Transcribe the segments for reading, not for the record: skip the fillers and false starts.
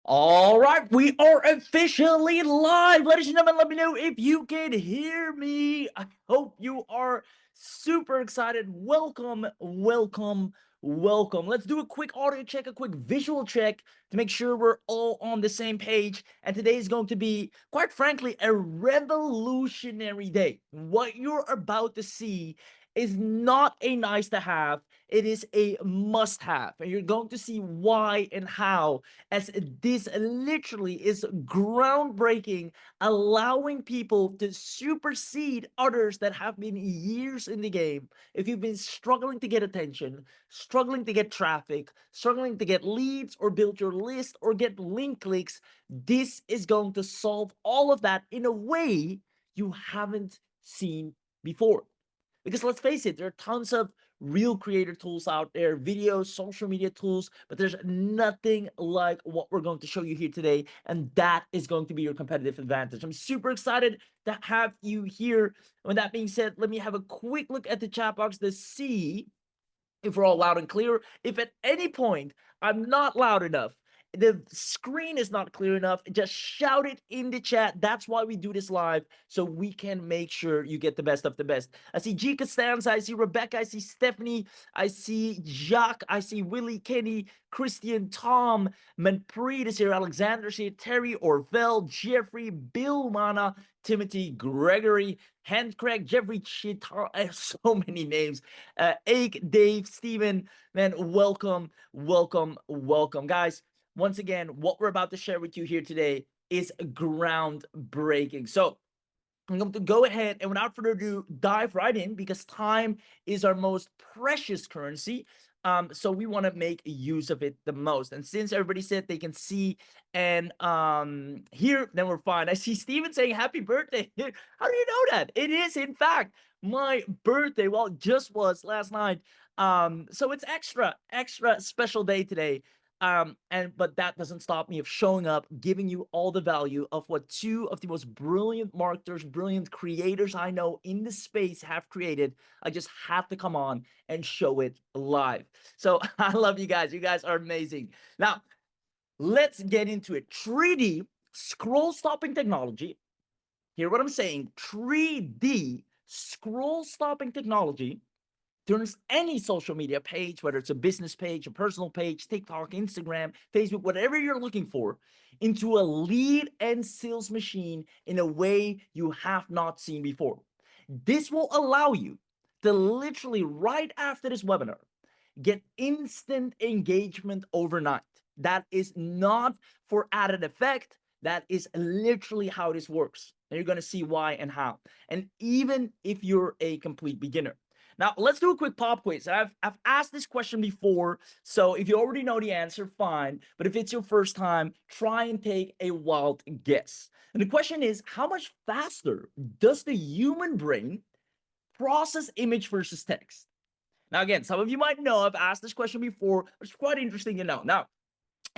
All right, we are officially live. Ladies and gentlemen, let me know if you can hear me. I hope you are super excited. Welcome, welcome, welcome. Let's do a quick audio check, a quick visual check to make sure we're all on the same page. And today is going to be, quite frankly, a revolutionary day. What you're about to see is not a nice to have, it is a must have. And you're going to see why and how, as this literally is groundbreaking, allowing people to supersede others that have been years in the game. If you've been struggling to get attention, struggling to get traffic, struggling to get leads or build your list or get link clicks, this is going to solve all of that in a way you haven't seen before. Because let's face it, there are tons of real creator tools out there, videos, social media tools, but there's nothing like what we're going to show you here today. And that is going to be your competitive advantage. I'm super excited to have you here. With that being said, let me have a quick look at the chat box to see if we're all loud and clear. If at any point I'm not loud enough, the screen is not clear enough, just shout it in the chat. That's why we do this live, so we can make sure you get the best of the best. I see G Costanza, I see Rebecca, I see Stephanie, I see Jacques, I see Willie, Kenny, Christian, Tom, Manpreet is here, Alexander's here, Terry, Orville, Jeffrey, Bill Mana, Timothy, Gregory, Hand Craig, Jeffrey Chitar, I have so many names. Ake, Dave, Steven, man, welcome, welcome, welcome. Guys, once again, what we're about to share with you here today is groundbreaking. So I'm going to go ahead and without further ado, dive right in because time is our most precious currency. So we want to make use of it the most. And since everybody said they can see and hear, then we're fine. I see Steven saying happy birthday. How do you know that? It is, in fact, my birthday. Well, it just was last night. So it's extra special day today. But that doesn't stop me of showing up, giving you all the value of what two of the most brilliant marketers, brilliant creators I know in the space have created. I just have to come on and show it live. So I love you guys. You guys are amazing. Now, let's get into it. 3D scroll stopping technology. Hear what I'm saying? 3D scroll stopping technology turns any social media page, whether it's a business page, a personal page, TikTok, Instagram, Facebook, whatever you're looking for, into a lead and sales machine in a way you have not seen before. This will allow you to literally, right after this webinar, get instant engagement overnight. That is not for added effect. That is literally how this works. And you're going to see why and how. And even if you're a complete beginner. Now, let's do a quick pop quiz. I've asked this question before, so if you already know the answer, fine. But if it's your first time, try and take a wild guess. And the question is, how much faster does the human brain process image versus text? Now, again, some of you might know I've asked this question before, but it's quite interesting to know. Now,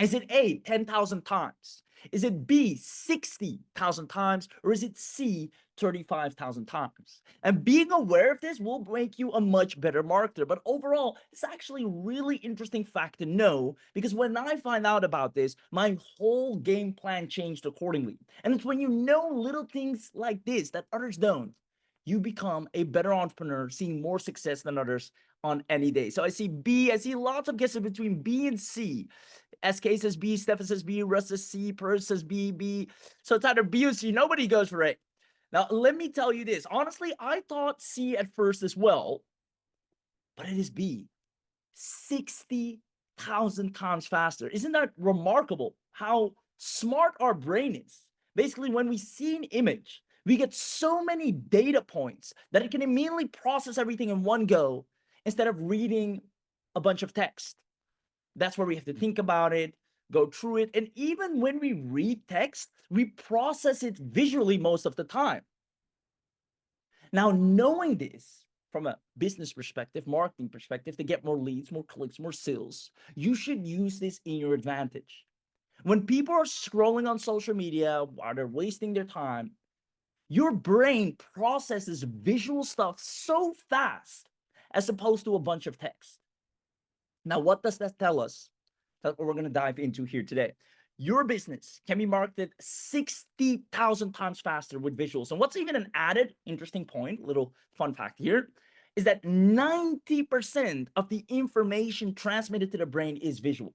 is it A, 10,000 times? Is it B, 60,000 times? Or is it C, 35,000 times? And being aware of this will make you a much better marketer. But overall, it's actually a really interesting fact to know because when I find out about this, my whole game plan changed accordingly. And it's when you know little things like this that others don't, you become a better entrepreneur, seeing more success than others on any day. So I see B, I see lots of guesses between B and C. SK says B, Stefan says B, Russ says C, Per says B, B. So it's either B or C. Nobody goes for A. Now, let me tell you this. Honestly, I thought C at first as well, but it is B. 60,000 times faster. Isn't that remarkable how smart our brain is? Basically, when we see an image, we get so many data points that it can immediately process everything in one go instead of reading a bunch of text. That's where we have to think about it, go through it. And even when we read text, we process it visually most of the time. Now, knowing this from a business perspective, marketing perspective, to get more leads, more clicks, more sales, you should use this in your advantage. When people are scrolling on social media while they're wasting their time, your brain processes visual stuff so fast as opposed to a bunch of text. Now, what does that tell us? That's what we're going to dive into here today. your business can be marketed 60,000 times faster with visuals. And what's even an added interesting point, little fun fact here, is that 90% of the information transmitted to the brain is visual.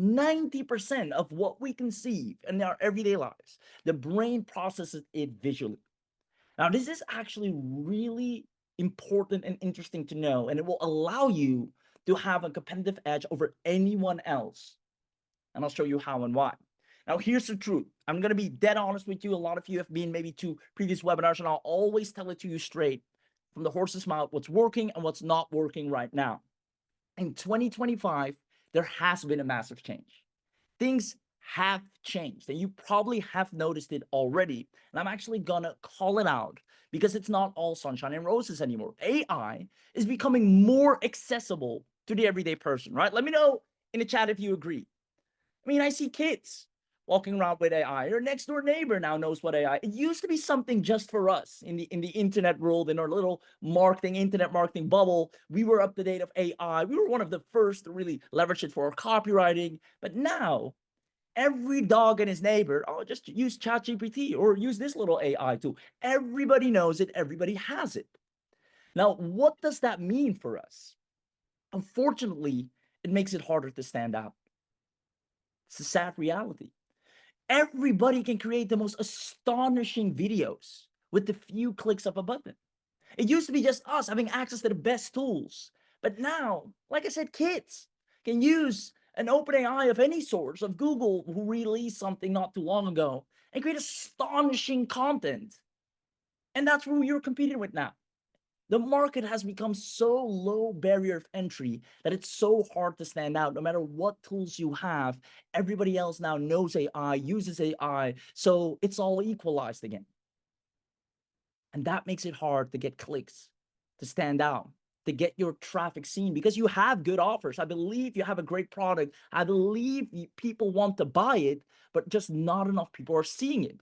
90% of what we conceive in our everyday lives, the brain processes it visually. Now, this is actually really important and interesting to know, and it will allow you to have a competitive edge over anyone else. And I'll show you how and why. Now, here's the truth. I'm going to be dead honest with you. A lot of you have been maybe to previous webinars, and I'll always tell it to you straight from the horse's mouth, what's working and what's not working right now. In 2025, there has been a massive change. Things have changed, and you probably have noticed it already. And I'm actually gonna call it out because it's not all sunshine and roses anymore. AI is becoming more accessible to the everyday person, right? Let me know in the chat if you agree. I mean, I see kids walking around with AI. Your next door neighbor now knows what AI. It used to be something just for us in the internet world, in our little internet marketing bubble. We were up to date of AI. We were one of the first to really leverage it for our copywriting. But now, every dog and his neighbor, oh, just use ChatGPT or use this little AI tool. Everybody knows it. Everybody has it. Now, what does that mean for us? Unfortunately, it makes it harder to stand out. It's a sad reality. Everybody can create the most astonishing videos with the few clicks of a button. It used to be just us having access to the best tools. But now, like I said, kids can use an OpenAI of any source, of Google, who released something not too long ago, and create astonishing content. And that's who you're competing with now. The market has become so low barrier of entry that it's so hard to stand out. No matter what tools you have, everybody else now knows AI, uses AI, so it's all equalized again. And that makes it hard to get clicks, to stand out, to get your traffic seen, because you have good offers. I believe you have a great product. I believe people want to buy it, but just not enough people are seeing it.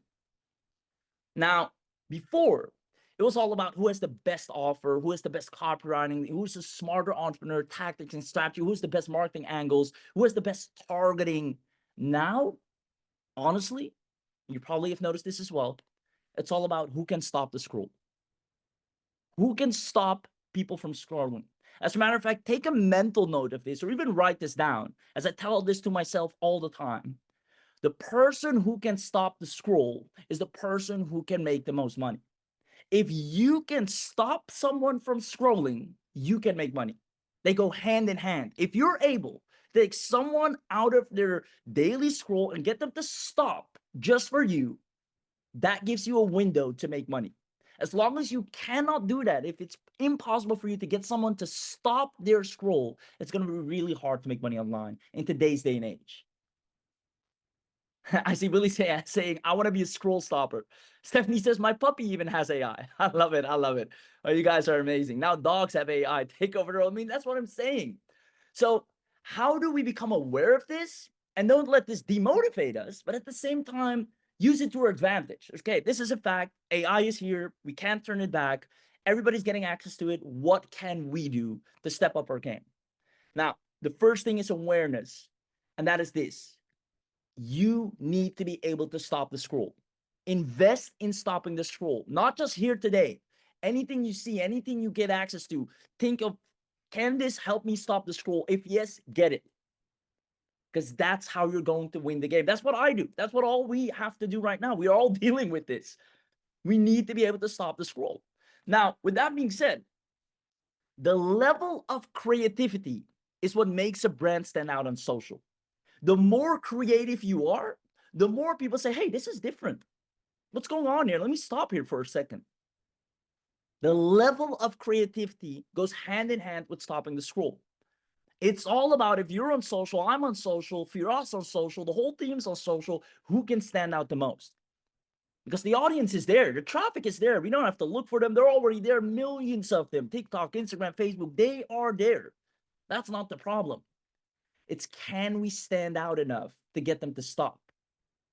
Now, before, it was all about who has the best offer, who has the best copywriting, who's the smarter entrepreneur, tactics and strategy, who's the best marketing angles, who has the best targeting. Now, honestly, you probably have noticed this as well. It's all about who can stop the scroll. Who can stop people from scrolling? As a matter of fact, take a mental note of this or even write this down, as I tell this to myself all the time. The person who can stop the scroll is the person who can make the most money. If you can stop someone from scrolling, you can make money. They go hand in hand. If you're able to take someone out of their daily scroll and get them to stop just for you, that gives you a window to make money. As long as you cannot do that, if it's impossible for you to get someone to stop their scroll, it's going to be really hard to make money online in today's day and age. I see Willie saying, I want to be a scroll stopper. Stephanie says, my puppy even has AI. I love it. I love it. Oh, you guys are amazing. Now dogs have AI take over their own. I mean, that's what I'm saying. So how do we become aware of this and don't let this demotivate us, but at the same time, use it to our advantage? Okay, this is a fact. AI is here. We can't turn it back. Everybody's getting access to it. What can we do to step up our game? Now, the first thing is awareness, and that is this. You need to be able to stop the scroll. Invest in stopping the scroll, not just here today. Anything you see, anything you get access to, think of, can this help me stop the scroll? If yes, get it. Because that's how you're going to win the game. That's what I do. That's what all we have to do right now. We are all dealing with this. We need to be able to stop the scroll. Now, with that being said, the level of creativity is what makes a brand stand out on social. The more creative you are, the more people say, hey, this is different. What's going on here? Let me stop here for a second. The level of creativity goes hand in hand with stopping the scroll. It's all about, if you're on social, I'm on social, if you're us on social, the whole team's on social, who can stand out the most? Because the audience is there, the traffic is there. We don't have to look for them. They're already there, millions of them. TikTok, Instagram, Facebook, they are there. That's not the problem. It's, can we stand out enough to get them to stop?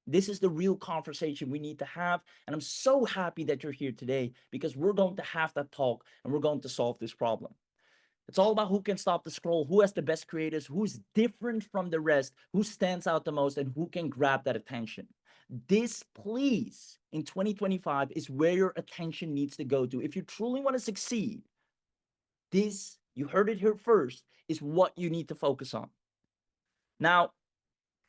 This is the real conversation we need to have. And I'm so happy that you're here today, because we're going to have that talk and we're going to solve this problem. It's all about who can stop the scroll, who has the best creators, who's different from the rest, who stands out the most, and who can grab that attention. This, please, in 2025 is where your attention needs to go to. If you truly want to succeed, this, you heard it here first, is what you need to focus on. Now,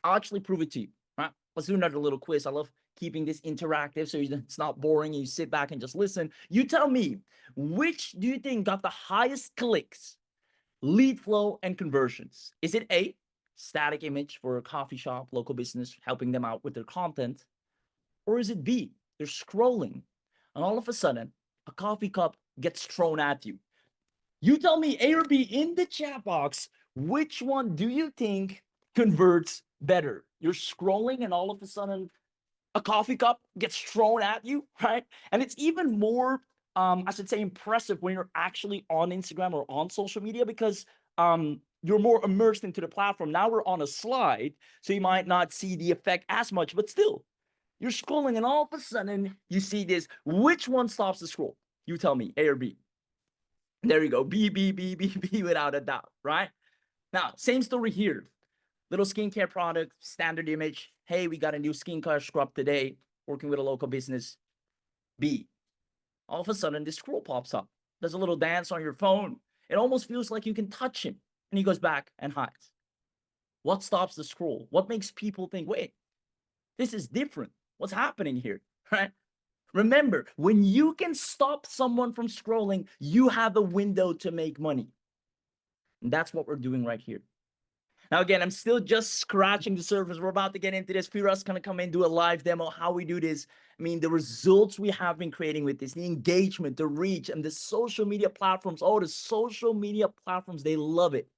I'll actually prove it to you. Right? Let's do another little quiz. I love keeping this interactive so it's not boring and you sit back and just listen. You tell me, which do you think got the highest clicks, lead flow, and conversions? Is it A, static image for a coffee shop, local business, helping them out with their content? Or is it B, they're scrolling and all of a sudden a coffee cup gets thrown at you? You tell me, A or B, in the chat box, which one do you think converts better? You're scrolling and all of a sudden a coffee cup gets thrown at you, right? And it's even more, I should say, impressive when you're actually on Instagram or on social media, because you're more immersed into the platform. Now we're on a slide, so you might not see the effect as much, but still, you're scrolling and all of a sudden you see this. Which one stops the scroll? You tell me, A or B. There you go, B, B, B, B, B, without a doubt, right? Now, same story here. Little skincare product, standard image. Hey, we got a new skincare scrub today, working with a local business. B. All of a sudden, this scroll pops up. Does a little dance on your phone. It almost feels like you can touch him. And he goes back and hides. What stops the scroll? What makes people think, wait, this is different? What's happening here, right? Remember, when you can stop someone from scrolling, you have a window to make money. And that's what we're doing right here. Now, again, I'm still just scratching the surface. We're about to get into this. Firas going to come in, do a live demo, how we do this. I mean, the results we have been creating with this, the engagement, the reach, and the social media platforms. Oh, the social media platforms, they love it.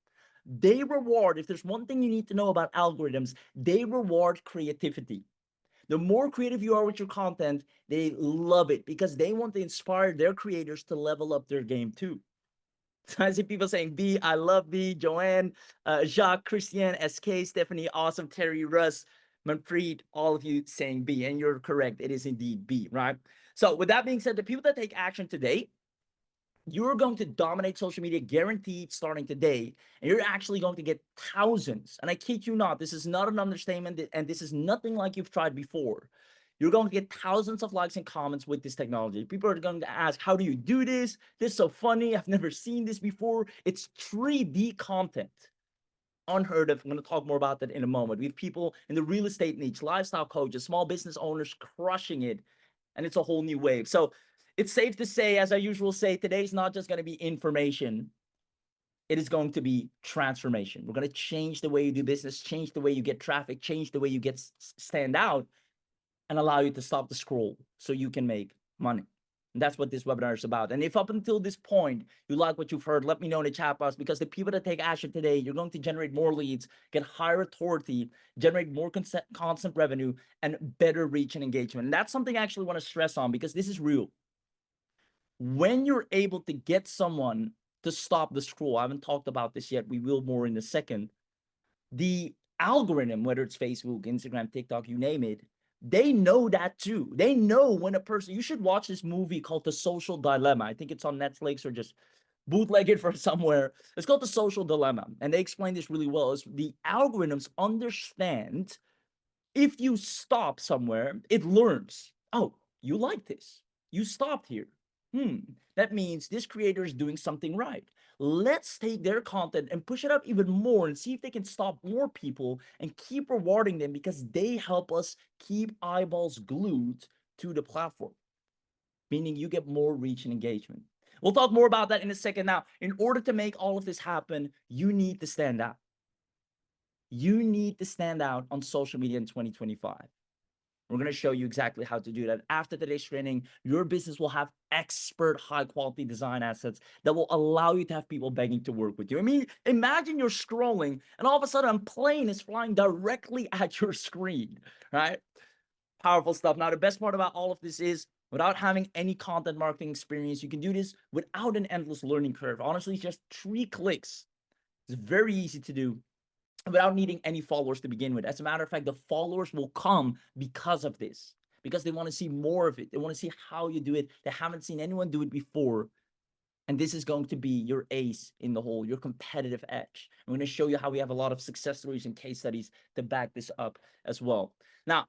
They reward, if there's one thing you need to know about algorithms, they reward creativity. The more creative you are with your content, they love it because they want to inspire their creators to level up their game too. So I see people saying B, I love B, Joanne, Jacques, Christian, SK, Stephanie, awesome, Terry, Russ, Manpreet, all of you saying B, and you're correct. It is indeed B, right? So with that being said, the people that take action today, you're going to dominate social media guaranteed starting today, and you're actually going to get thousands. And I kid you not, this is not an understatement, and this is nothing like you've tried before. You're going to get thousands of likes and comments with this technology. People are going to ask, how do you do this? This is so funny. I've never seen this before. It's 3D content. Unheard of. I'm going to talk more about that in a moment. We have people in the real estate niche, lifestyle coaches, small business owners crushing it. And it's a whole new wave. So it's safe to say, as I usually say, today's not just going to be information. It is going to be transformation. We're going to change the way you do business, change the way you get traffic, change the way you get stand out, and allow you to stop the scroll so you can make money. And that's what this webinar is about. And if up until this point, you like what you've heard, let me know in the chat box, because the people that take action today, you're going to generate more leads, get higher authority, generate more constant revenue, and better reach and engagement. And that's something I actually want to stress on, because this is real. When you're able to get someone to stop the scroll, I haven't talked about this yet, we will more in a second. The algorithm, whether it's Facebook, Instagram, TikTok, you name it, they know that too. They know when a person, you should watch this movie called The Social Dilemma. I think it's on Netflix or just bootleg it from somewhere. It's called The Social Dilemma. And they explain this really well. Is the algorithms understand if you stop somewhere, it learns, oh, you like this. You stopped here. That means this creator is doing something right. Let's take their content and push it up even more and see if they can stop more people and keep rewarding them, because they help us keep eyeballs glued to the platform, meaning you get more reach and engagement. We'll talk more about that in a second. Now, in order to make all of this happen, you need to stand out. You need to stand out on social media in 2025. We're going to show you exactly how to do that. After today's training, your business will have expert high quality design assets that will allow you to have people begging to work with you. I mean, imagine you're scrolling and all of a sudden a plane is flying directly at your screen, right? Powerful stuff. Now, the best part about all of this is, without having any content marketing experience, you can do this without an endless learning curve. Honestly, it's just 3 clicks. It's very easy to do, without needing any followers to begin with. As a matter of fact, the followers will come because of this, because they want to see more of it. They want to see how you do it. They haven't seen anyone do it before. And this is going to be your ace in the hole, your competitive edge. I'm going to show you how we have a lot of success stories and case studies to back this up as well. Now,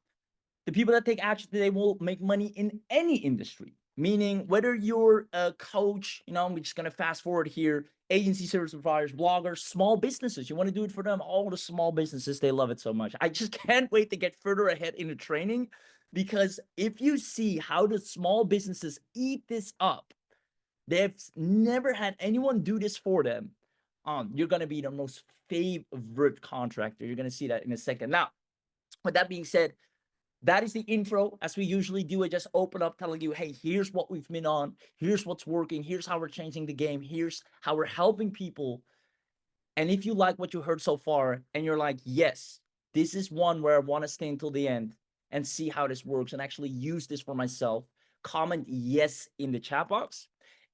the people that take action today will make money in any industry, meaning whether you're a coach, I'm just going to fast forward here, agency service providers, bloggers, small businesses, you want to do it for them, all the small businesses, they love it so much. I just can't wait to get further ahead in the training, because if you see how the small businesses eat this up, they've never had anyone do this for them. You're going to be the most favorite contractor. You're going to see that in a second. Now, with that being said, that is the intro. As we usually do, I just open up telling you, hey, here's what we've been on. Here's what's working. Here's how we're changing the game. Here's how we're helping people. And if you like what you heard so far and you're like, yes, this is one where I want to stay until the end and see how this works and actually use this for myself, comment yes in the chat box.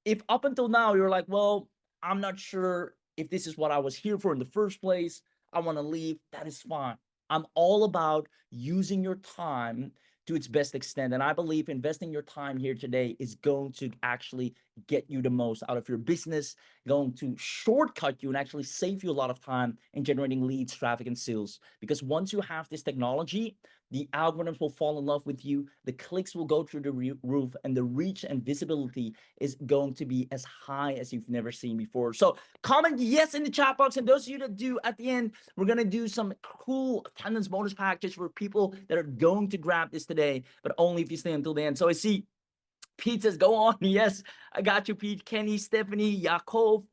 If up until now you're like, well, I'm not sure if this is what I was here for in the first place, I want to leave, that is fine. I'm all about using your time to its best extent. And I believe investing your time here today is going to actually get you the most out of your business, going to shortcut you and actually save you a lot of time in generating leads, traffic, and sales. Because once you have this technology, the algorithms will fall in love with you, the clicks will go through the roof, and the reach and visibility is going to be as high as you've never seen before. So comment yes in the chat box. And those of you that do, at the end, we're going to do some cool attendance bonus packages for people that are going to grab this today, but only if you stay until the end. So I see Pete says, go on. Yes, I got you, Pete. Kenny, Stephanie, Yakov,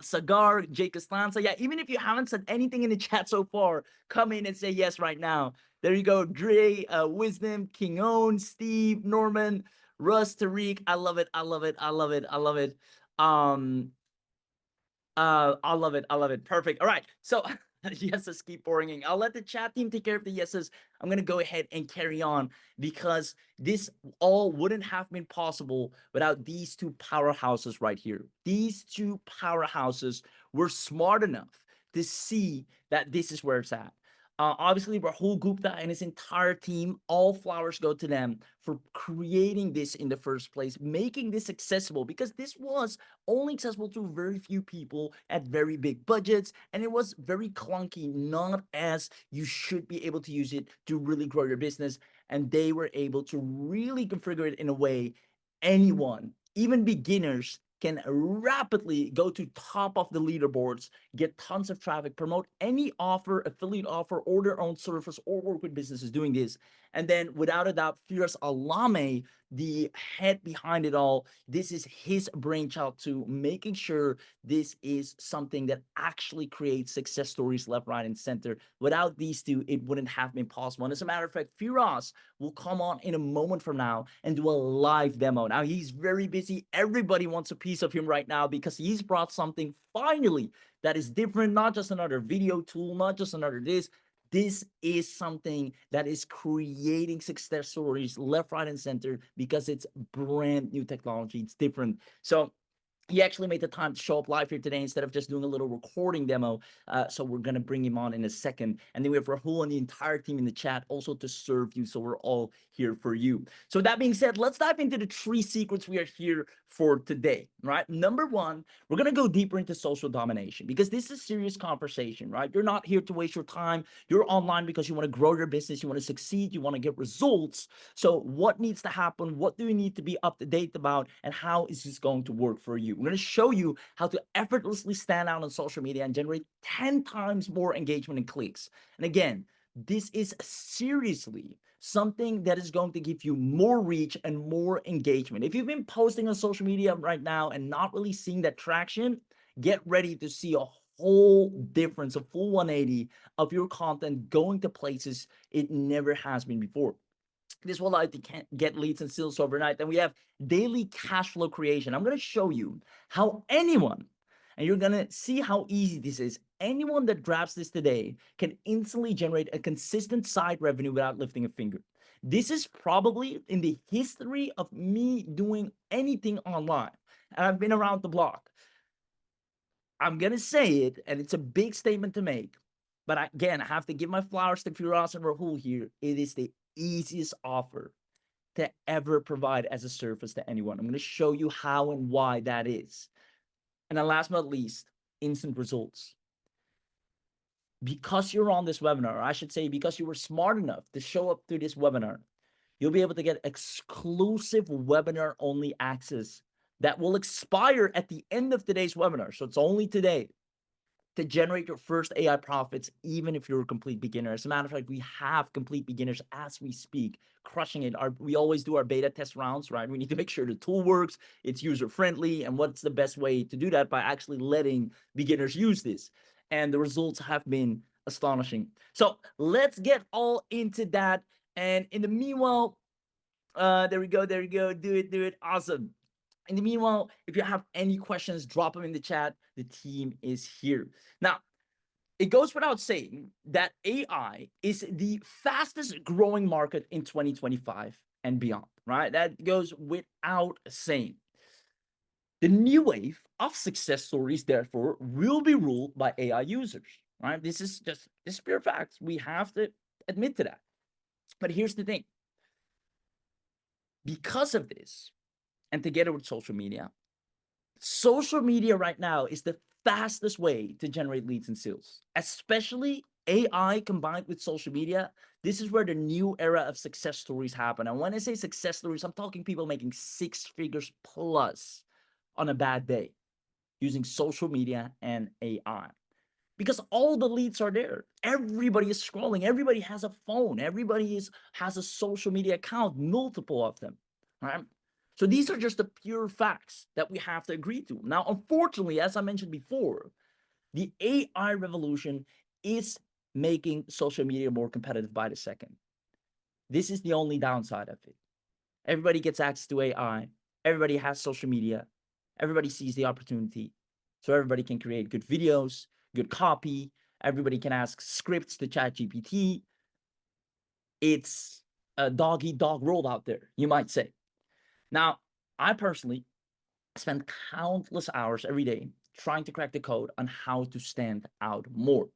Sagar, Jake Costanza. Yeah, even if you haven't said anything in the chat so far, come in and say yes right now. There you go. Dre, Wisdom, King Own, Steve, Norman, Russ, Tariq. I love it. I love it. I love it. I love it. I love it. I love it. Perfect. All right. So yeses keep pouring in. I'll let the chat team take care of the yeses. I'm going to go ahead and carry on, because this all wouldn't have been possible without these two powerhouses right here. These two powerhouses were smart enough to see that this is where it's at. Obviously, Rahul Gupta and his entire team, all flowers go to them for creating this in the first place, making this accessible, because this was only accessible to very few people at very big budgets, and it was very clunky, not as you should be able to use it to really grow your business. And they were able to really configure it in a way anyone, even beginners, can rapidly go to top of the leaderboards, get tons of traffic, promote any offer, affiliate offer, or their own service, or work with businesses doing this. And then, without a doubt, Firas Alame, the head behind it all, this is his brainchild to making sure this is something that actually creates success stories left, right, and center. Without these two, it wouldn't have been possible. And as a matter of fact, Firas will come on in a moment from now and do a live demo. Now, he's very busy. Everybody wants a piece of him right now, because he's brought something finally that is different, not just another video tool, not just another this. This is something that is creating success stories left, right, and center, because it's brand new technology. It's different. So he actually made the time to show up live here today instead of just doing a little recording demo. So we're going to bring him on in a second. And then we have Rahul and the entire team in the chat also to serve you. So we're all here for you. So that being said, let's dive into the 3 secrets we are here for today, right? Number 1, we're going to go deeper into social domination, because this is a serious conversation, right? You're not here to waste your time. You're online because you want to grow your business. You want to succeed. You want to get results. So what needs to happen? What do you need to be up to date about? And how is this going to work for you? We're going to show you how to effortlessly stand out on social media and generate 10 times more engagement and clicks. And again, this is seriously something that is going to give you more reach and more engagement. If you've been posting on social media right now and not really seeing that traction, get ready to see a whole difference, a full 180 of your content going to places it never has been before. This will allow you to get leads and sales overnight. And we have daily cash flow creation. I'm going to show you how anyone, and you're going to see how easy this is. Anyone that grabs this today can instantly generate a consistent side revenue without lifting a finger. This is probably in the history of me doing anything online. And I've been around the block. I'm going to say it, and it's a big statement to make. But again, I have to give my flowers to Firas and Rahul here. It is the easiest offer to ever provide as a service to anyone. I'm going to show you how and why that is. And then last but not least, instant results. Because you're on this webinar, or I should say, because you were smart enough to show up to this webinar, you'll be able to get exclusive webinar only access that will expire at the end of today's webinar. So it's only today, to generate your first AI profits, even if you're a complete beginner. As a matter of fact, we have complete beginners as we speak, crushing it. We always do our beta test rounds, right? We need to make sure the tool works, it's user-friendly, and what's the best way to do that by actually letting beginners use this. And the results have been astonishing. So let's get all into that. And in the meanwhile, there we go, do it, awesome. In the meanwhile, if you have any questions, drop them in the chat. The team is here. Now, it goes without saying that AI is the fastest growing market in 2025 and beyond, right? That goes without saying. The new wave of success stories, therefore, will be ruled by AI users, right? This is pure facts. We have to admit to that. But here's the thing. Because of this, and together with social media right now is the fastest way to generate leads and sales, especially AI combined with social media. This is where the new era of success stories happen. And when I say success stories, I'm talking people making 6 figures plus on a bad day using social media and AI. Because all the leads are there. Everybody is scrolling. Everybody has a phone. Everybody has a social media account, multiple of them, right? So these are just the pure facts that we have to agree to. Now, unfortunately, as I mentioned before, the AI revolution is making social media more competitive by the second. This is the only downside of it. Everybody gets access to AI. Everybody has social media. Everybody sees the opportunity. So everybody can create good videos, good copy. Everybody can ask scripts to ChatGPT. It's a dog-eat-dog world out there, you might say. Now, I personally spend countless hours every day trying to crack the code on how to stand out more.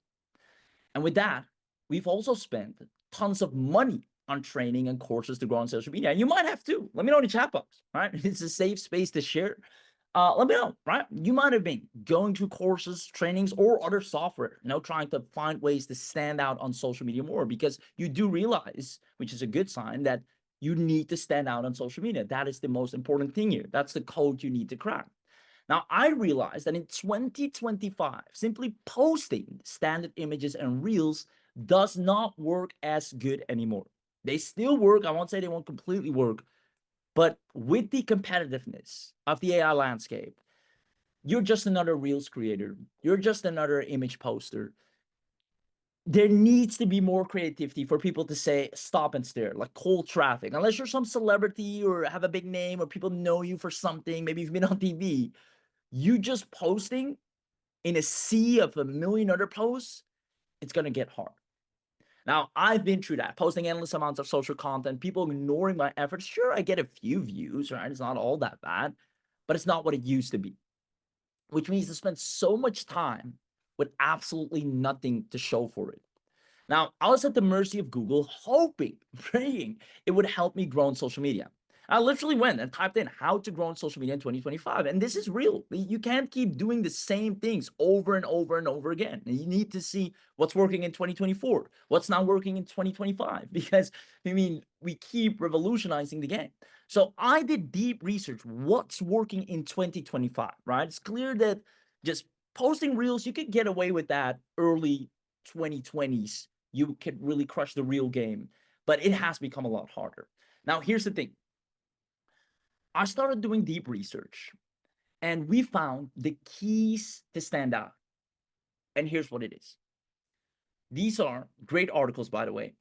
And with that, we've also spent tons of money on training and courses to grow on social media. And you might have too. Let me know in the chat box, right? It's a safe space to share. Let me know, right? You might have been going to courses, trainings, or other software, trying to find ways to stand out on social media more, because you do realize, which is a good sign, that you need to stand out on social media. That is the most important thing here. That's the code you need to crack. Now, I realized that in 2025, simply posting standard images and reels does not work as good anymore. They still work. I won't say they won't completely work, but with the competitiveness of the AI landscape, you're just another reels creator. You're just another image poster. There needs to be more creativity for people to say, stop and stare, like cold traffic. Unless you're some celebrity or have a big name or people know you for something, maybe you've been on TV, you just posting in a sea of a million other posts, it's going to get hard. Now, I've been through that, posting endless amounts of social content, people ignoring my efforts. Sure, I get a few views, right? It's not all that bad, but it's not what it used to be, which means to spend so much time with absolutely nothing to show for it. Now, I was at the mercy of Google, hoping, praying it would help me grow on social media. I literally went and typed in how to grow on social media in 2025. And this is real. You can't keep doing the same things over and over and over again. And you need to see what's working in 2024, what's not working in 2025, because we keep revolutionizing the game. So I did deep research. What's working in 2025, right? It's clear that just posting reels, you could get away with that early 2020s. You could really crush the reel game, but it has become a lot harder. Now, here's the thing. I started doing deep research and we found the keys to stand out. And here's what it is. These are great articles, by the way.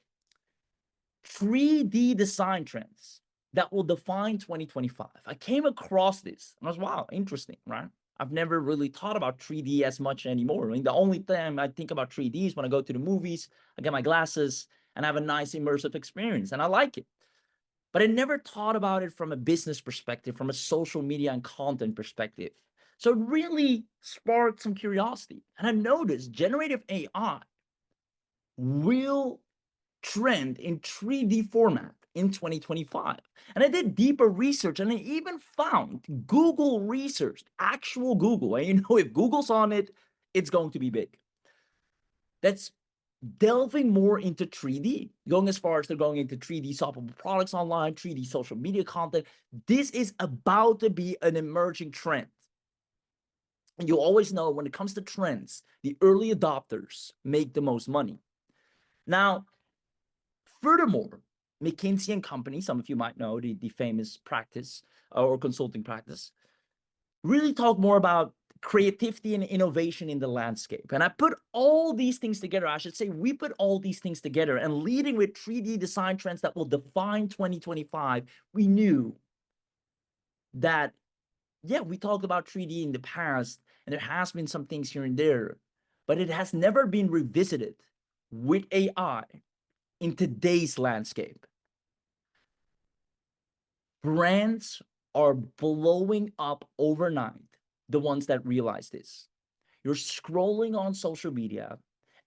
3D design trends that will define 2025. I came across this and I was, wow, interesting, right? I've never really thought about 3D as much anymore. The only time I think about 3D is when I go to the movies, I get my glasses and have a nice immersive experience, and I like it. But I never thought about it from a business perspective, from a social media and content perspective. So it really sparked some curiosity. And I noticed generative AI will trend in 3D format in 2025. And I did deeper research, and I even found Google research, actual Google. And you know, if Google's on it, it's going to be big. That's delving more into 3D, going as far as they're going into 3D shoppable products online, 3D social media content. This is about to be an emerging trend. And you always know when it comes to trends, the early adopters make the most money. Now, furthermore, McKinsey and Company, some of you might know the famous practice or consulting practice, really talk more about creativity and innovation in the landscape. And I put all these things together. I should say we put all these things together, and leading with 3D design trends that will define 2025, we knew that, yeah, we talked about 3D in the past, and there has been some things here and there, but it has never been revisited with AI in today's landscape. Brands are blowing up overnight, the ones that realize this. You're scrolling on social media,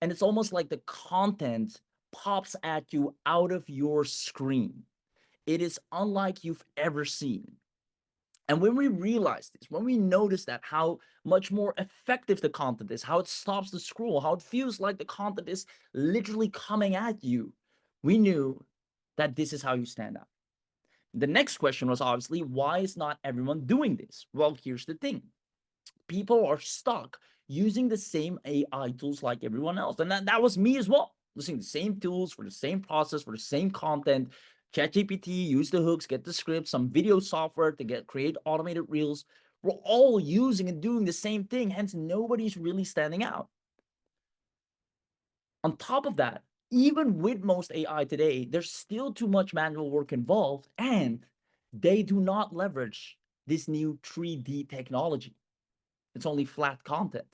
and it's almost like the content pops at you out of your screen. It is unlike you've ever seen. And when we realize this, when we notice that, how much more effective the content is, how it stops the scroll, how it feels like the content is literally coming at you, we knew that this is how you stand out. The next question was obviously, why is not everyone doing this? Well, here's the thing. People are stuck using the same AI tools like everyone else. And that was me as well, using the same tools for the same process, for the same content. ChatGPT, use the hooks, get the scripts, some video software to create automated reels. We're all using and doing the same thing, hence nobody's really standing out. On top of that, even with most AI today, there's still too much manual work involved, and they do not leverage this new 3D technology. It's only flat content.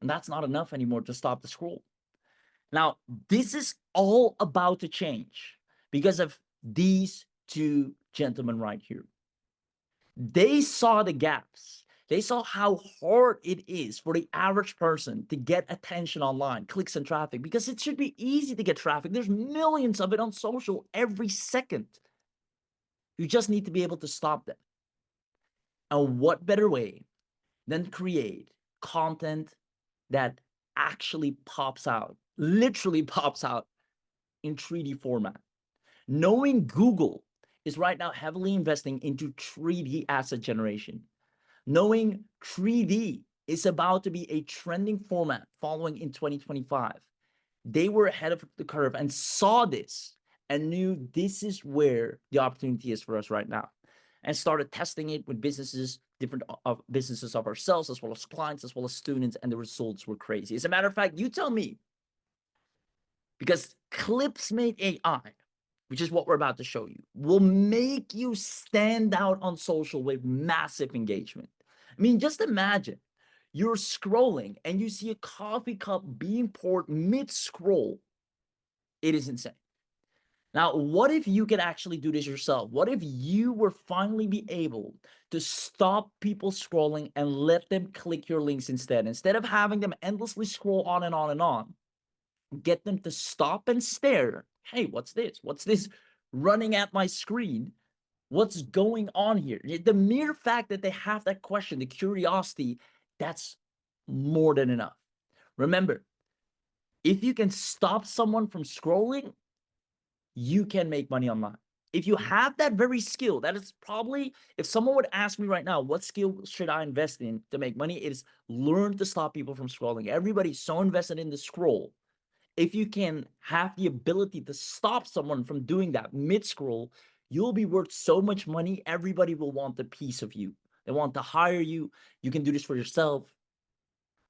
And that's not enough anymore to stop the scroll. Now, this is all about to change because of these two gentlemen right here. They saw the gaps. They saw how hard it is for the average person to get attention online, clicks and traffic, because it should be easy to get traffic. There's millions of it on social every second. You just need to be able to stop them. And what better way than create content that actually pops out, literally pops out in 3D format. Knowing Google is right now heavily investing into 3D asset generation. Knowing 3D is about to be a trending format following in 2025. They were ahead of the curve and saw this and knew this is where the opportunity is for us right now, and started testing it with businesses, different businesses of ourselves, as well as clients, as well as students, and the results were crazy. As a matter of fact, you tell me, because ClipsMate AI, which is what we're about to show you, will make you stand out on social with massive engagement. I mean, just imagine you're scrolling and you see a coffee cup being poured mid-scroll. It is insane. Now, what if you could actually do this yourself? What if you were finally be able to stop people scrolling and let them click your links instead? Instead of having them endlessly scroll on and on and on, get them to stop and stare. Hey, what's this? What's this running at my screen? What's going on here? The mere fact that they have that question, the curiosity, that's more than enough. Remember, if you can stop someone from scrolling, you can make money online. If you have that very skill, that is probably, if someone would ask me right now, what skill should I invest in to make money? It is learn to stop people from scrolling. Everybody's so invested in the scroll. If you can have the ability to stop someone from doing that mid-scroll, you'll be worth so much money. Everybody will want a piece of you. They want to hire you. You can do this for yourself.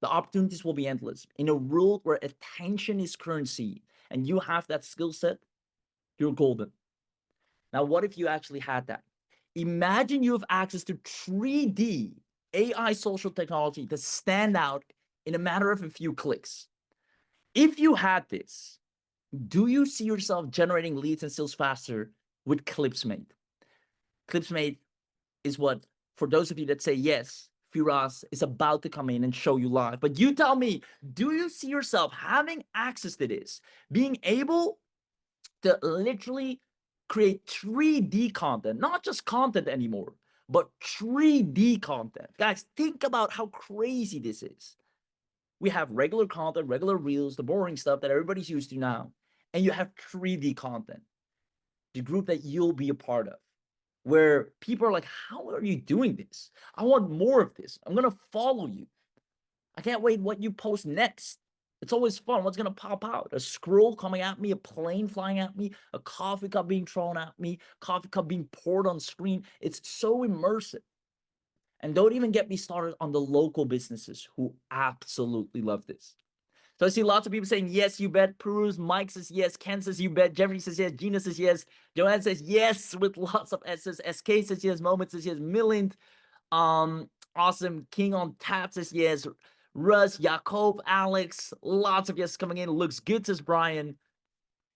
The opportunities will be endless. In a world where attention is currency and you have that skill set, you're golden. Now, what if you actually had that? Imagine you have access to 3D AI social technology to stand out in a matter of a few clicks. If you had this, do you see yourself generating leads and sales faster with ClipsMate? ClipsMate is what, for those of you that say yes, Firas is about to come in and show you live. But you tell me, do you see yourself having access to this, being able to literally create 3D content, not just content anymore, but 3D content. Guys, think about how crazy this is. We have regular content, regular reels, the boring stuff that everybody's used to now, and you have 3D content, the group that you'll be a part of, where people are like, how are you doing this? I want more of this. I'm going to follow you. I can't wait what you post next. It's always fun. What's going to pop out? A scroll coming at me, a plane flying at me, a coffee cup being thrown at me, coffee cup being poured on screen. It's so immersive. And don't even get me started on the local businesses who absolutely love this. So I see lots of people saying, yes, you bet. Peruse, Mike says yes. Ken says you bet. Jeffrey says yes. Gina says yes. Joanne says yes with lots of S's. SK says yes. Moment says yes. Millind. Awesome. King on tap says yes. Russ, Jacob, Alex. Lots of yes coming in. Looks good, says Brian.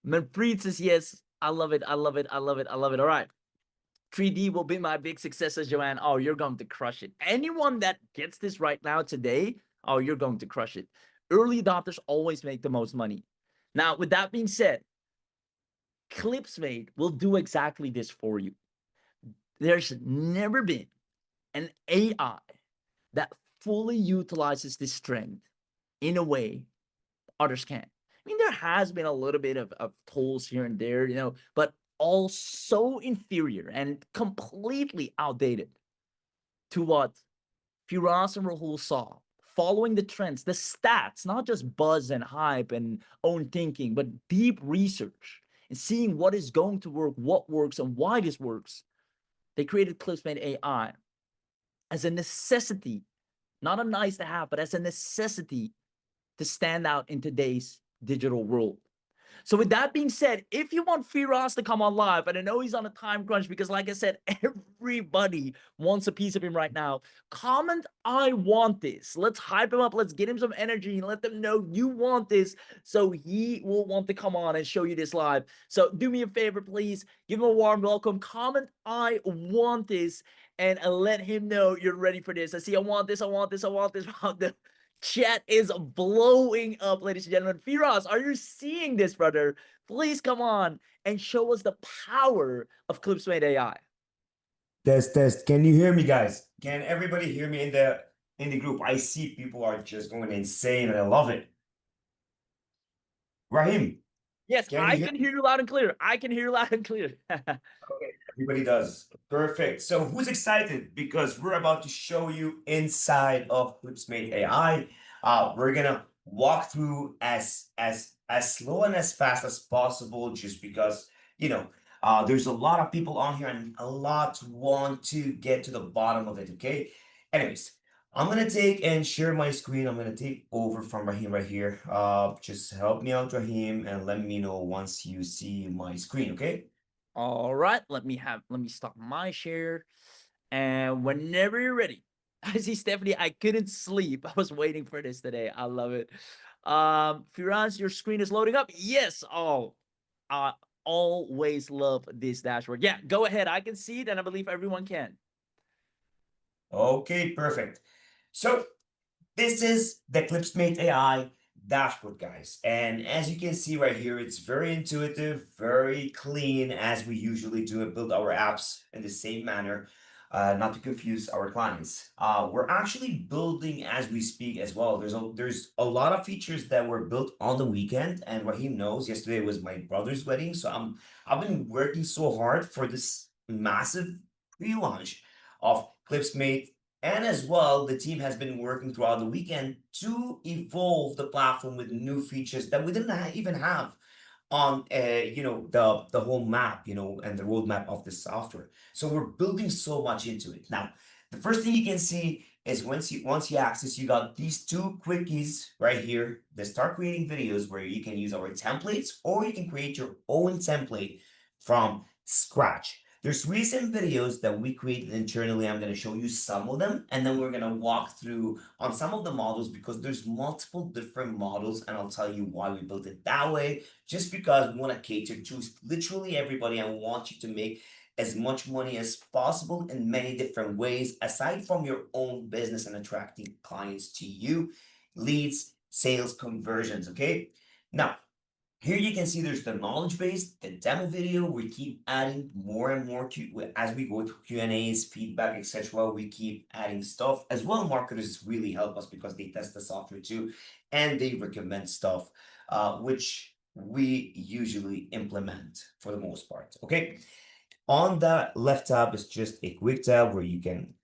Manfred says yes. I love it. I love it. I love it. I love it. All right. 3D will be my big success, says Joanne. Oh, you're going to crush it. Anyone that gets this right now today, oh, you're going to crush it. Early adopters always make the most money. Now, with that being said, ClipsMate will do exactly this for you. There's never been an AI that fully utilizes this strength in a way others can't. I mean, there has been a little bit of tools here and there, but all so inferior and completely outdated to what Firas and Rahul saw, following the trends, the stats, not just buzz and hype and own thinking, but deep research and seeing what is going to work, what works, and why this works. They created ClipsMate AI as a necessity, not a nice to have, but as a necessity to stand out in today's digital world. So with that being said, if you want Firas to come on live, and I know he's on a time crunch because like I said, everybody wants a piece of him right now, comment, I want this. Let's hype him up. Let's get him some energy and let them know you want this so he will want to come on and show you this live. So do me a favor, please. Give him a warm welcome. Comment, I want this, and let him know you're ready for this. I see, I want this, I want this, I want this. The chat is blowing up, ladies and gentlemen. Firas, are you seeing this, brother? Please come on and show us the power of ClipsMate AI. Test, test. Can you hear me, guys? Can everybody hear me in the group? I see people are just going insane, and I love it. Rahim, Yes, can you I hear can me? hear you loud and clear. I can hear you loud and clear. Okay, everybody does. Perfect. So who's excited? Because we're about to show you inside of ClipsMate AI. We're gonna walk through as slow and as fast as possible, just because there's a lot of people on here and a lot want to get to the bottom of it. Okay. Anyways, I'm gonna take and share my screen. I'm gonna take over from Rahim right here. Just help me out, Rahim, and let me know once you see my screen. Okay. All right, let me stop my share. And whenever you're ready, I see Stephanie. I couldn't sleep. I was waiting for this today. I love it. Firas, your screen is loading up. Yes. Oh, I always love this dashboard. Yeah, go ahead. I can see it, and I believe everyone can. Okay, perfect. So this is the ClipsMate AI dashboard, guys. And as you can see right here, it's very intuitive, very clean, as we usually do and build our apps in the same manner, not to confuse our clients. We're actually building as we speak as well. There's a lot of features that were built on the weekend, and Raheem knows yesterday was my brother's wedding, so I've been working so hard for this massive pre-launch of ClipsMate, and as well, the team has been working throughout the weekend to evolve the platform with new features that we didn't even have on the whole map, and the roadmap of the software. So we're building so much into it. Now, the first thing you can see is once you access, you got these two quickies right here that start creating videos where you can use our templates or you can create your own template from scratch. There's recent videos that we created internally. I'm going to show you some of them, and then we're going to walk through on some of the models because there's multiple different models, and I'll tell you why we built it that way. Just because we want to cater to literally everybody and want you to make as much money as possible in many different ways, aside from your own business and attracting clients to you, leads, sales, conversions. Okay. Now, Here you can see there's the knowledge base, the demo video. We keep adding more and more as we go through Q&As, feedback, etc. We keep adding stuff as well. Marketers really help us because they test the software too, and they recommend stuff, which we usually implement for the most part. Okay, on the left tab is just a quick tab where you can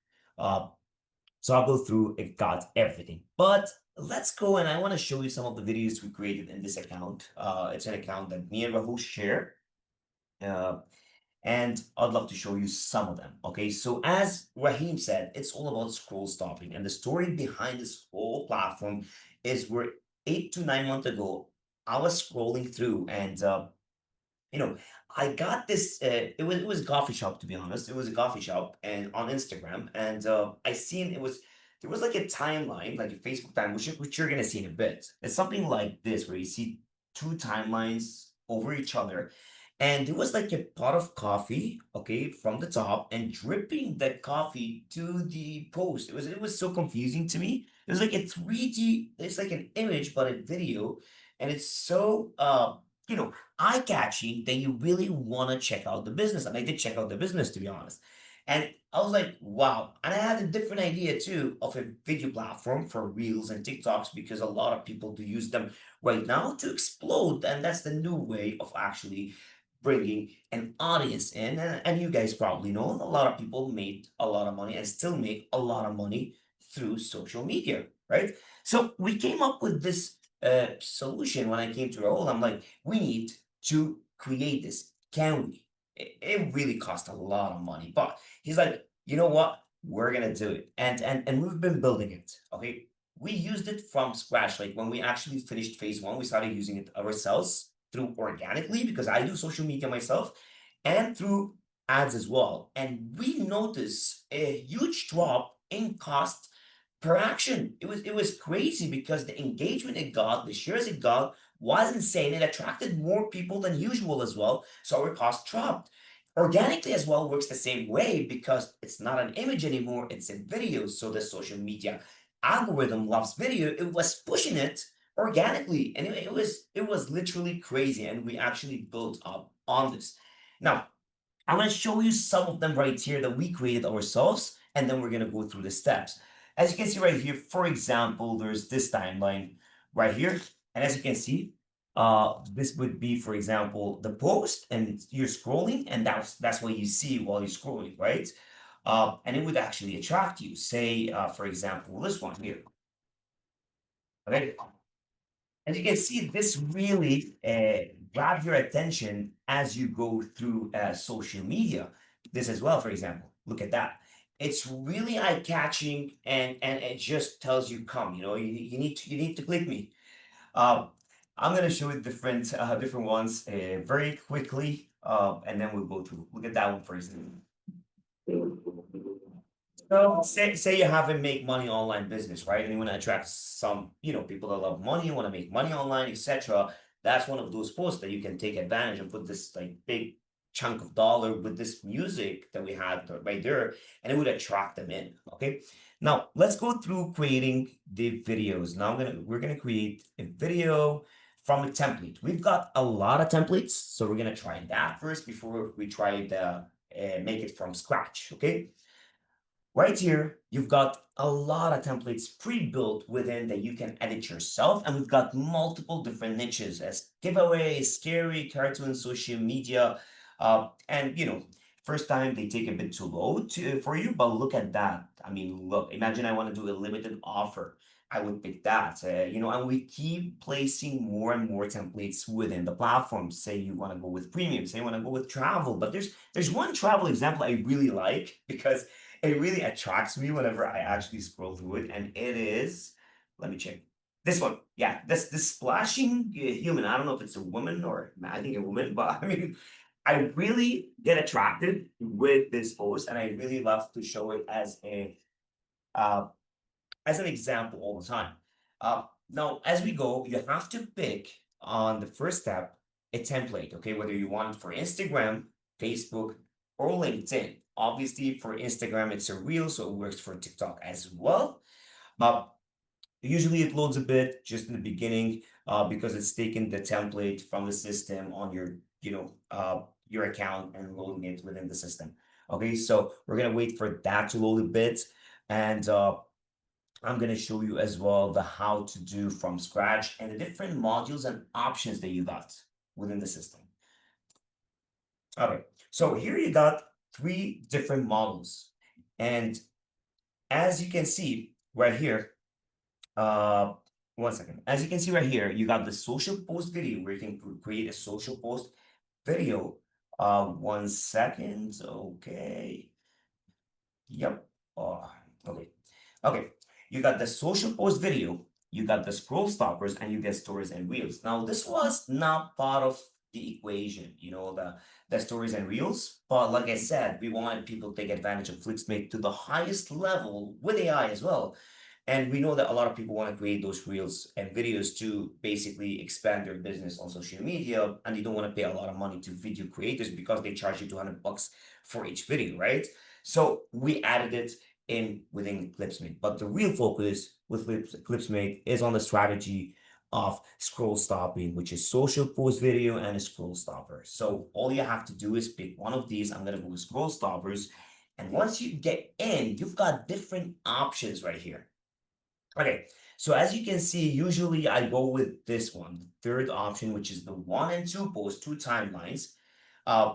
toggle through. It got everything, but let's go and I want to show you some of the videos we created in this account. It's an account that me and Rahul share, uh, and I'd love to show you some of them. Okay, so as Raheem said, it's all about scroll stopping, and the story behind this whole platform is where 8 to 9 months ago I was scrolling through, and you know, I got this. It was a coffee shop, to be honest. It was a coffee shop and on Instagram, and I seen there was like a timeline, like a Facebook time, which you're gonna see in a bit. It's something like this where you see two timelines over each other, and it was like a pot of coffee, okay, from the top and dripping that coffee to the post. It was so confusing to me. It was like a 3D. It's like an image but a video, and it's so you know eye-catching that you really want to check out the business. And I did check out the business, to be honest. And I was like, wow. And I had a different idea too of a video platform for Reels and TikToks because a lot of people do use them right now to explode. And that's the new way of actually bringing an audience in. And you guys probably know a lot of people made a lot of money and still make a lot of money through social media, right? So we came up with this solution when I came to Raul. I'm like, we need to create this. Can we? It really cost a lot of money, but he's like, you know what? We're gonna do it, and we've been building it. Okay, we used it from scratch. Like when we actually finished phase 1, we started using it ourselves through organically because I do social media myself, and through ads as well. And we noticed a huge drop in cost per action. It was crazy because the engagement it got, the shares it got was insane. It attracted more people than usual as well. So our cost dropped. Organically as well works the same way because it's not an image anymore, it's a video. So the social media algorithm loves video. It was pushing it organically. And it was literally crazy. And we actually built up on this. Now, I'm going to show you some of them right here that we created ourselves, and then we're going to go through the steps. As you can see right here, for example, there's this timeline right here. And as you can see, this would be, for example, the post, and you're scrolling, and that's what you see while you're scrolling, right? And it would actually attract you. Say, for example, this one here. Okay, as you can see, this really grabs your attention as you go through social media. This as well, for example, look at that. It's really eye-catching, and it just tells you, come, you need to click me. Um, I'm gonna show you different ones very quickly, and then we'll go through. Look at that one, for example. So say you have a make money online business, right? And you want to attract some, people that love money, want to make money online, etc. That's one of those posts that you can take advantage and put this like big chunk of dollar with this music that we had right there, and it would attract them in. Okay. Now let's go through creating the videos. Now we're gonna create a video from a template. We've got a lot of templates, so we're gonna try that first before we try to make it from scratch. Okay. Right here, you've got a lot of templates pre-built within that you can edit yourself. And we've got multiple different niches as giveaways, scary, cartoon, social media. And first time they take a bit too low for you, but look at that. I mean, look, imagine I want to do a limited offer. I would pick that, and we keep placing more and more templates within the platform. Say you want to go with premium, say you want to go with travel, but there's one travel example I really like because it really attracts me whenever I actually scroll through it, and it is, let me check. This one, yeah, this splashing human. I don't know if it's a woman or I think a woman, but I mean, I really get attracted with this post, and I really love to show it uh, as an example all the time. Now, as we go, you have to pick on the first step a template, okay? Whether you want it for Instagram, Facebook, or LinkedIn. Obviously, for Instagram, it's a reel, so it works for TikTok as well. Uh, Usually it loads a bit just in the beginning because it's taking the template from the system on your account and loading it within the system. Okay, so we're gonna wait for that to load a bit, and I'm gonna show you as well the how to do from scratch and the different modules and options that you got within the system. Okay, so here you got three different models, and as you can see right here, uh, one second. As you can see right here, you got the social post video where you can create a social post video. 1 second. Okay. Yep. Oh, okay. Okay. You got the social post video, you got the scroll stoppers, and you get stories and reels. Now, this was not part of the equation, the stories and reels. But like I said, we wanted people to take advantage of FlixMate to the highest level with AI as well. And we know that a lot of people want to create those reels and videos to basically expand their business on social media, and they don't want to pay a lot of money to video creators because they charge you $200 for each video, right? So we added it in within ClipsMate. But the real focus with ClipsMate is on the strategy of scroll stopping, which is social post video and a scroll stopper. So all you have to do is pick one of these. I'm going to go with scroll stoppers. And once you get in, you've got different options right here. Okay, so as you can see, usually I go with this one, the third option, which is the 1 and 2 posts, 2 timelines.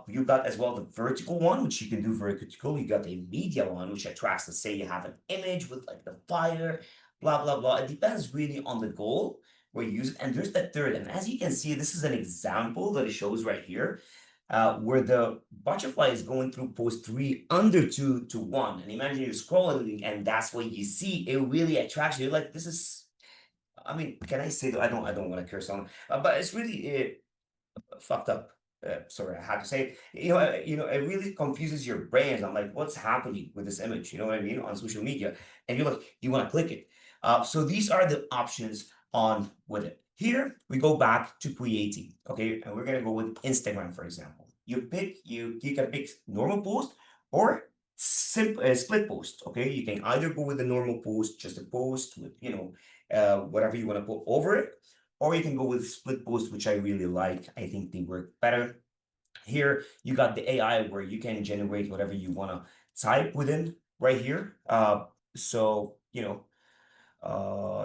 You got as well the vertical one, which you can do vertical. You got a media one, which attracts, let's say you have an image with like the fire, blah, blah, blah. It depends really on the goal where you use it. And there's the third. And as you can see, this is an example that it shows right here where the butterfly is going through post 3 under 2 to 1. And imagine you're scrolling and that's what you see. It really attracts you. You're like, this is, I mean, can I say that? I don't want to curse on, but it's really fucked up. Sorry, I had to say it. It really confuses your brains. I'm like, what's happening with this image? You know what I mean? On social media, and you're like, you want to click it. So these are the options on with it. Here we go back to creating. Okay, and we're gonna go with Instagram, for example. You can pick normal post or split post. Okay, you can either go with the normal post, just a post with whatever you want to put over it, or you can go with split post, which I really like. I think they work better. Here, you got the AI where you can generate whatever you want to type within right here.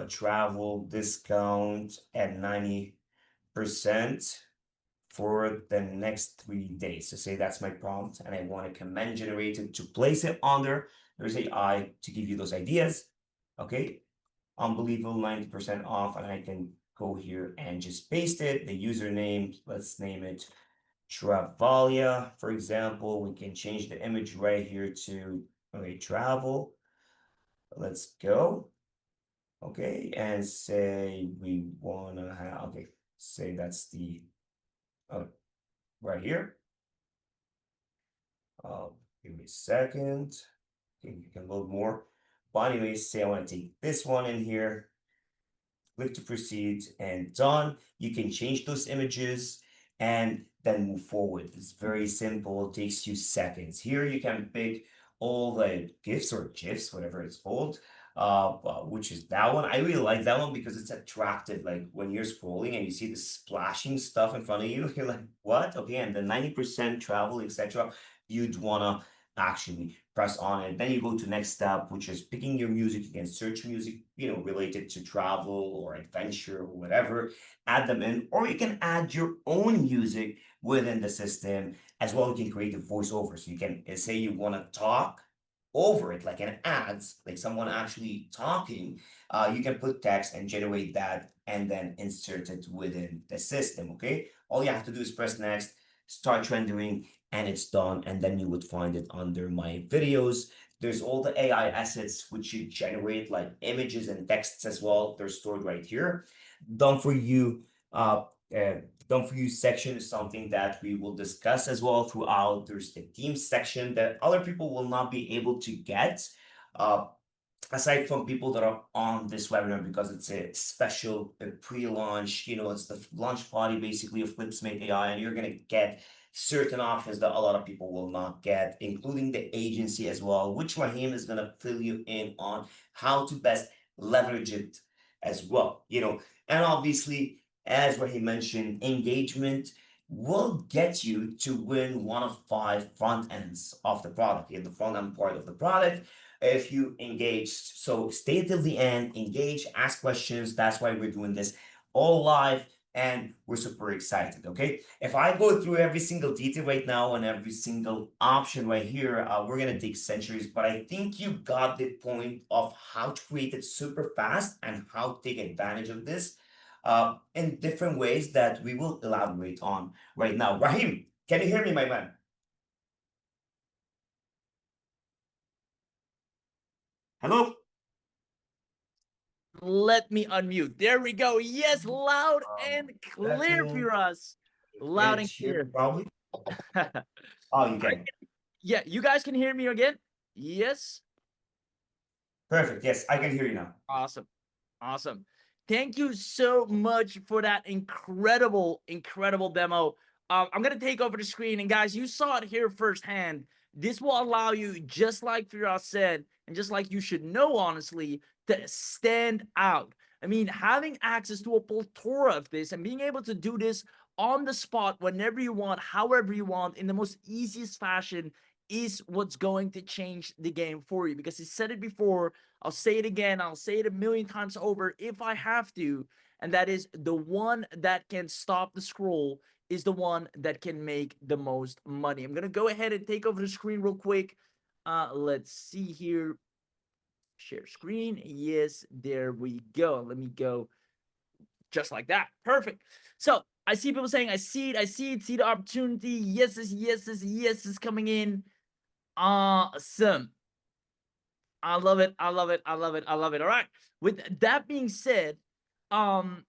Travel discount at 90% for the next 3 days. So say that's my prompt, and I want a command generator to place it on there. There's AI to give you those ideas. Okay, unbelievable 90% off, and I can go here and just paste it. The username, let's name it Travalia, for example. We can change the image right here to travel. Let's go. Okay, and say we wanna have say that's the right here. Give me a second. Okay, you can load more. But anyways, say I want to take this one in here. Click to proceed and done. You can change those images and then move forward. It's very simple. It takes you seconds. Here you can pick all the GIFs or GIFs, whatever it's called, which is that one. I really like that one because it's attractive. Like when you're scrolling and you see the splashing stuff in front of you, you're like, what? Okay, and the 90% travel, etc. You'd wanna actually press on it. Then you go to next step, which is picking your music. You can search music, related to travel or adventure or whatever, add them in, or you can add your own music within the system as well. You can create a voiceover. So you can say you want to talk over it like an ads, like someone actually talking. You can put text and generate that and then insert it within the system. Okay, all you have to do is press next, start rendering, and it's done. And then you would find it under my videos. There's all the AI assets which you generate, like images and texts as well. They're stored right here. Done for you. Done for you section is something that we will discuss as well throughout. There's the team section that other people will not be able to get. Aside from people that are on this webinar, because it's a special pre-launch, it's the launch party basically of ClipsMate AI, and you're going to get certain options that a lot of people will not get, including the agency as well, which Raheem is going to fill you in on how to best leverage it as well, and obviously, as what he mentioned, engagement will get you to win one of 5 front ends of the product, in the front end part of the product. If you engaged, so stay till the end, engage, ask questions. That's why we're doing this all live, and we're super excited. Okay, if I go through every single detail right now and every single option right here, we're gonna take centuries, but I think you got the point of how to create it super fast and how to take advantage of this in different ways that we will elaborate on right now. Rahim, can you hear me, my man? Hello? Let me unmute. There we go. Yes, loud and clear Second, for us. able Loud to and hear me clear. probably? I Oh, you can. Yeah, you guys can hear me again? Yes. Perfect. Yes, I can hear you now. Awesome. Awesome. Thank you so much for that incredible demo. I'm going to take over the screen. And guys, you saw it here firsthand. This will allow you, just like Firas said, and just like you should know, honestly, to stand out. I mean, having access to a plethora of this and being able to do this on the spot whenever you want, however you want, in the most easiest fashion is what's going to change the game for you. Because he said it before, I'll say it again, I'll say it a million times over if I have to, and that is the one that can stop the scroll is the one that can make the most money. I'm gonna go ahead and take over the screen real quick. Let's see here. Share screen. Yes, there we go. Let me go just like that. Perfect. So I see people saying, I see it, see the opportunity. Yes is coming in. Awesome. I love it. All right. With that being said, um,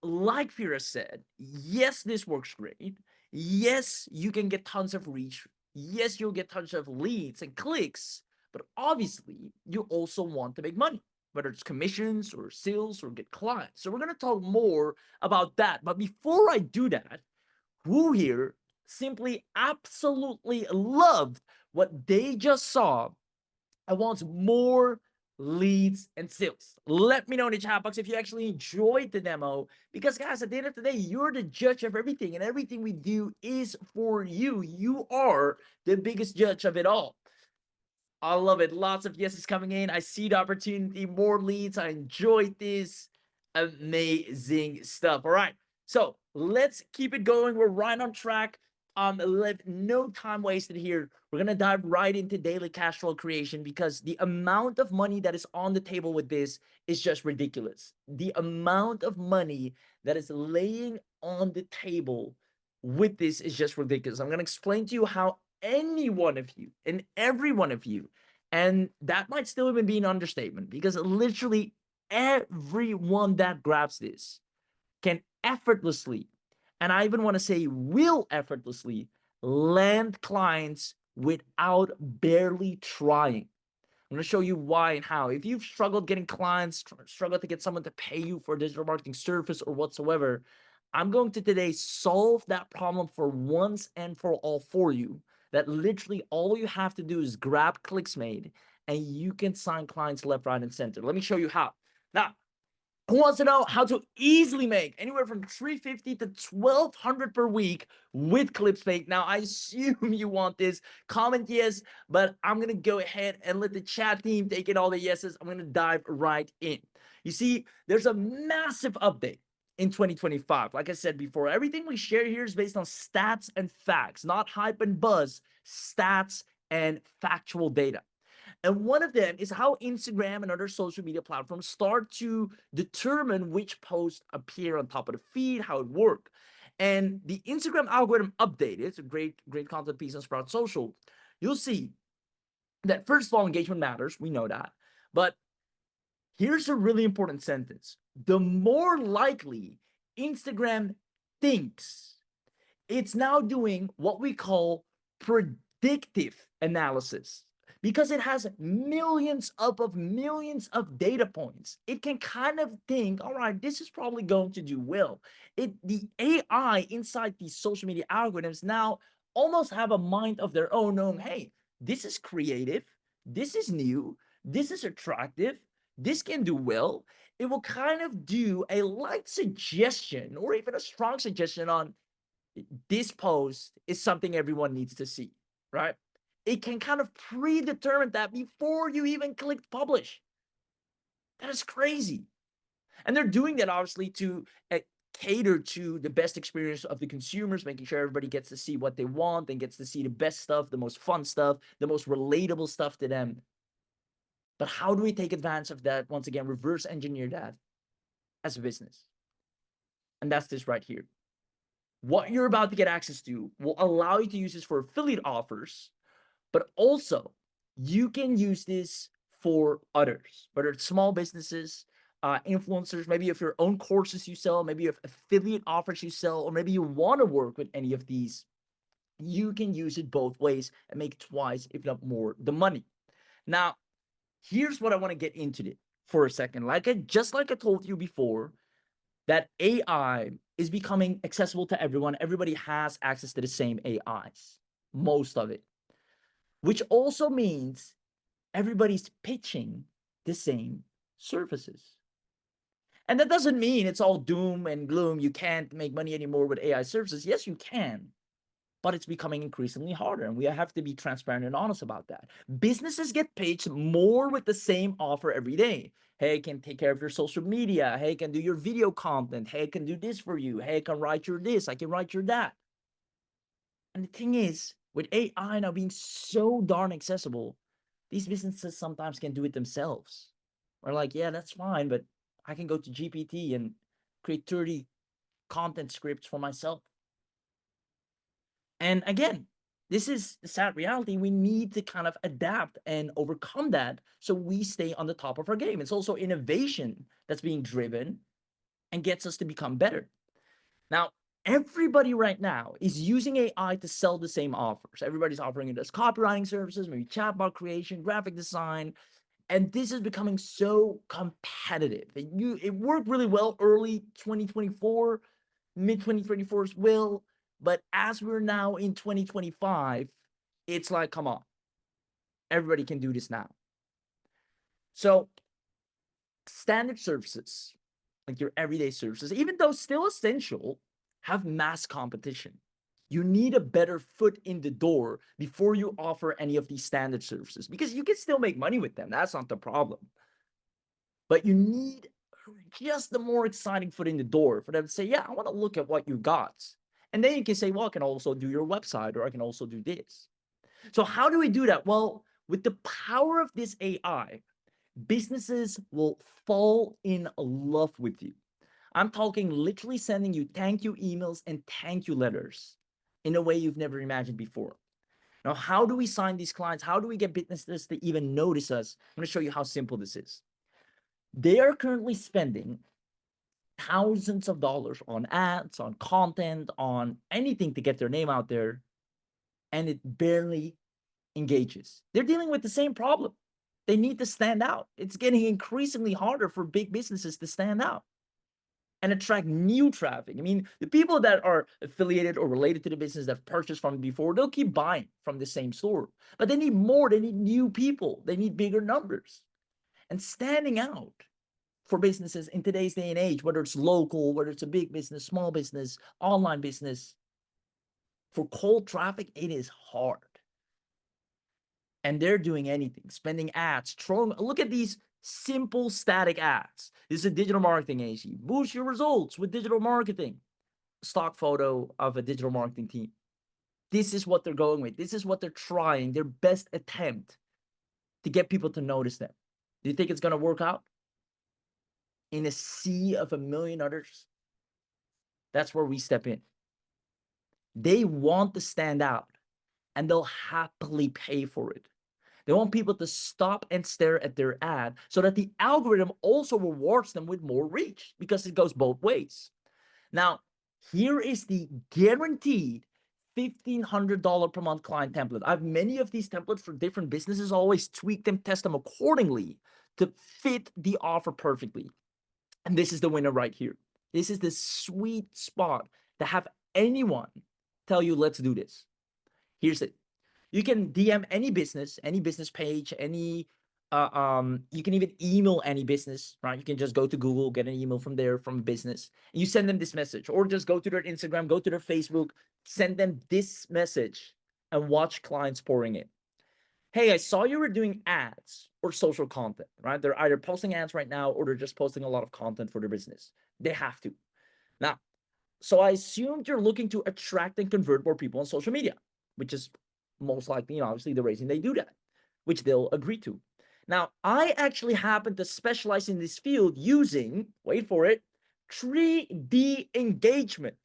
like Fira said, yes, this works great. Yes, you can get tons of reach. Yes, you'll get tons of leads and clicks, but obviously you also want to make money, whether it's commissions or sales or get clients. So we're going to talk more about that. But before I do that, who here simply absolutely loved what they just saw I want more leads and sales. Let me know in the chat box if you actually enjoyed the demo. Because, guys, at the end of the day, you're the judge of everything, and everything we do is for you. You are the biggest judge of it all. I love it. Lots of yeses coming in. I see the opportunity, more leads. I enjoyed this. Amazing stuff. All right. So let's keep it going. We're right on track. No time wasted here. We're gonna dive right into daily cash flow creation because the amount of money that is on the table with this is just ridiculous. The amount of money that is laying on the table with this is just ridiculous. I'm gonna explain to you how any one of you and every one of you, and that might still even be an understatement because literally everyone that grabs this can effortlessly, and I even want to say will effortlessly, land clients without barely trying. I'm going to show you why and how. If you've struggled getting clients, struggled to get someone to pay you for a digital marketing service or whatsoever, I'm going to today solve that problem for once and for all for you. That literally all you have to do is grab ClicksMate and you can sign clients left, right, and center. Let me show you how. Now, who wants to know how to easily make anywhere from $350 to $1,200 per week with ClipsMate? Now, I assume you want this. Comment yes, but I'm going to go ahead and let the chat team take in all the yeses. I'm going to dive right in. You see, there's a massive update in 2025. Like I said before, everything we share here is based on stats and facts, not hype and buzz, stats and factual data. And one of them is how Instagram and other social media platforms start to determine which posts appear on top of the feed, how it works. And the Instagram algorithm update, it's a great content piece on Sprout Social. You'll see that first of all, engagement matters. We know that. But here's a really important sentence. The more likely Instagram thinks it's now doing what we call predictive analysis because it has millions of data points. It can kind of think, all right, this is probably going to do well. The AI inside these social media algorithms now almost have a mind of their own, knowing, hey, this is creative, this is new, this is attractive, this can do well, it will kind of do a light suggestion or even a strong suggestion on this post is something everyone needs to see, right? It can kind of predetermine that before you even click publish. That is crazy. And they're doing that obviously to cater to the best experience of the consumers, making sure everybody gets to see what they want and gets to see the best stuff, the most fun stuff, the most relatable stuff to them. But how do we take advantage of that? Once again, reverse engineer that as a business. And that's this right here. What you're about to get access to will allow you to use this for affiliate offers, but also you can use this for others, whether it's small businesses, influencers, maybe if your own courses you sell, maybe if affiliate offers you sell, or maybe you want to work with any of these, you can use it both ways and make twice, if not more, the money. Now, here's what I want to get into for a second. Just like I told you before, that AI is becoming accessible to everyone. Everybody has access to the same AIs, most of it, which also means everybody's pitching the same services. And that doesn't mean it's all doom and gloom. You can't make money anymore with AI services. Yes, you can, but it's becoming increasingly harder. And we have to be transparent and honest about that. Businesses get pitched more with the same offer every day. Hey, I can take care of your social media. Hey, I can do your video content. Hey, I can do this for you. Hey, I can write your this. I can write your that. And the thing is, with AI now being so darn accessible, these businesses sometimes can do it themselves. We're like, yeah, that's fine, but I can go to GPT and create 30 content scripts for myself. And again, this is the sad reality. We need to kind of adapt and overcome that so we stay on the top of our game. It's also innovation that's being driven and gets us to become better. Now, everybody right now is using AI to sell the same offers. Everybody's offering it as copywriting services, maybe chatbot creation, graphic design, and this is becoming so competitive. It worked really well early 2024, mid 2024 as well, but as we're now in 2025, it's like, come on, everybody can do this now. So standard services, like your everyday services, even though still essential, have mass competition. You need a better foot in the door before you offer any of these standard services, because you can still make money with them. That's not the problem. But you need just the more exciting foot in the door for them to say, yeah, I want to look at what you got. And then you can say, well, I can also do your website, or I can also do this. So how do we do that? Well, with the power of this AI, businesses will fall in love with you. I'm talking literally sending you thank you emails and thank you letters in a way you've never imagined before. Now, how do we sign these clients? How do we get businesses to even notice us? I'm going to show you how simple this is. They are currently spending thousands of dollars on ads, on content, on anything to get their name out there, and it barely engages. They're dealing with the same problem. They need to stand out. It's getting increasingly harder for big businesses to stand out and attract new traffic. I mean, the people that are affiliated or related to the business that have purchased from it before, they'll keep buying from the same store, but they need more. They need new people. They need bigger numbers. And standing out for businesses in today's day and age, whether it's local, whether it's a big business, small business, online business, for cold traffic, it is hard. And they're doing anything, spending ads, look at these simple static ads. This is a digital marketing agency. Boost your results with digital marketing. Stock photo of a digital marketing team. This is what they're going with. This is what they're trying, their best attempt to get people to notice them. Do you think it's going to work out? In a sea of a million others? That's where we step in. They want to stand out, and they'll happily pay for it. They want people to stop and stare at their ad so that the algorithm also rewards them with more reach, because it goes both ways. Now, here is the guaranteed $1,500 per month client template. I have many of these templates for different businesses. I always tweak them, test them accordingly to fit the offer perfectly. And this is the winner right here. This is the sweet spot to have anyone tell you, let's do this. Here's it. You can DM any business page, any You can even email any business, right? You can just go to Google, get an email from there from a business, and you send them this message, or just go to their Instagram, go to their Facebook, send them this message, and watch clients pouring in. Hey, I saw you were doing ads or social content, right? They're either posting ads right now or they're just posting a lot of content for their business. They have to. Now, so I assumed you're looking to attract and convert more people on social media, which is most likely, obviously, the reason they do that, which they'll agree to. Now, I actually happen to specialize in this field using, wait for it, 3D engagement.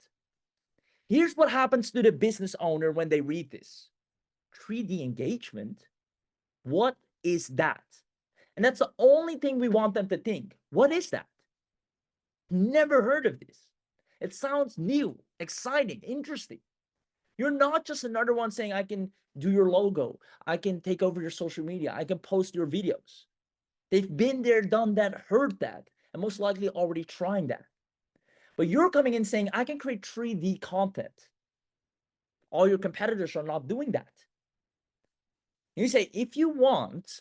Here's what happens to the business owner when they read this. 3D engagement? What is that? And that's the only thing we want them to think. What is that? Never heard of this. It sounds new, exciting, interesting. You're not just another one saying, I can do your logo, I can take over your social media, I can post your videos. They've been there, done that, heard that, and most likely already trying that. But you're coming in saying, I can create 3D content. All your competitors are not doing that. You say, if you want,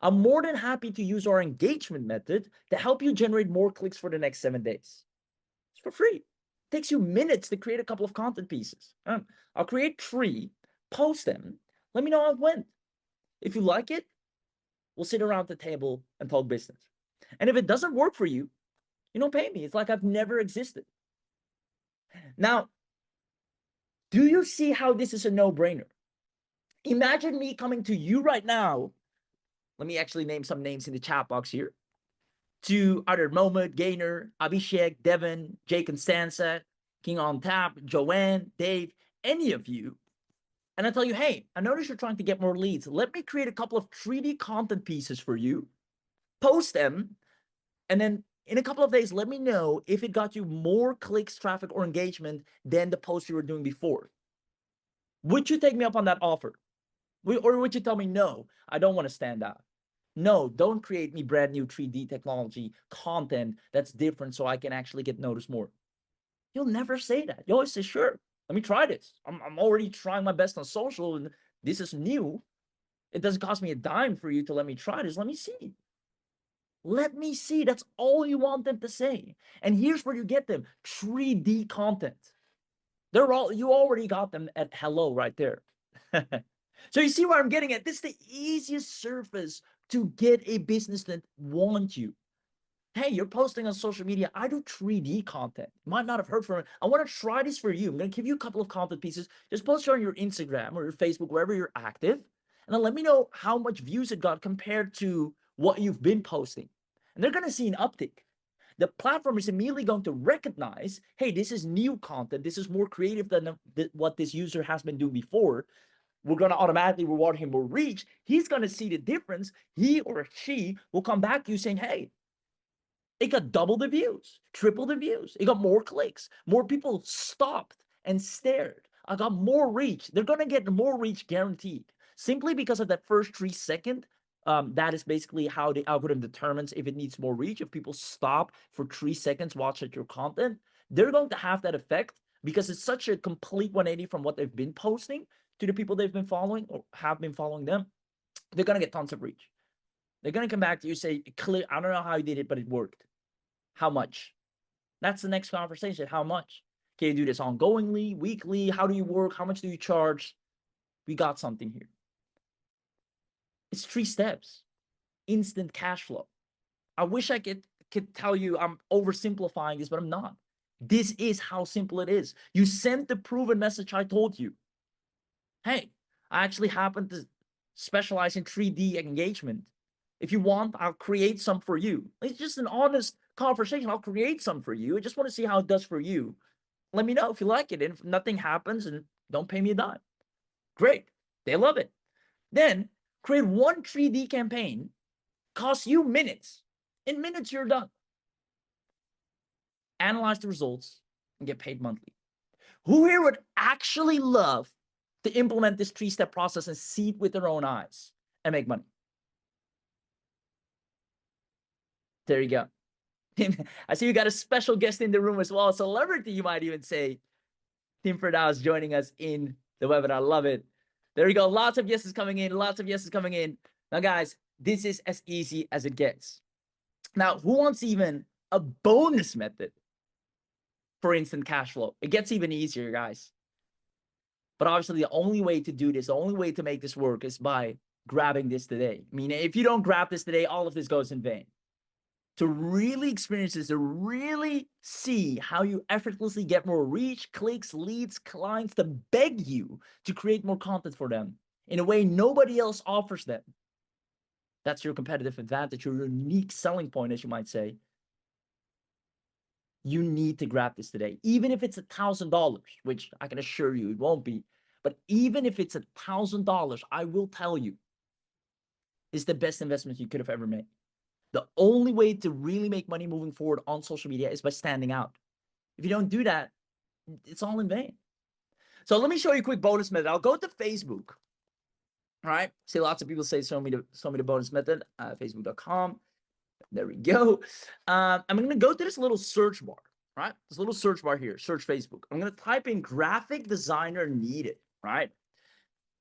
I'm more than happy to use our engagement method to help you generate more clicks for the next 7 days. It's for free. It takes you minutes to create a couple of content pieces. I'll create 3, post them, let me know how it went. If you like it, we'll sit around the table and talk business. And if it doesn't work for you, you don't pay me. It's like I've never existed. Now, do you see how this is a no-brainer? Imagine me coming to you right now. Let me actually name some names in the chat box here. To either Mohammed, Gaynor, Abhishek, Devin, Jake and Sansa, King on Tap, Joanne, Dave, any of you. And I tell you, hey, I notice you're trying to get more leads. Let me create a couple of 3D content pieces for you, post them, and then in a couple of days, let me know if it got you more clicks, traffic, or engagement than the post you were doing before. Would you take me up on that offer? Or would you tell me, no, I don't want to stand out? No, don't create me brand new 3D technology content that's different so I can actually get noticed more. You'll never say that. You always say, sure, let me try this. I'm already trying my best on social and this is new. It doesn't cost me a dime for you to let me try this. Let me see. Let me see. That's all you want them to say. And here's where you get them: 3D content. You already got them at hello right there. So you see where I'm getting at? This is the easiest surface to get a business that wants you. Hey, you're posting on social media. I do 3D content. You might not have heard from it. I want to try this for you. I'm going to give you a couple of content pieces. Just post it on your Instagram or your Facebook, wherever you're active. And then let me know how much views it got compared to what you've been posting. And they're going to see an uptick. The platform is immediately going to recognize, hey, this is new content. This is more creative than what this user has been doing before. We're going to automatically reward him more reach. He's going to see the difference. He or she will come back to you saying, hey, it got double the views, triple the views. It got more clicks. More people stopped and stared. I got more reach. They're going to get more reach guaranteed. Simply because of that first 3 second, that is basically how the algorithm determines if it needs more reach. If people stop for 3 seconds, watch at your content, they're going to have that effect because it's such a complete 180 from what they've been posting to the people they've been following or have been following them. They're going to get tons of reach. They're going to come back to you and say, clear, I don't know how you did it, but it worked. How much? That's the next conversation. How much? Can you do this ongoingly, weekly? How do you work? How much do you charge? We got something here. It's 3 steps. Instant cash flow. I wish I could tell you I'm oversimplifying this, but I'm not. This is how simple it is. You sent the proven message I told you. Hey, I actually happen to specialize in 3D engagement. If you want, I'll create some for you. It's just an honest conversation. I'll create some for you. I just want to see how it does for you. Let me know if you like it. And if nothing happens, and don't pay me a dime. Great. They love it. Then create one 3D campaign, costs you minutes. In minutes, you're done. Analyze the results and get paid monthly. Who here would actually love to implement this 3-step process and see it with their own eyes and make money? There you go. I see you got a special guest in the room as well, a celebrity, you might even say. Tim Ferdow is joining us in the webinar. I love it. There you go. Lots of yeses coming in. Lots of yeses coming in. Now, guys, This is as easy as it gets. Now, who wants even a bonus method for instant cash flow? It gets even easier, guys. But obviously, the only way to do this, the only way to make this work is by grabbing this today. I mean, if you don't grab this today, all of this goes in vain. To really experience this, to really see how you effortlessly get more reach, clicks, leads, clients to beg you to create more content for them in a way nobody else offers them. That's your competitive advantage, your unique selling point, as you might say. You need to grab this today, even if it's $1,000, which I can assure you it won't be. But even if it's $1,000, I will tell you, is the best investment you could have ever made. The only way to really make money moving forward on social media is by standing out. If you don't do that, it's all in vain. So let me show you a quick bonus method. I'll go to Facebook. All right. See, lots of people say, show me the bonus method, facebook.com. There we go. I'm going to go to this little search bar, right? This little search bar here, search Facebook. I'm going to type in graphic designer needed, right?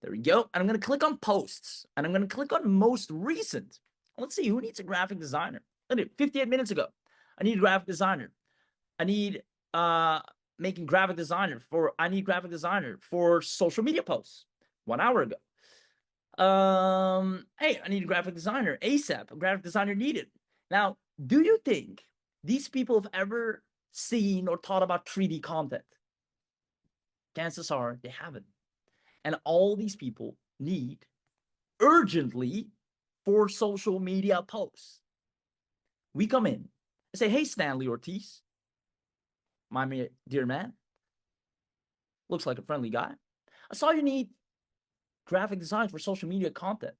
There we go. And I'm going to click on posts, and I'm going to click on most recent. Let's see, who needs a graphic designer? 58 minutes ago, I need a graphic designer. I need I need graphic designer for social media posts 1 hour ago. Hey, I need a graphic designer ASAP. A graphic designer needed. Now, do you think these people have ever seen or thought about 3D content? Chances are they haven't. And all these people need urgently for social media posts. We come in and say, hey, Stanley Ortiz, my dear man, looks like a friendly guy. I saw you need graphic design for social media content.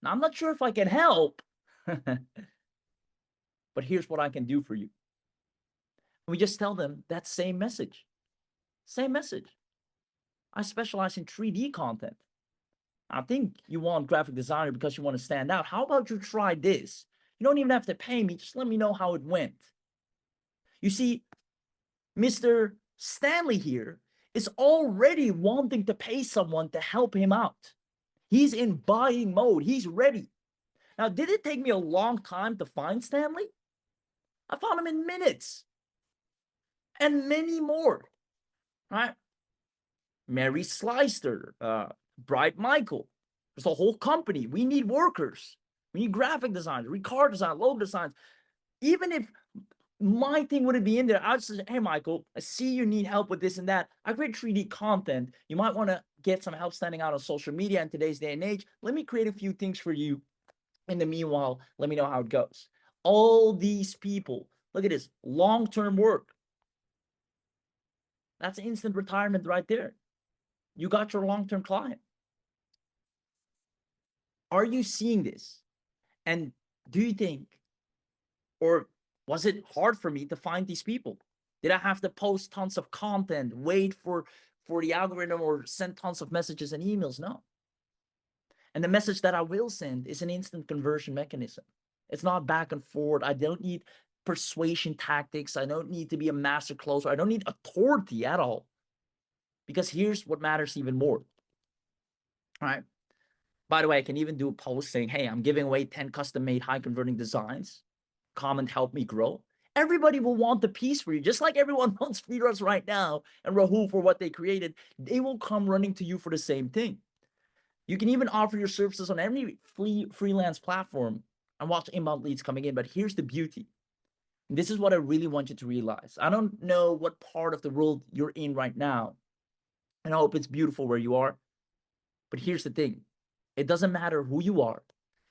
Now, I'm not sure if I can help, but here's what I can do for you. We just tell them that same message. Same message. I specialize in 3D content. I think you want graphic designer because you want to stand out. How about you try this? You don't even have to pay me. Just let me know how it went. You see, Mr. Stanley here is already wanting to pay someone to help him out. He's in buying mode. He's ready. Now, did it take me a long time to find Stanley? I found him in minutes. And many more. Right? Mary Slicer, Bright Michael. There's a whole company. We need workers. We need graphic designers, card design, logo designs. Even if my thing wouldn't be in there, I'd say, hey, Michael, I see you need help with this and that. I create 3D content. You might want to get some help standing out on social media in today's day and age. Let me create a few things for you. In the meanwhile, let me know how it goes. All these people, look at this, long-term work. That's instant retirement right there. You got your long-term client. Are you seeing this? And do you think, or was it hard for me to find these people? Did I have to post tons of content, wait for the algorithm, or send tons of messages and emails? No. And the message that I will send is an instant conversion mechanism. It's not back and forth. I don't need persuasion tactics. I don't need to be a master closer. I don't need authority at all. Because here's what matters even more. All right. By the way, I can even do a post saying, hey, I'm giving away 10 custom-made high-converting designs. Comment, help me grow. Everybody will want the piece for you, just like everyone wants Feedruns right now and Rahul for what they created. They will come running to you for the same thing. You can even offer your services on any freelance platform and watch inbound leads coming in. But here's the beauty. This is what I really want you to realize. I don't know what part of the world you're in right now, and I hope it's beautiful where you are. But here's the thing. It doesn't matter who you are.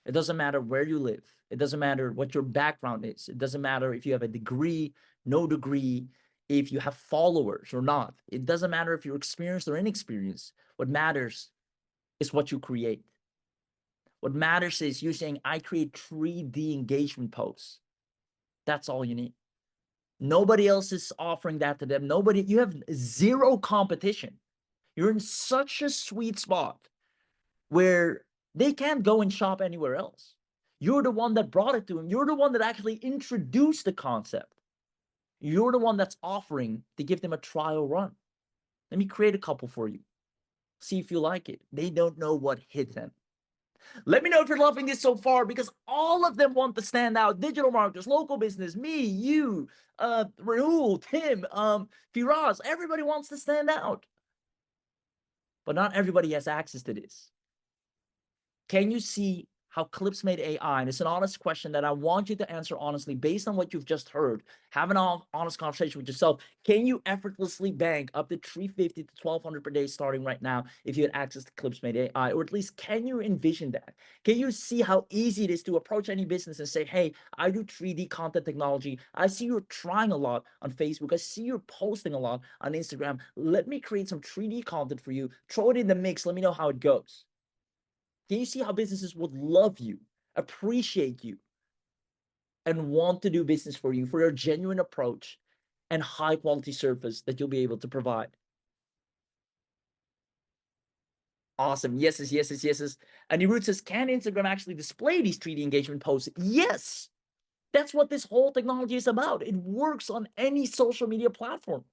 It doesn't matter where you live. It doesn't matter what your background is. It doesn't matter if you have a degree, no degree, if you have followers or not. It doesn't matter if you're experienced or inexperienced. What matters is what you create. What matters is you saying, I create 3D engagement posts. That's all you need. Nobody else is offering that to them. You have zero competition. You're in such a sweet spot where they can't go and shop anywhere else. You're the one that brought it to them. You're the one that actually introduced the concept. You're the one that's offering to give them a trial run. Let me create a couple for you. See if you like it. They don't know what hit them. Let me know if you're loving this so far, because all of them want to stand out. Digital marketers, local business, me, you, Rahul, Tim, Firaz, everybody wants to stand out. But not everybody has access to this. Can you see how ClipsMate AI, and it's an honest question that I want you to answer honestly based on what you've just heard, have an honest conversation with yourself. Can you effortlessly bank up to $350 to $1,200 per day starting right now if you had access to ClipsMate AI? Or at least, can you envision that? Can you see how easy it is to approach any business and say, hey, I do 3D content technology. I see you're trying a lot on Facebook. I see you're posting a lot on Instagram. Let me create some 3D content for you. Throw it in the mix. Let me know how it goes. Can you see how businesses would love you, appreciate you, and want to do business for you for your genuine approach and high quality service that you'll be able to provide? Awesome. Yeses, yeses, yeses. And Root says, can Instagram actually display these 3D engagement posts? Yes. That's what this whole technology is about. It works on any social media platform.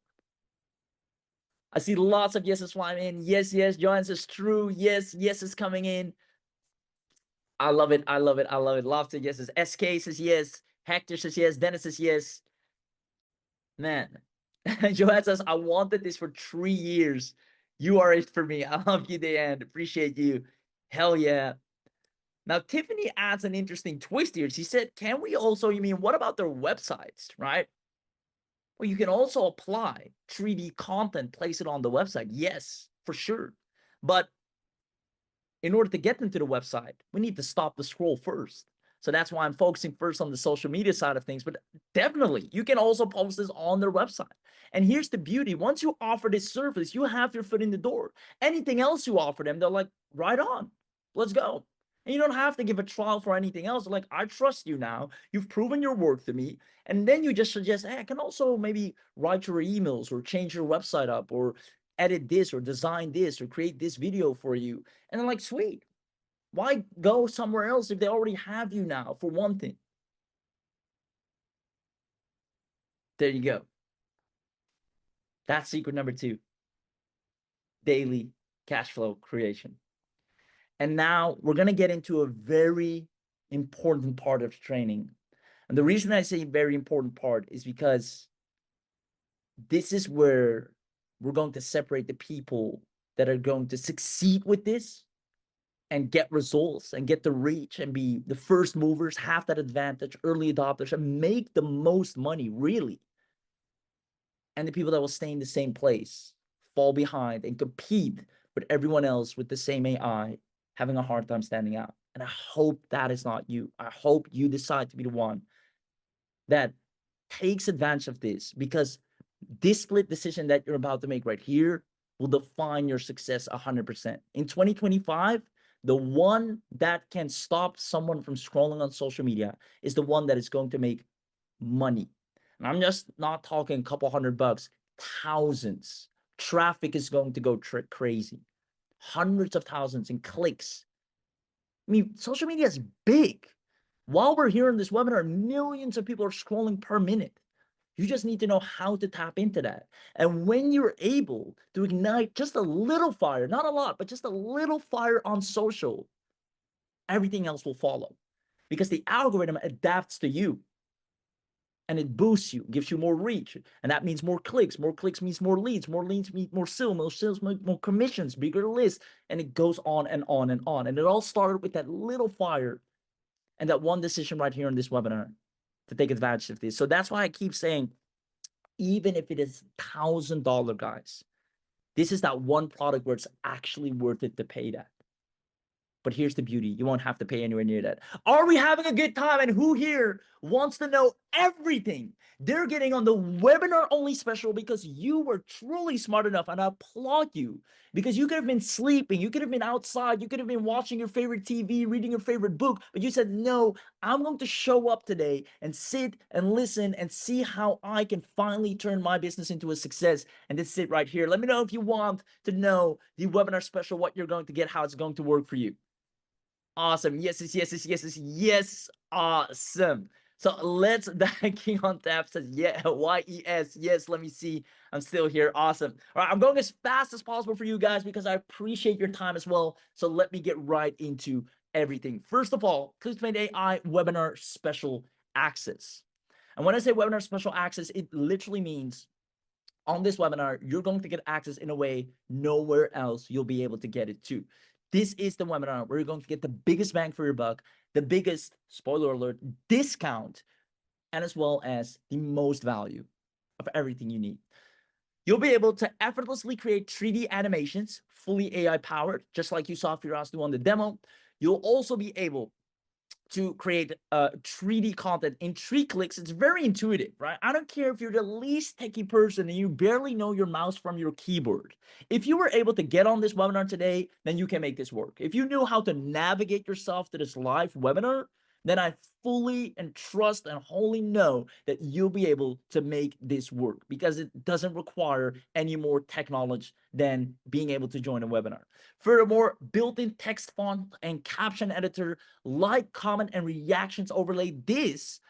I see lots of yeses flying in. Yes, yes. Joanne says true. Yes, yes is coming in. I love it. I love it. I love it. Lots of yeses. SK says yes. Hector says yes. Dennis says yes. Man. Joanne says, I wanted this for 3 years. You are it for me. I love you, Dan. Appreciate you. Hell yeah. Now, Tiffany adds an interesting twist here. She said, can we also, you mean, what about their websites, right? Well, you can also apply 3D content, place it on the website. Yes, for sure. But in order to get them to the website, we need to stop the scroll first. So that's why I'm focusing first on the social media side of things. But definitely, you can also post this on their website. And here's the beauty. Once you offer this service, you have your foot in the door. Anything else you offer them, they're like, right on, let's go. And you don't have to give a trial for anything else. They're like, I trust you now. You've proven your worth to me. And then you just suggest, hey, I can also maybe write your emails or change your website up or edit this or design this or create this video for you. And they're like, sweet. Why go somewhere else if they already have you now, for one thing? There you go. That's secret number 2. Daily cash flow creation. And now we're going to get into a very important part of training. And the reason I say very important part is because this is where we're going to separate the people that are going to succeed with this and get results and get the reach and be the first movers, have that advantage, early adopters, and make the most money, really. And the people that will stay in the same place, fall behind, and compete with everyone else with the same AI, having a hard time standing out. And I hope that is not you. I hope you decide to be the one that takes advantage of this, because this split decision that you're about to make right here will define your success 100%. In 2025, the one that can stop someone from scrolling on social media is the one that is going to make money. And I'm just not talking a couple $100, thousands. Traffic is going to go crazy. Hundreds of thousands in clicks. I mean, social media is big. While we're here in this webinar, millions of people are scrolling per minute. You just need to know how to tap into that. And when you're able to ignite just a little fire, not a lot, but just a little fire on social, everything else will follow, because the algorithm adapts to you and it boosts you, gives you more reach. And that means more clicks. More clicks means more leads. More leads mean more sales, more commissions, bigger lists. And it goes on and on and on. And it all started with that little fire and that one decision right here in this webinar to take advantage of this. So that's why I keep saying, even if it is $1,000, guys, this is that one product where it's actually worth it to pay that. But here's the beauty. You won't have to pay anywhere near that. Are we having a good time? And who here wants to know everything they're getting on the webinar only special, because you were truly smart enough, and I applaud you, because you could have been sleeping, you could have been outside, you could have been watching your favorite TV, reading your favorite book, but you said, no, I'm going to show up today and sit and listen and see how I can finally turn my business into a success. And this is it right here. Let me know if you want to know the webinar special, what you're going to get, how it's going to work for you. Awesome. Yes, yes, yes, yes, yes, yes. Awesome. So let's that King on tap says, yeah, yes, yes. Let me see. I'm still here. Awesome. All right, I'm going as fast as possible for you guys because I appreciate your time as well. So let me get right into everything. First of all, ClipsMate AI webinar special access. And when I say webinar special access, it literally means on this webinar, you're going to get access in a way nowhere else you'll be able to get it to. This is the webinar where you're going to get the biggest bang for your buck, the biggest, spoiler alert, discount, and as well as the most value of everything you need. You'll be able to effortlessly create 3D animations, fully AI powered, just like you saw Firas do on the demo. You'll also be able to create 3D content in 3 clicks. It's very intuitive, right? I don't care if you're the least techie person and you barely know your mouse from your keyboard. If you were able to get on this webinar today, then you can make this work. If you knew how to navigate yourself to this live webinar, then I fully and trust and wholly know that you'll be able to make this work because it doesn't require any more tech knowledge than being able to join a webinar. Furthermore, built-in text font and caption editor, like, comment, and reactions overlay. This,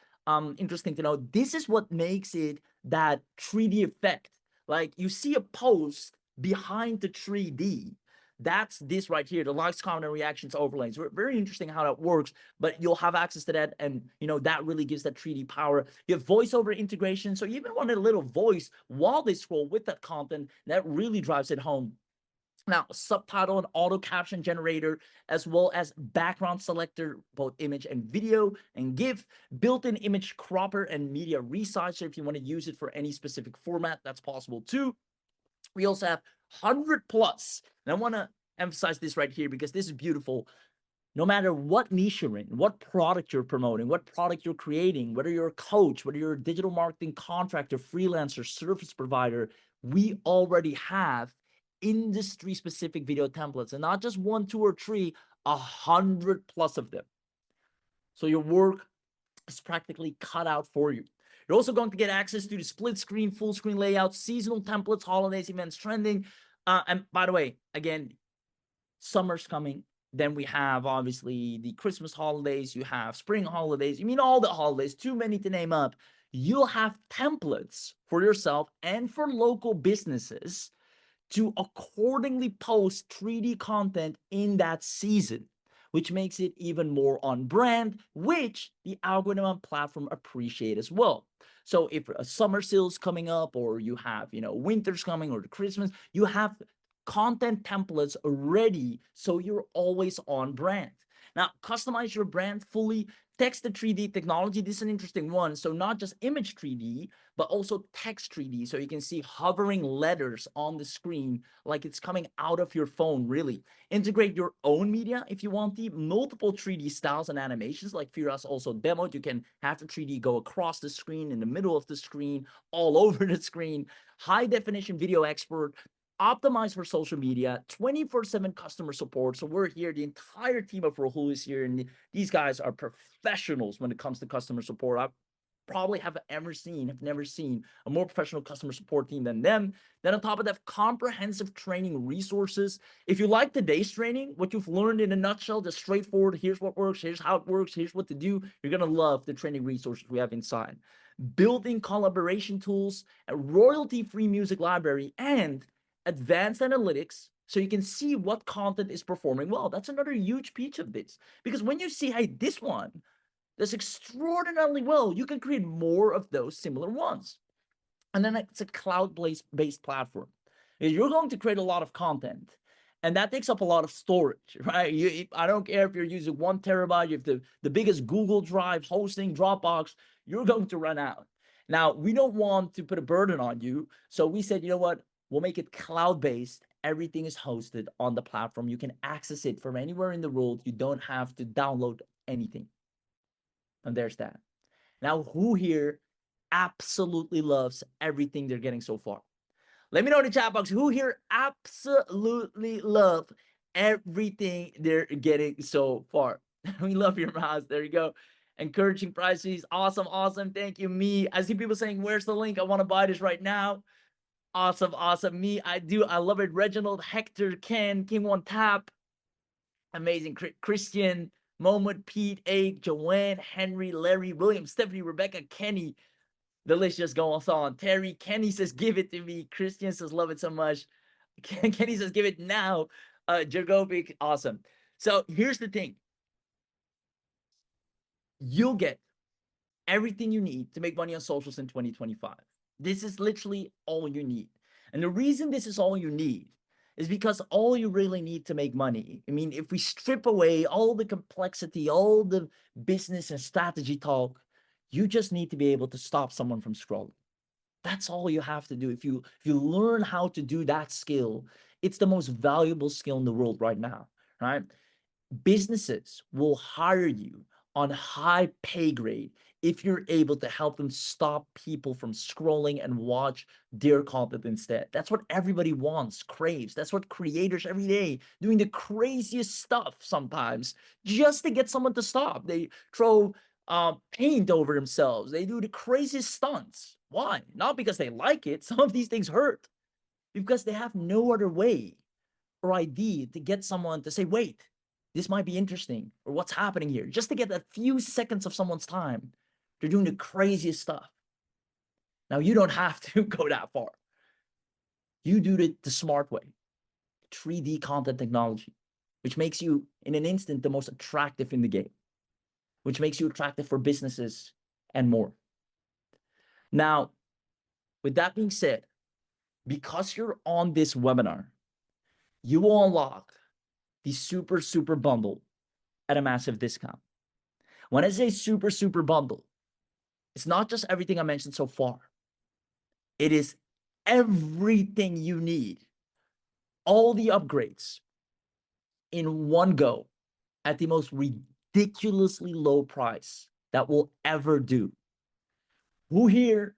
interesting to know, this is what makes it that 3D effect. Like you see a post behind the 3D. That's this right here, the likes, comment, and reactions overlays. Very interesting how that works, but you'll have access to that, and that really gives that 3D power. You have voiceover integration, so you even want a little voice while they scroll with that content. That really drives it home. Now, subtitle and auto caption generator, as well as background selector, both image and video, and GIF, built-in image cropper and media resizer. If you want to use it for any specific format, that's possible too. We also have 100 plus, and I want to emphasize this right here because this is beautiful. No matter what niche you're in, what product you're promoting, what product you're creating, whether you're a coach, whether you're a digital marketing contractor, freelancer, service provider, we already have industry specific video templates, and not just 1, 2, or 3, 100 plus of them. So your work is practically cut out for you. You're also going to get access to the split screen, full screen layout, seasonal templates, holidays, events, trending. And by the way, again, summer's coming. Then we have obviously the Christmas holidays. You have spring holidays. You mean all the holidays, too many to name up. You'll have templates for yourself and for local businesses to accordingly post 3D content in that season, which makes it even more on brand, which the algorithm and platform appreciate as well. So if a summer sale's coming up, or you have, winter's coming, or the Christmas, you have content templates ready so you're always on brand. Now, customize your brand fully. Text to 3D technology, this is an interesting one. So not just image 3D, but also text 3D. So you can see hovering letters on the screen like it's coming out of your phone, really. Integrate your own media if you want the multiple 3D styles and animations like Firas also demoed. You can have the 3D go across the screen, in the middle of the screen, all over the screen. High definition video export, optimized for social media, 24/7 customer support. So we're here, the entire team of Rahul is here, and these guys are professionals when it comes to customer support. I probably have never seen a more professional customer support team than them. Then on top of that, comprehensive training resources. If you like today's training, what you've learned in a nutshell, just straightforward, here's what works, here's how it works, here's what to do, you're gonna love the training resources we have inside. Building collaboration tools, a royalty-free music library, and advanced analytics, so you can see what content is performing well. That's another huge piece of this, because when you see, hey, this one does extraordinarily well, you can create more of those similar ones. And then it's a cloud-based platform. You're going to create a lot of content, and that takes up a lot of storage, right? I don't care if you're using 1 terabyte, you have the biggest Google Drive hosting, Dropbox, you're going to run out. Now, we don't want to put a burden on you, so we said, you know what? We'll make it cloud-based. Everything is hosted on the platform. You can access it from anywhere in the world. You don't have to download anything. And there's that. Now, who here absolutely loves everything they're getting so far? Let me know in the chat box who here absolutely love everything they're getting so far. We love your mouse. There you go. Encouraging prices. Awesome. Awesome. Thank you, me. I see people saying, where's the link? I want to buy this right now. Awesome. Awesome. Me, I do. I love it. Reginald, Hector, Ken, King One Tap. Amazing. Christian. Moment, Pete, A, Joanne, Henry, Larry, William, Stephanie, Rebecca, Kenny. The list just goes on. Terry, Kenny says, give it to me. Christian says, love it so much. Kenny says, give it now. Jagovic, awesome. So here's the thing. You'll get everything you need to make money on socials in 2025. This is literally all you need. And the reason this is all you need is because all you really need to make money. I mean, if we strip away all the complexity, all the business and strategy talk, you just need to be able to stop someone from scrolling. That's all you have to do. If you learn how to do that skill, it's the most valuable skill in the world right now, right? Businesses will hire you on high pay grade if you're able to help them stop people from scrolling and watch their content instead. That's what everybody wants, craves. That's what creators every day doing the craziest stuff sometimes just to get someone to stop. They throw paint over themselves. They do the craziest stunts. Why? Not because they like it. Some of these things hurt because they have no other way or idea to get someone to say, wait, this might be interesting, or what's happening here, just to get a few seconds of someone's time. They're doing the craziest stuff. Now, you don't have to go that far. You do it the smart way, 3D content technology, which makes you, in an instant, the most attractive in the game, which makes you attractive for businesses and more. Now, with that being said, because you're on this webinar, you will unlock the super bundle at a massive discount. When I say super bundle, it's not just everything I mentioned so far. It is everything you need, all the upgrades in one go at the most ridiculously low price that we'll ever do. Who here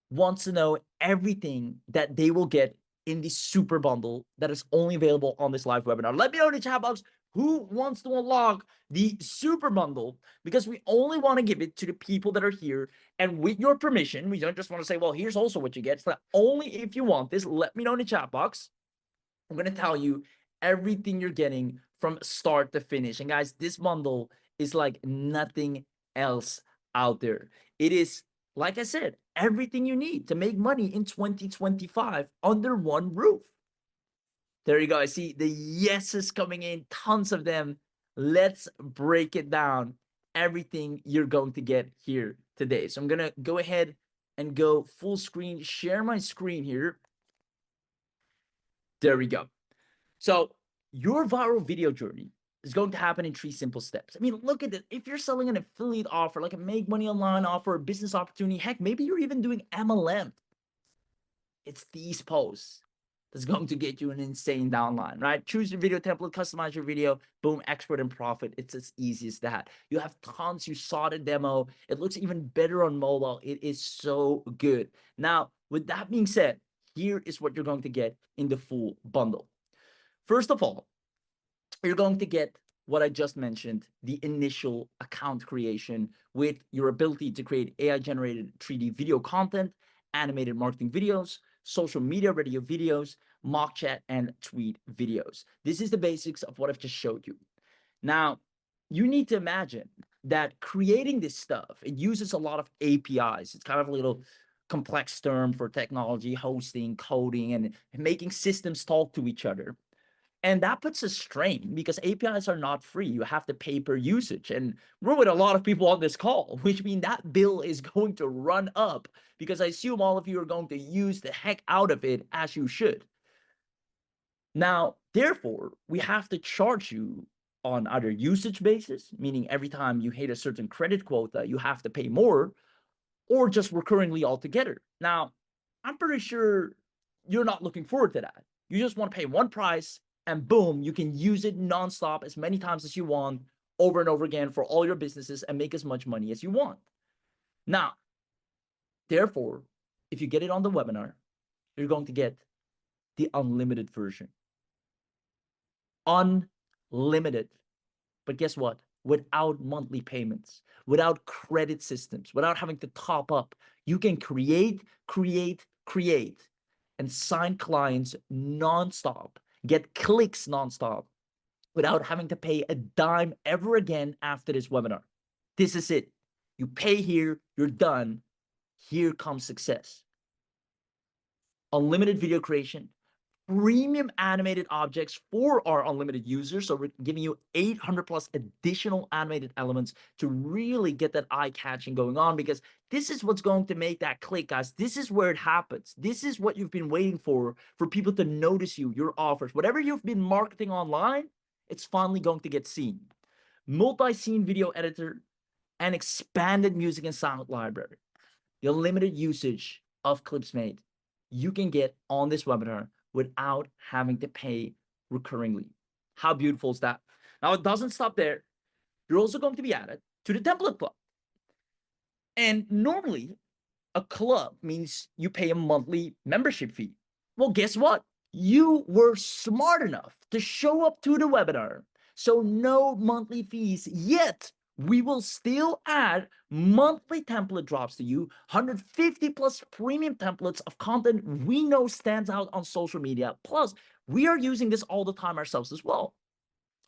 wants to know everything that they will get in the super bundle that is only available on this live webinar? Let me know in the chat box who wants to unlock the super bundle, because we only want to give it to the people that are here. And with your permission, we don't just want to say, well, here's also what you get. It's not only if you want this. Let me know in the chat box. I'm going to tell you everything you're getting from start to finish. And guys, this bundle is like nothing else out there. It is, like I said, everything you need to make money in 2025 under one roof. There you go. I see the yeses coming in, tons of them. Let's break it down. Everything you're going to get here today. So I'm going to go ahead and go full screen, share my screen here. There we go. So your viral video journey is going to happen in 3 simple steps. I mean, look at it. If you're selling an affiliate offer, like a make money online offer, a business opportunity, heck, maybe you're even doing MLM. It's these posts that's going to get you an insane downline, right? Choose your video template, customize your video, boom, export and profit. It's as easy as that. You have tons. You saw the demo. It looks even better on mobile. It is so good. Now, with that being said, here is what you're going to get in the full bundle. First of all, you're going to get what I just mentioned, the initial account creation with your ability to create AI-generated 3D video content, animated marketing videos, social media radio videos, mock chat, and tweet videos. This is the basics of what I've just showed you. Now, you need to imagine that creating this stuff, it uses a lot of APIs. It's kind of a little complex term for technology, hosting, coding, and making systems talk to each other. And that puts a strain because APIs are not free. You have to pay per usage. And we're with a lot of people on this call, which means that bill is going to run up because I assume all of you are going to use the heck out of it, as you should. Now, therefore, we have to charge you on either usage basis, meaning every time you hit a certain credit quota, you have to pay more, or just recurringly altogether. Now, I'm pretty sure you're not looking forward to that. You just want to pay one price and boom, you can use it nonstop as many times as you want, over and over again for all your businesses and make as much money as you want. Now, therefore, if you get it on the webinar, you're going to get the unlimited version. Unlimited. But guess what? Without monthly payments, without credit systems, without having to top up, you can create, and sign clients nonstop, get clicks nonstop, without having to pay a dime ever again after this webinar. This is it. You pay here, you're done. Here comes success. Unlimited video creation, premium animated objects for our unlimited users. So we're giving you 800 plus additional animated elements to really get that eye catching going on, because this is what's going to make that click, guys. This is where it happens. This is what you've been waiting for people to notice you, your offers, whatever you've been marketing online, it's finally going to get seen. Multi-scene video editor and expanded music and sound library. The unlimited usage of ClipsMate you can get on this webinar without having to pay recurringly. How beautiful is that? Now, it doesn't stop there. You're also going to be added to the template club. And normally, a club means you pay a monthly membership fee. Well, guess what? You were smart enough to show up to the webinar. So no monthly fees yet. We will still add monthly template drops to you, 150 plus premium templates of content we know stands out on social media. Plus, we are using this all the time ourselves as well.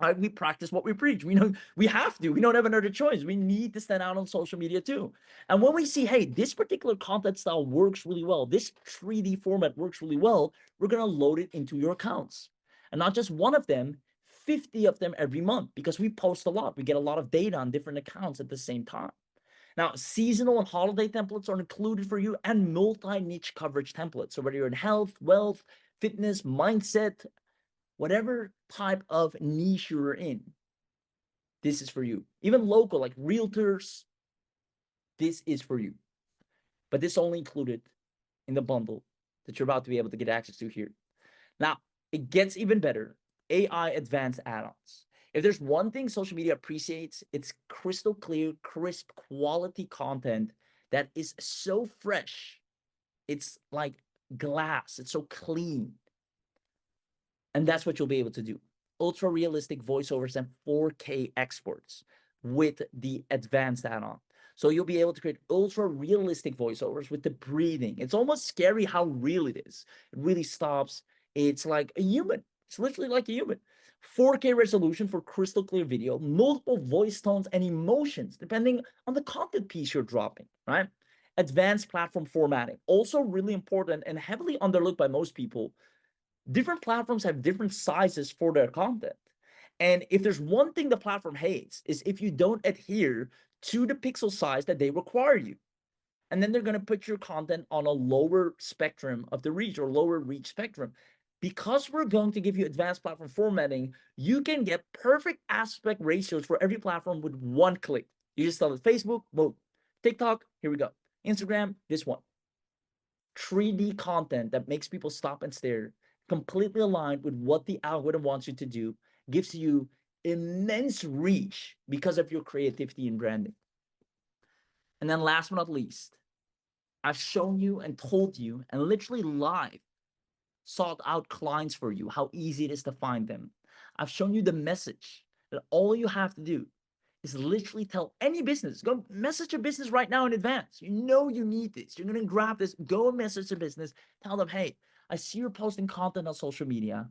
Right? We practice what we preach. We know we have to. We don't have another choice. We need to stand out on social media too. And when we see, hey, this particular content style works really well, this 3D format works really well, we're going to load it into your accounts. And not just one of them, 50 of them every month, because we post a lot. We get a lot of data on different accounts at the same time. Now, seasonal and holiday templates are included for you, and multi-niche coverage templates. So whether you're in health, wealth, fitness, mindset, whatever type of niche you're in, this is for you. Even local, like realtors, this is for you. But this only included in the bundle that you're about to be able to get access to here. Now, it gets even better. AI advanced add-ons. If there's one thing social media appreciates, it's crystal clear, crisp, quality content that is so fresh. It's like glass. It's so clean. And that's what you'll be able to do. Ultra realistic voiceovers and 4K exports with the advanced add-on. So you'll be able to create ultra realistic voiceovers with the breathing. It's almost scary how real it is. It really stops. It's like a human. It's literally like a human. 4K resolution for crystal clear video, multiple voice tones and emotions, depending on the content piece you're dropping, right? Advanced platform formatting, also really important and heavily underlooked by most people. Different platforms have different sizes for their content. And if there's one thing the platform hates, is if you don't adhere to the pixel size that they require you. And then they're going to put your content on a lower spectrum of the reach, or lower reach spectrum. Because we're going to give you advanced platform formatting, you can get perfect aspect ratios for every platform with one click. You just tell it Facebook, boom. TikTok, here we go. Instagram, this one. 3D content that makes people stop and stare, completely aligned with what the algorithm wants you to do, gives you immense reach because of your creativity and branding. And then last but not least, I've shown you and told you and literally live sought out clients for you, how easy it is to find them. I've shown you the message that all you have to do is literally tell any business, go message a business right now in advance. You know you need this. You're going to grab this, go and message a business, tell them, hey, I see you're posting content on social media.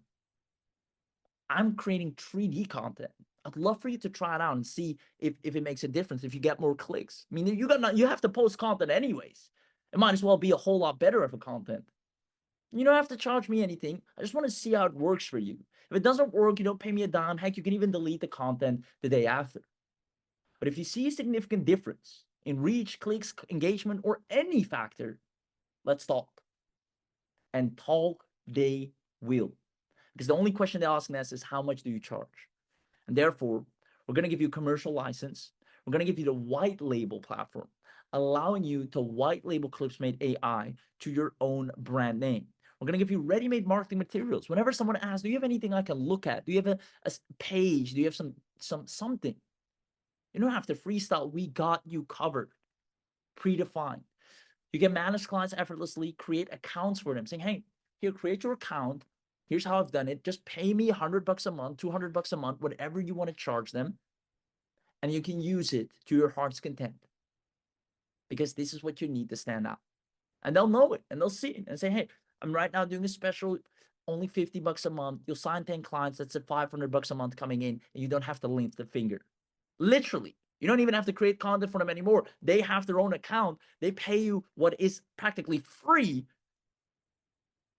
I'm creating 3D content. I'd love for you to try it out and see if it makes a difference, if you get more clicks. I mean, you have to post content anyways. It might as well be a whole lot better of a content. You don't have to charge me anything. I just want to see how it works for you. If it doesn't work, you don't pay me a dime. Heck, you can even delete the content the day after. But if you see a significant difference in reach, clicks, engagement, or any factor, let's talk. And talk they will. Because the only question they're asking us is, how much do you charge? And therefore, we're going to give you a commercial license. We're going to give you the white label platform, allowing you to white label ClipsMate AI to your own brand name. We're going to give you ready-made marketing materials. Whenever someone asks, do you have anything I can look at? Do you have a page? Do you have something? You don't have to freestyle. We got you covered, predefined. You can manage clients effortlessly, create accounts for them, saying, hey, here, create your account. Here's how I've done it. Just pay me $100 a month, $200 a month, whatever you want to charge them. And you can use it to your heart's content, because this is what you need to stand out. And they'll know it and they'll see it and say, hey, I'm right now doing a special only 50 bucks a month. You'll sign 10 clients. That's at 500 bucks a month coming in, and you don't have to lift the finger. Literally, you don't even have to create content for them anymore. They have their own account. They pay you what is practically free,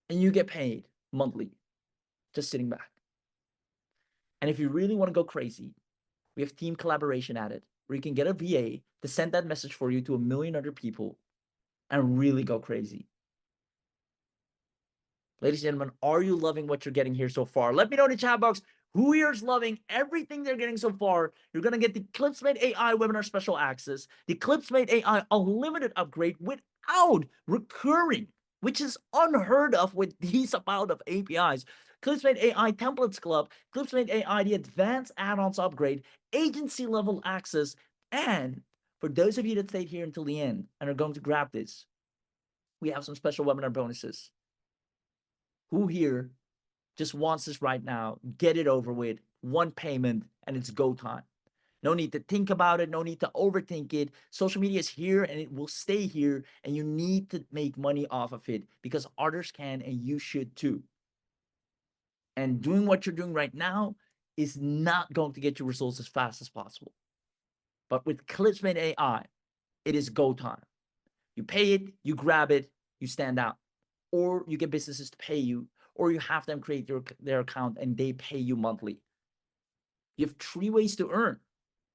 and you get paid monthly, just sitting back. And if you really want to go crazy, we have team collaboration added, where you can get a VA to send that message for you to 1 million other people and really go crazy. Ladies and gentlemen, are you loving what you're getting here so far? Let me know in the chat box who here is loving everything they're getting so far. You're going to get the ClipsMate AI webinar special access, the ClipsMate AI unlimited upgrade without recurring, which is unheard of with these amount of APIs. ClipsMate AI Templates Club, ClipsMate AI the advanced add-ons upgrade, agency level access, and for those of you that stayed here until the end and are going to grab this, we have some special webinar bonuses. Who here just wants this right now? Get it over with, one payment, and it's go time. No need to think about it. No need to overthink it. Social media is here and it will stay here, and you need to make money off of it because others can and you should too. And doing what you're doing right now is not going to get you results as fast as possible. But with ClipsMate AI, it is go time. You pay it, you grab it, you stand out. Or you get businesses to pay you, or you have them create their account and they pay you monthly. You have 3 ways to earn.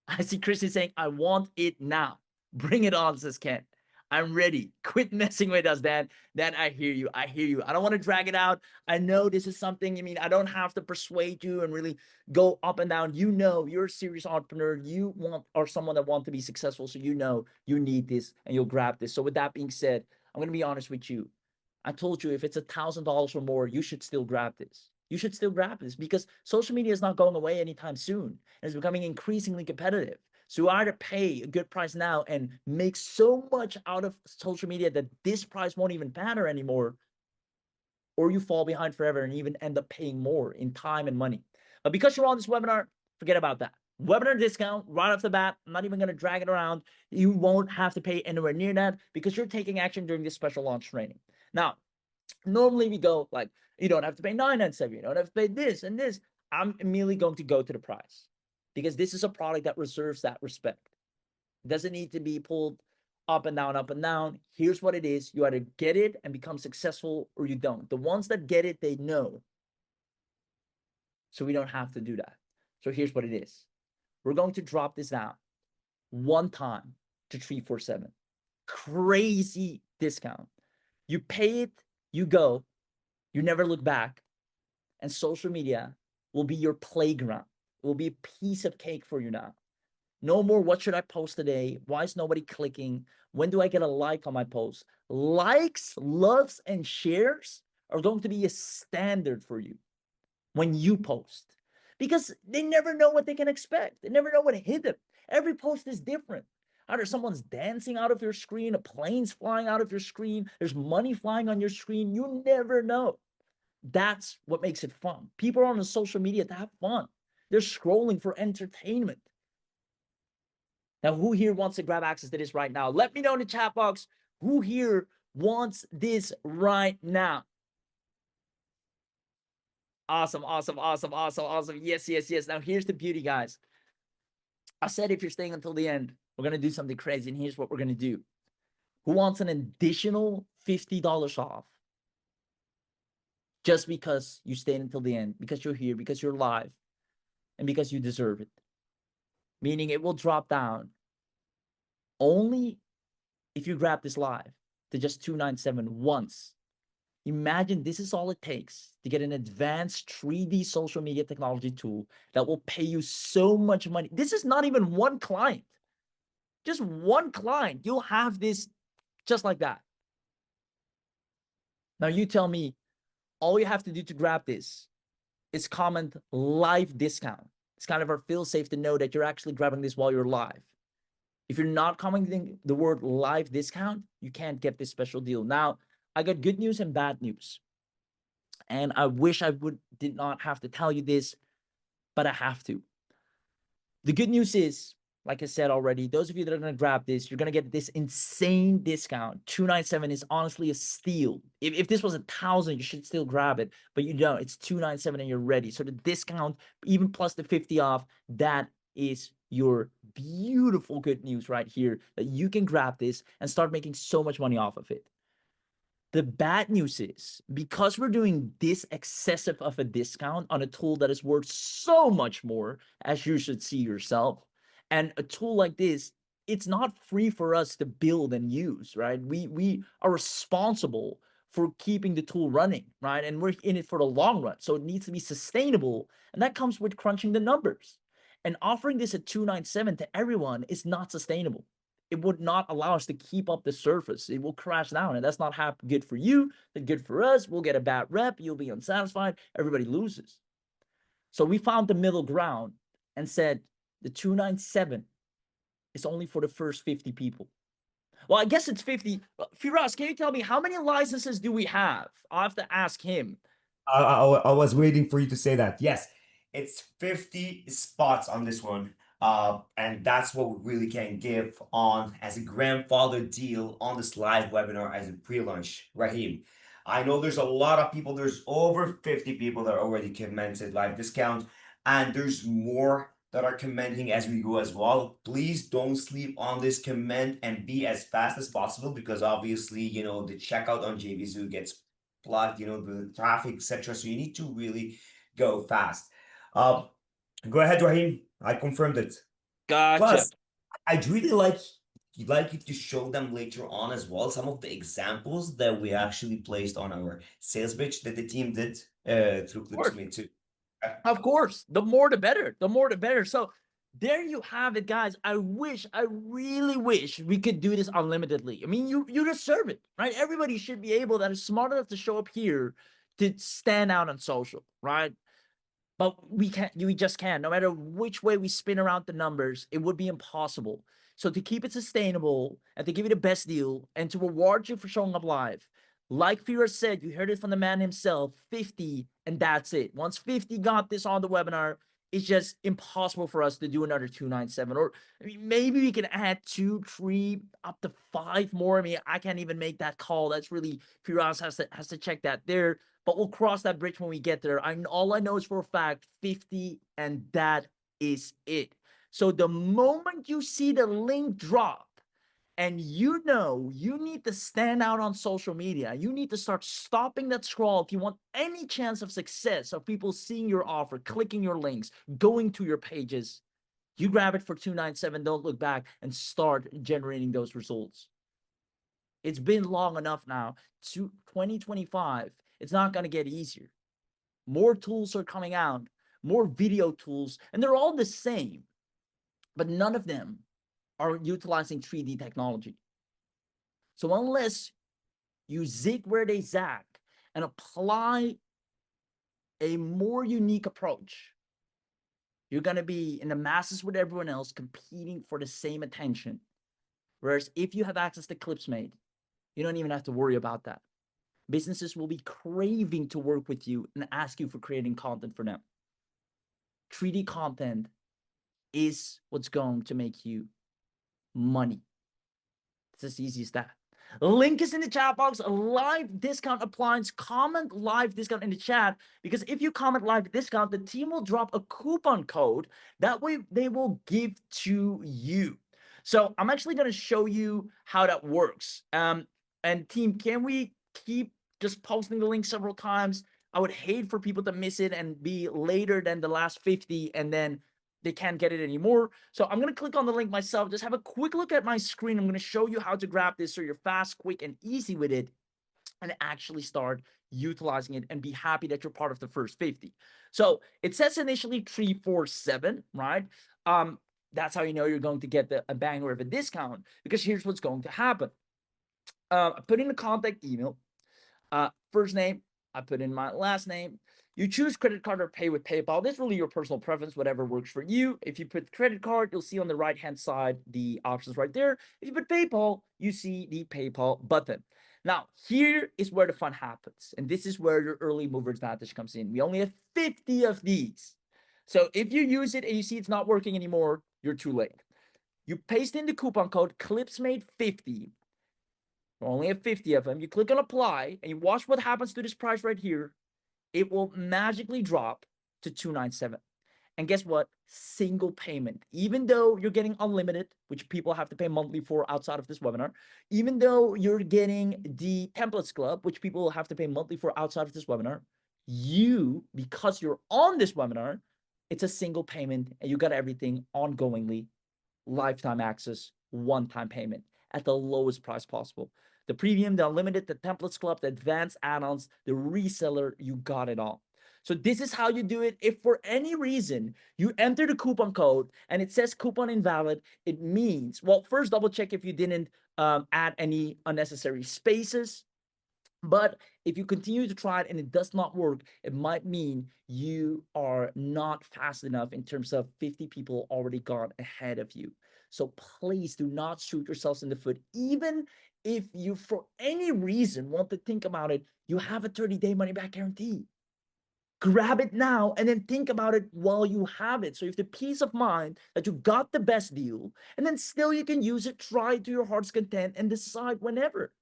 I see Christy saying, I want it now. Bring it on, says Ken. I'm ready. Quit messing with us, Dan. Dan, I hear you. I hear you. I don't want to drag it out. I know this is something, I mean, I don't have to persuade you and really go up and down. You know, you're a serious entrepreneur. You want, or someone that wants to be successful. So you know you need this and you'll grab this. So with that being said, I'm going to be honest with you. I told you if it's $1,000 or more, you should still grab this. You should still grab this because social media is not going away anytime soon. And it's becoming increasingly competitive. So you either pay a good price now and make so much out of social media that this price won't even matter anymore, or you fall behind forever and even end up paying more in time and money. But because you're on this webinar, forget about that. Webinar discount right off the bat. I'm not even going to drag it around. You won't have to pay anywhere near that because you're taking action during this special launch training. Now, normally we go like, you don't have to pay $997, you don't have to pay this and this. I'm immediately going to go to the price because this is a product that reserves that respect. It doesn't need to be pulled up and down, up and down. Here's what it is. You either get it and become successful or you don't. The ones that get it, they know. So we don't have to do that. So here's what it is. We're going to drop this down one time to 347. Crazy discount. You pay it, you go, you never look back, and social media will be your playground. It will be a piece of cake for you now. No more, what should I post today? Why is nobody clicking? When do I get a like on my post? Likes, loves, and shares are going to be a standard for you when you post because they never know what they can expect. They never know what hit them. Every post is different. Either someone's dancing out of your screen, a plane's flying out of your screen, there's money flying on your screen. You never know. That's what makes it fun. People are on the social media to have fun. They're scrolling for entertainment. Now, who here wants to grab access to this right now? Let me know in the chat box who here wants this right now. Awesome, awesome, awesome, awesome, awesome. Yes, yes, yes. Now, here's the beauty, guys. I said if you're staying until the end, we're going to do something crazy, and here's what we're going to do. Who wants an additional $50 off just because you stayed until the end, because you're here, because you're live, and because you deserve it? Meaning it will drop down only if you grab this live to just $297 once. Imagine this is all it takes to get an advanced 3D social media technology tool that will pay you so much money. This is not even one client. Just one client. You'll have this just like that. Now you tell me, all you have to do to grab this is comment live discount. It's kind of our feel safe to know that you're actually grabbing this while you're live. If you're not commenting the word live discount, you can't get this special deal. Now, I got good news and bad news. And I wish I did not have to tell you this, but I have to. The good news is, like I said already, those of you that are going to grab this, you're going to get this insane discount. 297 is honestly a steal. If this was 1,000, you should still grab it, but you don't. It's 297 and you're ready. So the discount, even plus the 50 off, that is your beautiful good news right here, that you can grab this and start making so much money off of it. The bad news is, because we're doing this excessive of a discount on a tool that is worth so much more, as you should see yourself, and a tool like this, it's not free for us to build and use, right? We are responsible for keeping the tool running, right? And we're in it for the long run, so it needs to be sustainable, and that comes with crunching the numbers. And offering this at 297 to everyone is not sustainable. It would not allow us to keep up the surface. It will crash down, and that's not good for you, that's good for us. We'll get a bad rep, you'll be unsatisfied, everybody loses. So we found the middle ground and said the 297 is only for the first 50 people. Well, I guess it's 50. Firas, can you tell me how many licenses do we have? I'll have to ask him. I was waiting for you to say that. Yes, it's 50 spots on this one. And that's what we really can give on as a grandfather deal on this live webinar as a pre-launch. Raheem, I know there's a lot of people, there's over 50 people that already commented live discount, and there's more that are commenting as we go as well. Please don't sleep on this comment and be as fast as possible, because obviously, you know, the checkout on JVZoo gets plugged, you know, the traffic, etc. So you need to really go fast. Um, Go ahead, Raheem. I confirmed it. Gotcha. Plus, I'd really like you to show them later on as well some of the examples that we actually placed on our sales pitch that the team did through Of course. ClipsMate too. Of course, the more the better. The more the better. So there you have it, guys. I really wish we could do this unlimitedly. I mean, you deserve it, right? Everybody should be able, that is smart enough to show up here, to stand out on social, right? But we just can't. No matter which way we spin around the numbers, it would be impossible. So to keep it sustainable and to give you the best deal and to reward you for showing up live, like Fira said, you heard it from the man himself, 50, and that's it. Once 50 got this on the webinar, it's just impossible for us to do another 297. Or I mean, maybe we can add 2, 3, up to 5 more. I mean, I can't even make that call. That's really, Firas has to check that there, but we'll cross that bridge when we get there. All I know is for a fact 50, and that is it. So the moment you see the link drop, and you know you need to stand out on social media, you need to start stopping that scroll if you want any chance of success, of people seeing your offer, clicking your links, going to your pages. You grab it for 297, don't look back, and start generating those results. It's been long enough now. 2025, it's not going to get easier. More tools are coming out, more video tools, and they're all the same, but none of them are utilizing 3D technology. So unless you zig where they zag and apply a more unique approach, you're going to be in the masses with everyone else, competing for the same attention. Whereas if you have access to ClipsMate, you don't even have to worry about that. Businesses will be craving to work with you and ask you for creating content for them. 3D content is what's going to make you money. It's as easy as that. Link is in the chat box. Live discount applies. Comment live discount in the chat, because if you comment live discount, the team will drop a coupon code. That way they will give to you. So I'm actually going to show you how that works. And team, can we keep just posting the link several times? I would hate for people to miss it and be later than the last 50, and then they can't get it anymore. So I'm going to click on the link myself. Just have a quick look at my screen. I'm going to show you how to grab this so you're fast, quick, and easy with it, and actually start utilizing it and be happy that you're part of the first 50. So it says initially 347, right? That's how you know you're going to get a banger of a discount, because here's what's going to happen. I put in the contact email, first name, I put in my last name. You choose credit card or pay with PayPal. This is really your personal preference, whatever works for you. If you put credit card, you'll see on the right-hand side the options right there. If you put PayPal, you see the PayPal button. Now, here is where the fun happens, and this is where your early mover advantage comes in. We only have 50 of these. So if you use it and you see it's not working anymore, you're too late. You paste in the coupon code ClipsMate50. You only have 50 of them. You click on apply and you watch what happens to this price right here. It will magically drop to $297. And guess what? Single payment. Even though you're getting unlimited, which people have to pay monthly for outside of this webinar, even though you're getting the templates club, which people will have to pay monthly for outside of this webinar, you, because you're on this webinar, it's a single payment and you got everything ongoingly, lifetime access, one-time payment at the lowest price possible. The premium, the unlimited, the templates club, the advanced add-ons, the reseller, you got it all. So this is how you do it. If for any reason you enter the coupon code and it says coupon invalid, it means, well, first double check if you didn't add any unnecessary spaces. But if you continue to try it and it does not work, it might mean you are not fast enough in terms of 50 people already gone ahead of you. So please do not shoot yourselves in the foot. Even if you, for any reason, want to think about it, you have a 30-day money-back guarantee. Grab it now and then think about it while you have it. So you have the peace of mind that you got the best deal, and then still you can use it, try it to your heart's content, and decide whenever.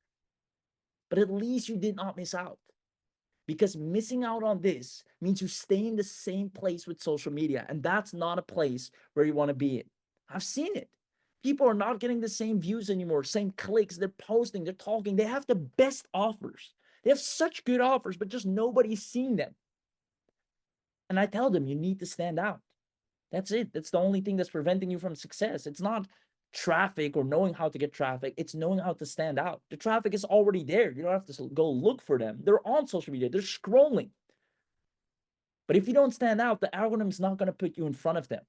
But at least you did not miss out. Because missing out on this means you stay in the same place with social media, and that's not a place where you want to be in. I've seen it. People are not getting the same views anymore, same clicks. They're posting, they're talking. They have the best offers. They have such good offers, but just nobody's seeing them. And I tell them, you need to stand out. That's it. That's the only thing that's preventing you from success. It's not traffic or knowing how to get traffic. It's knowing how to stand out. The traffic is already there. You don't have to go look for them. They're on social media. They're scrolling. But if you don't stand out, the algorithm is not going to put you in front of them.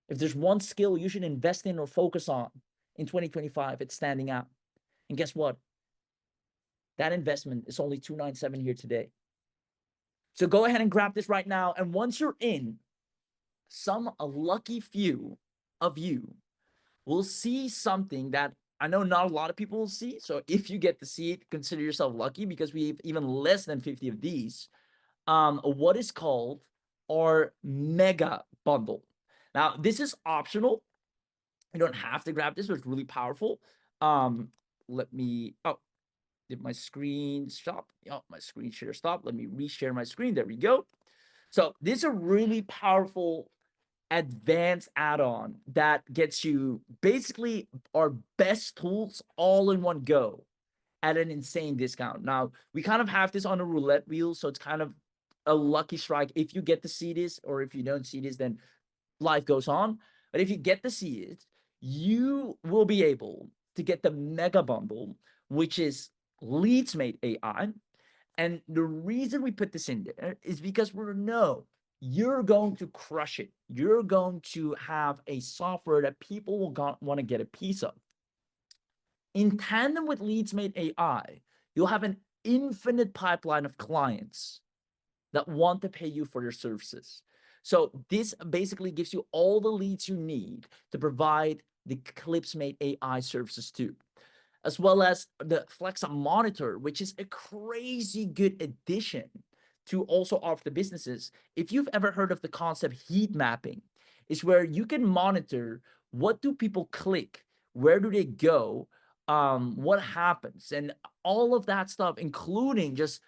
If there's one skill you should invest in or focus on in 2025, it's standing out. And guess what? That investment is only $297 here today. So go ahead and grab this right now. And once you're in, some lucky few of you will see something that I know not a lot of people will see. So if you get to see it, consider yourself lucky, because we have even less than 50 of these. What is called our mega bundle. Now, this is optional. You don't have to grab this, but it's really powerful. Let me, did my screen stop? Oh, my screen share stopped. Let me reshare my screen. There we go. So this is a really powerful advanced add-on that gets you basically our best tools all in one go at an insane discount. Now, we kind of have this on a roulette wheel, so it's kind of a lucky strike. If you get to see this, or if you don't see this, then life goes on. But if you get to see it, you will be able to get the mega bundle, which is LeadsMate AI. And the reason we put this in there is because we know you're going to crush it. You're going to have a software that people will want to get a piece of. In tandem with LeadsMate AI, you'll have an infinite pipeline of clients that want to pay you for your services. So this basically gives you all the leads you need to provide the ClipsMate AI services too, as well as the Flexa Monitor, which is a crazy good addition to also offer the businesses. If you've ever heard of the concept heat mapping, is where you can monitor what do people click, where do they go, what happens, and all of that stuff, including just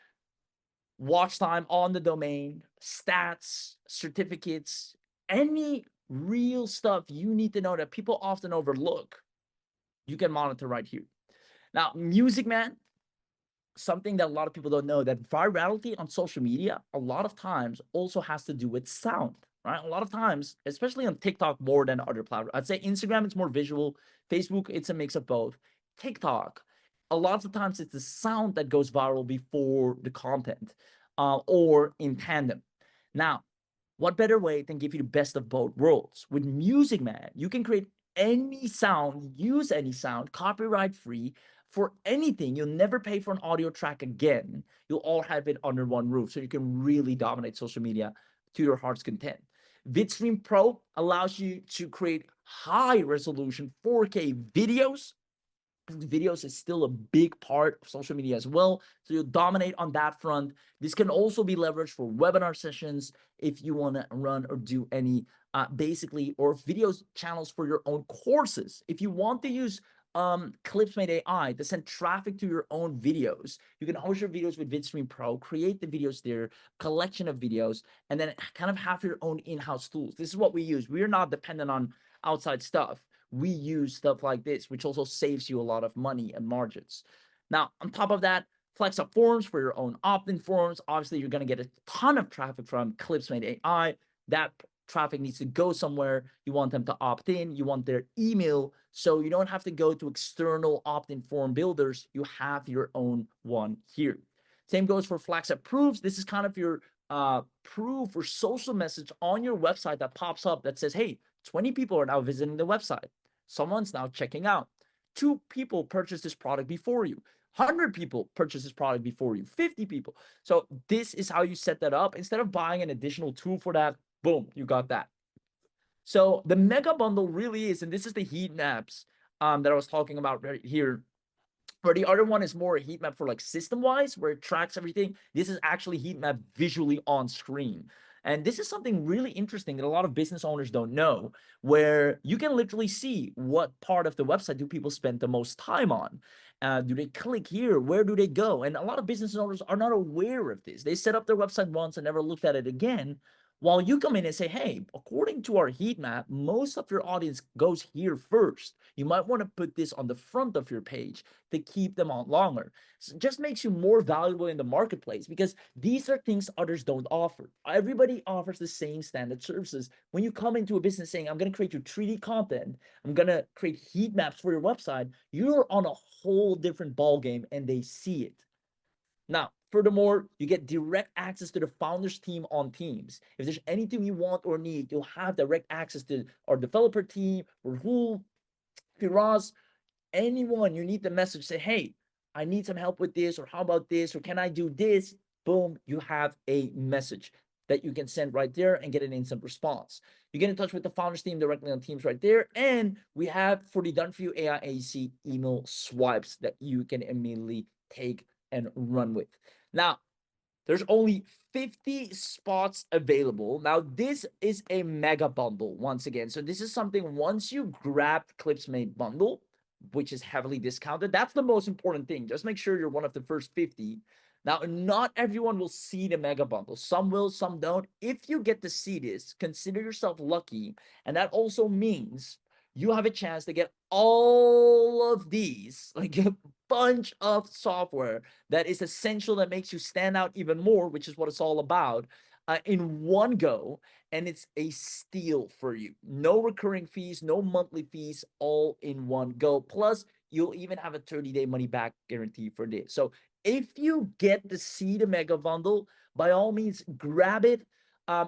watch time on the domain, stats, certificates, any real stuff you need to know that people often overlook, you can monitor right here. Now, Music Man, something that a lot of people don't know, that virality on social media a lot of times also has to do with sound, right? A lot of times, especially on TikTok more than other platforms. I'd say Instagram, it's more visual. Facebook, it's a mix of both. TikTok, a lot of the times it's the sound that goes viral before the content, or in tandem. Now, what better way than give you the best of both worlds? With Music Man, you can create any sound, use any sound, copyright free, for anything. You'll never pay for an audio track again. You'll all have it under one roof, so you can really dominate social media to your heart's content. VidStream Pro allows you to create high resolution 4K videos. Videos is still a big part of social media as well, so you'll dominate on that front. This can also be leveraged for webinar sessions if you want to run or do any basically, or videos channels for your own courses. If you want to use ClipsMate AI to send traffic to your own videos, you can host your videos with VidStream Pro, create the videos there, collection of videos, and then kind of have your own in-house tools. This is what we use. We're not dependent on outside stuff. We use stuff like this, which also saves you a lot of money and margins. Now, on top of that, flex up forms for your own opt-in forms. Obviously, you're going to get a ton of traffic from ClipsMate AI. That traffic needs to go somewhere. You want them to opt in. You want their email. So you don't have to go to external opt-in form builders. You have your own one here. Same goes for flex up proofs. This is kind of your proof or social message on your website that pops up that says, hey, 20 people are now visiting the website. Someone's now checking out. 2 people purchased this product before you. 100 people purchase this product before you, 50 people. So this is how you set that up. Instead of buying an additional tool for that, boom, you got that. So the mega bundle really is, and this is the heat maps that I was talking about right here, where the other one is more a heat map for like system-wise, where it tracks everything. This is actually heat map visually on screen. And this is something really interesting that a lot of business owners don't know, where you can literally see what part of the website do people spend the most time on. Do they click here? Where do they go? And a lot of business owners are not aware of this. They set up their website once and never looked at it again. While you come in and say, hey, according to our heat map, most of your audience goes here first. You might want to put this on the front of your page to keep them on longer. So it just makes you more valuable in the marketplace because these are things others don't offer. Everybody offers the same standard services. When you come into a business saying, I'm going to create your 3D content, I'm going to create heat maps for your website, you're on a whole different ball game and they see it. Now, furthermore, you get direct access to the founders team on Teams. If there's anything you want or need, you'll have direct access to our developer team, Rahul, Firaz, anyone you need the message, say, hey, I need some help with this, or how about this, or can I do this? Boom, you have a message that you can send right there and get an instant response. You get in touch with the founders team directly on Teams right there. And we have for the done for you AI AEC email swipes that you can immediately take and run with. Now, there's only 50 spots available. Now, this is a mega bundle once again. So this is something once you grab ClipsMate bundle, which is heavily discounted, that's the most important thing. Just make sure you're one of the first 50. Now, not everyone will see the mega bundle. Some will, some don't. If you get to see this, consider yourself lucky. And that also means you have a chance to get all of these, like a bunch of software that is essential, that makes you stand out even more, which is what it's all about, in one go. And it's a steal for you. No recurring fees, no monthly fees, all in one go. Plus, you'll even have a 30-day money back guarantee for this. So if you get to see the mega bundle, by all means, grab it.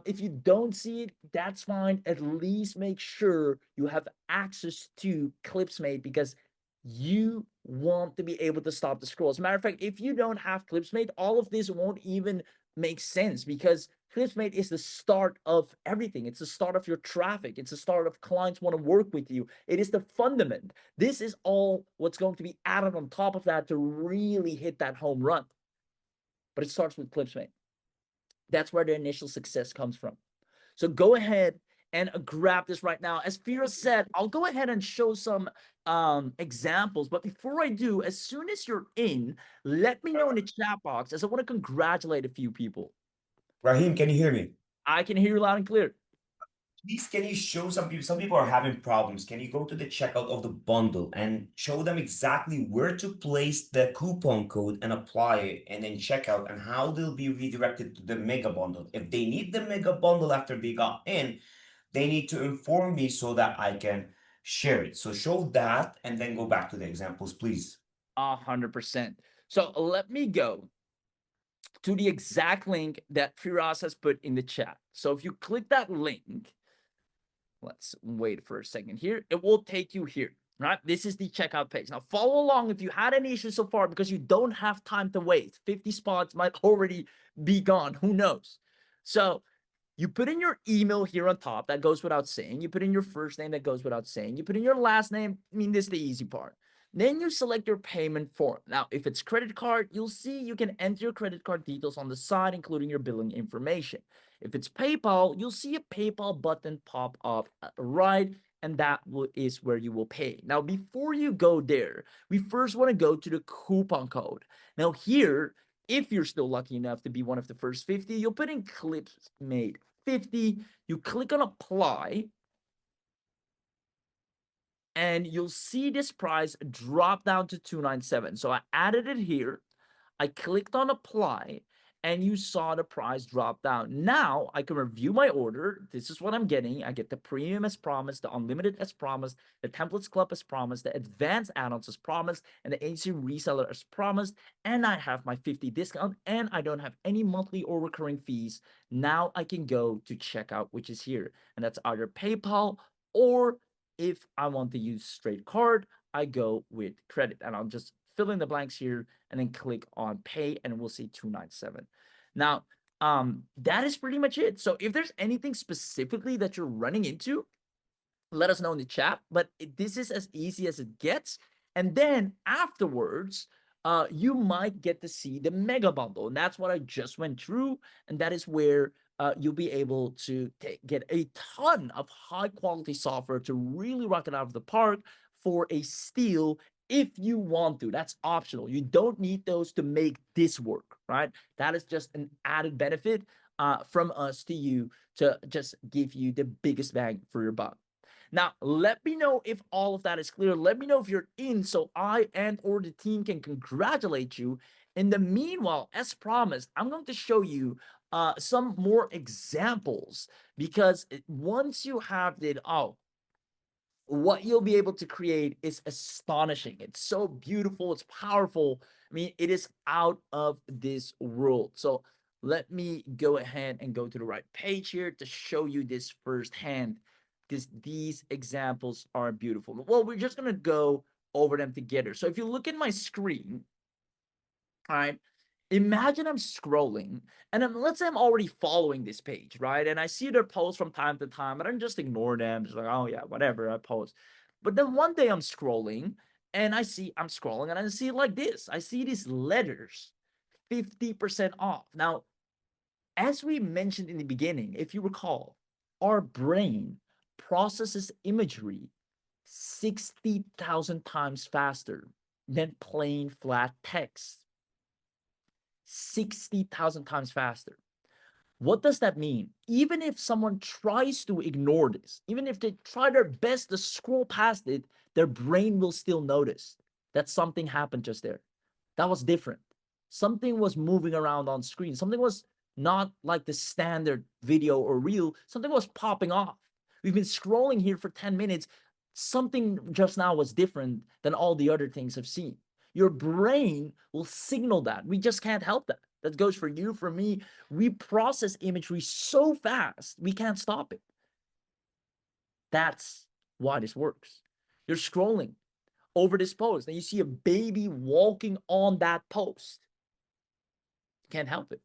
If you don't see it, that's fine. At least make sure you have access to ClipsMate because you want to be able to stop the scroll. As a matter of fact, if you don't have ClipsMate, all of this won't even make sense because ClipsMate is the start of everything. It's the start of your traffic. It's the start of clients want to work with you. It is the fundament. This is all what's going to be added on top of that to really hit that home run. But it starts with ClipsMate. That's where the initial success comes from. So go ahead and grab this right now. As Fira said, I'll go ahead and show some examples. But before I do, as soon as you're in, let me know in the chat box, as I want to congratulate a few people. Raheem, can you hear me? I can hear you loud and clear. Please, can you show some people? Some people are having problems. Can you go to the checkout of the bundle and show them exactly where to place the coupon code and apply it, and then checkout, and how they'll be redirected to the mega bundle? If they need the mega bundle after they got in, they need to inform me so that I can share it. So show that and then go back to the examples, please. 100%. So let me go to the exact link that Firas has put in the chat. So if you click that link, let's wait for a second here. It will take you here, right? This is the checkout page. Now follow along if you had any issues so far because you don't have time to wait. 50 spots might already be gone. Who knows? So you put in your email here on top. That goes without saying. You put in your first name. That goes without saying. You put in your last name. I mean, this is the easy part. Then you select your payment form. Now, if it's credit card, you'll see you can enter your credit card details on the side, including your billing information. If it's PayPal, you'll see a PayPal button pop up right, and that is where you will pay. Now, before you go there, we first want to go to the coupon code. Now, here, if you're still lucky enough to be one of the first 50, you'll put in ClipsMate 50. You click on apply, and you'll see this price drop down to $297. So I added it here. I clicked on apply, and you saw the price drop down. Now I can review my order. This is what I'm getting. I get the premium as promised, the unlimited as promised, the templates club as promised, the advanced add-ons as promised, and the agency reseller as promised. And I have my 50 discount, and I don't have any monthly or recurring fees. Now I can go to checkout, which is here. And that's either PayPal, or if I want to use straight card, I go with credit. And I'll just fill in the blanks here and then click on pay, and we'll see 297. Now, that is pretty much it. So if there's anything specifically that you're running into, let us know in the chat. But this is as easy as it gets. And then afterwards, you might get to see the mega bundle, and that's what I just went through. And that is where you'll be able to get a ton of high quality software to really rock it out of the park for a steal if you want to. That's optional. You don't need those to make this work, right? That is just an added benefit from us to you to just give you the biggest bang for your buck. Now, let me know if all of that is clear. Let me know if you're in, so I and or the team can congratulate you. In the meanwhile, as promised, I'm going to show you some more examples, because once you have it, what you'll be able to create is astonishing. It's so beautiful. It's powerful. I mean, it is out of this world. So let me go ahead and go to the right page here to show you this firsthand. These examples are beautiful. Well, we're just going to go over them together. So if you look at my screen, all right, imagine I'm scrolling, and let's say I'm already following this page, right? And I see their posts from time to time, and I just ignore them. Just like, oh yeah, whatever, I post. But then one day I'm scrolling, and I'm scrolling, and I see like this. I see these letters, 50% off. Now, as we mentioned in the beginning, if you recall, our brain processes imagery 60,000 times faster than plain flat text. 60,000 times faster. What does that mean? Even if someone tries to ignore this, even if they try their best to scroll past it, their brain will still notice that something happened just there. That was different. Something was moving around on screen. Something was not like the standard video or reel. Something was popping off. We've been scrolling here for 10 minutes. Something just now was different than all the other things I've seen. Your brain will signal that. We just can't help that. That goes for you, for me. We process imagery so fast, we can't stop it. That's why this works. You're scrolling over this post, and you see a baby walking on that post. You can't help it,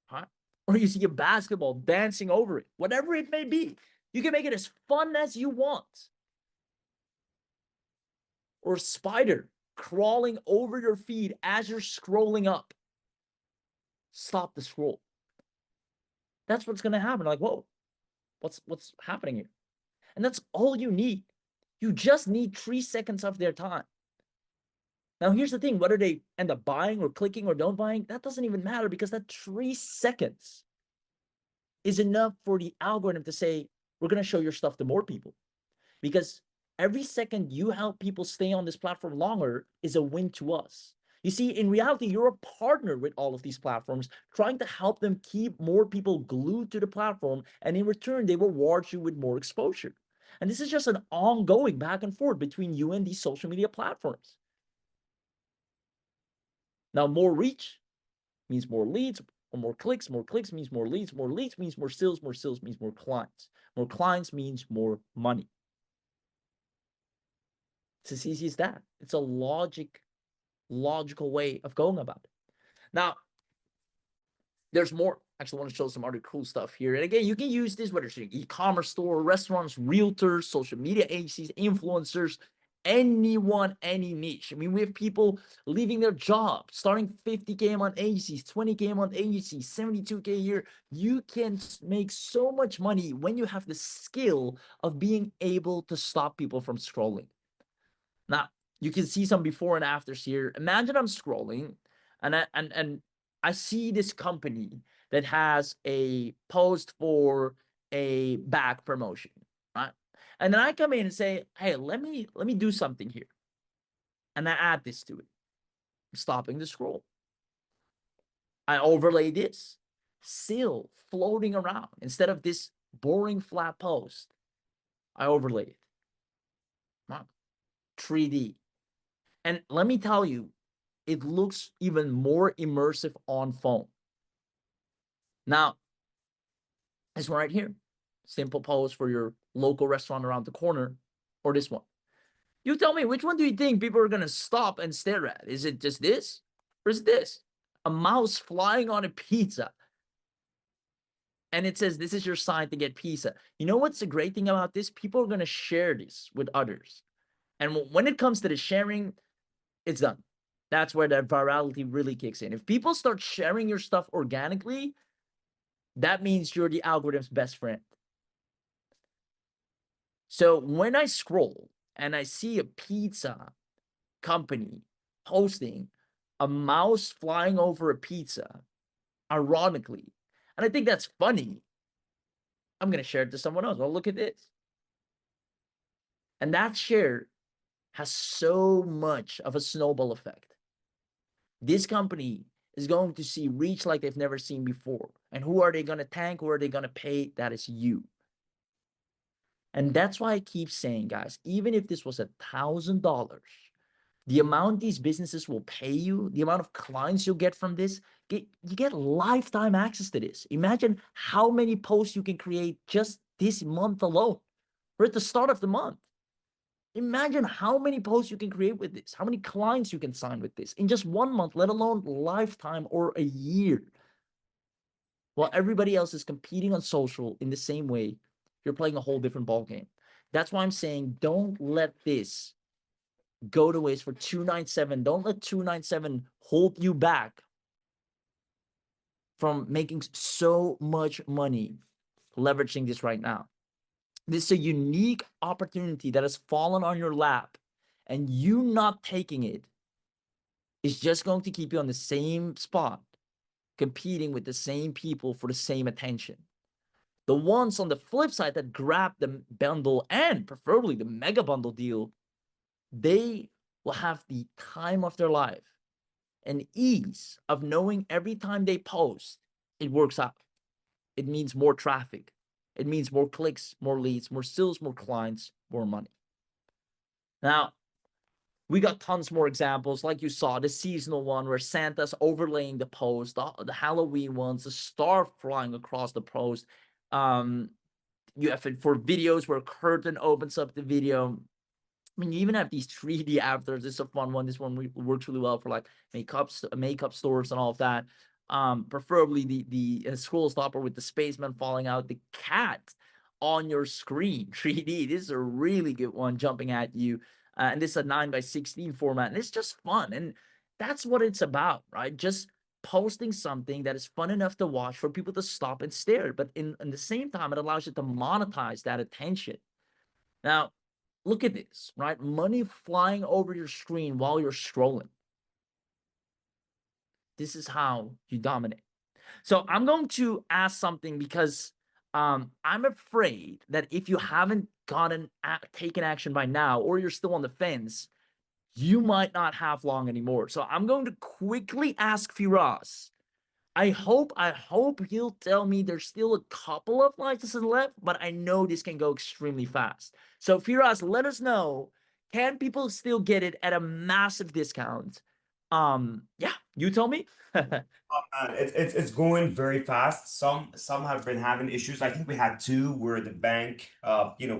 huh? Or you see a basketball dancing over it, whatever it may be. You can make it as fun as you want. Or a spider crawling over your feed as you're scrolling up. Stop the scroll. That's what's going to happen. Like, whoa, what's happening here? And that's all you need. You just need 3 seconds of their time. Now, here's the thing, whether they end up buying or clicking or don't buying, that doesn't even matter, because that 3 seconds is enough for the algorithm to say, we're going to show your stuff to more people. Because every second you help people stay on this platform longer is a win to us. You see, in reality, you're a partner with all of these platforms, trying to help them keep more people glued to the platform, and in return, they reward you with more exposure. And this is just an ongoing back and forth between you and these social media platforms. Now, more reach means more leads, or more clicks means more leads means more sales means more clients means more money. It's as easy as that. It's a logical way of going about it. Now, there's more. Actually, I want to show some other cool stuff here. And again, you can use this whether it's an e-commerce store, restaurants, realtors, social media agencies, influencers, anyone, any niche. I mean, we have people leaving their job, starting 50K a month agencies, 20K a month agencies, 72K a year. You can make so much money when you have the skill of being able to stop people from scrolling. Now, you can see some before and afters here. Imagine I'm scrolling and I see this company that has a post for a bag promotion, right? And then I come in and say, hey, let me do something here. And I add this to it. I'm stopping the scroll. I overlay this, still floating around. Instead of this boring flat post, I overlay it. Wow. 3D. And let me tell you, it looks even more immersive on phone. Now, this one right here, simple post for your local restaurant around the corner, or this one. You tell me, which one do you think people are gonna stop and stare at? Is it just this, or is this? A mouse flying on a pizza. And it says, this is your sign to get pizza. You know what's the great thing about this? People are gonna share this with others. And when it comes to the sharing, it's done. That's where that virality really kicks in. If people start sharing your stuff organically, that means you're the algorithm's best friend. So when I scroll and I see a pizza company posting a mouse flying over a pizza, ironically, and I think that's funny, I'm going to share it to someone else. Well, look at this. And that share has so much of a snowball effect. This company is going to see reach like they've never seen before. And who are they going to thank? Who are they going to pay? That is you. And that's why I keep saying, guys, even if this was $1,000, the amount these businesses will pay you, the amount of clients you'll get from this, you get lifetime access to this. Imagine how many posts you can create just this month alone. We're at the start of the month. Imagine how many posts you can create with this, how many clients you can sign with this in just 1 month, let alone lifetime or a year. While everybody else is competing on social in the same way, you're playing a whole different ball game. That's why I'm saying don't let this go to waste for 297. Don't let 297 hold you back from making so much money leveraging this right now. This is a unique opportunity that has fallen on your lap, and you not taking it is just going to keep you on the same spot, competing with the same people for the same attention. The ones on the flip side that grab the bundle and preferably the mega bundle deal, they will have the time of their life and ease of knowing every time they post, it works out. It means more traffic. It means more clicks, more leads, more sales, more clients, more money. Now, we got tons more examples, like you saw, the seasonal one where Santa's overlaying the post, the Halloween ones, the star flying across the post. You have it for videos where a curtain opens up the video. I mean, you even have these 3D avatars. This is a fun one. This one works really well for like makeup stores and all of that. Preferably the scroll stopper with the spaceman falling out, the cat on your screen, 3D. This is a really good one jumping at you. And this is a 9:16 format. And it's just fun. And that's what it's about, right? Just posting something that is fun enough to watch for people to stop and stare. But in the same time, it allows you to monetize that attention. Now, look at this, right? Money flying over your screen while you're scrolling. This is how you dominate. So I'm going to ask something because I'm afraid that if you haven't taken action by now, or you're still on the fence, you might not have long anymore. So I'm going to quickly ask Firas. I hope he'll tell me there's still a couple of licenses left, but I know this can go extremely fast. So Firas, let us know, can people still get it at a massive discount? Yeah, you tell me. It's going very fast. Some have been having issues. I think we had two where the bank,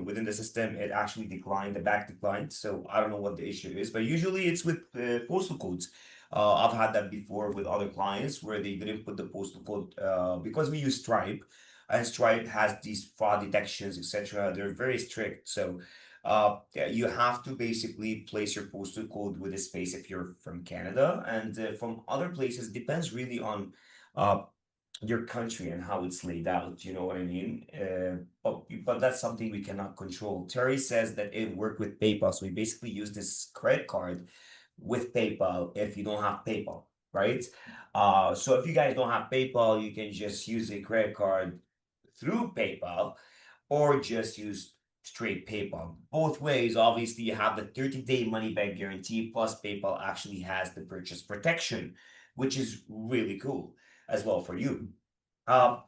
within the system, it actually declined. The bank declined. So I don't know what the issue is, but usually it's with postal codes. I've had that before with other clients where they didn't put the postal code because we use Stripe, and Stripe has these fraud detections, etc. They're very strict. So Yeah, you have to basically place your postal code with a space if you're from Canada, and from other places depends really on uh, your country and how it's laid out. You know what I mean? But that's something we cannot control. Terry says that it worked with PayPal, so we basically use this credit card with PayPal if you don't have PayPal, right? So if you guys don't have PayPal, you can just use a credit card through PayPal or just use straight PayPal. Both ways, obviously, you have the 30-day money back guarantee, plus PayPal actually has the purchase protection, which is really cool as well for you. Um,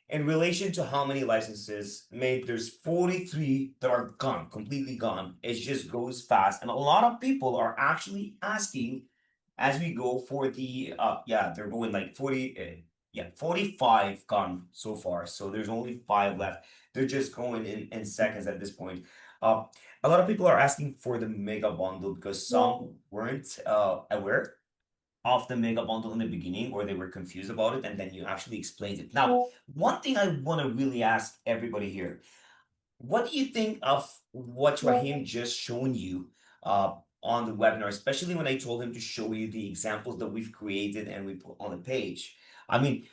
in relation to how many licenses made, there's 43 that are gone, completely gone. It just goes fast. And a lot of people are actually asking as we go for the, yeah, they're going like 40, yeah, 45 gone so far. So there's only five left. They're just going in seconds at this point. Uh, a lot of people are asking for the mega bundle because some weren't aware of the mega bundle in the beginning or they were confused about it and then you actually explained it. Now, one thing I want to really ask everybody here, what do you think of what Rahim just shown you on the webinar, especially when I told him to show you the examples that we've created and we put on the page? I mean,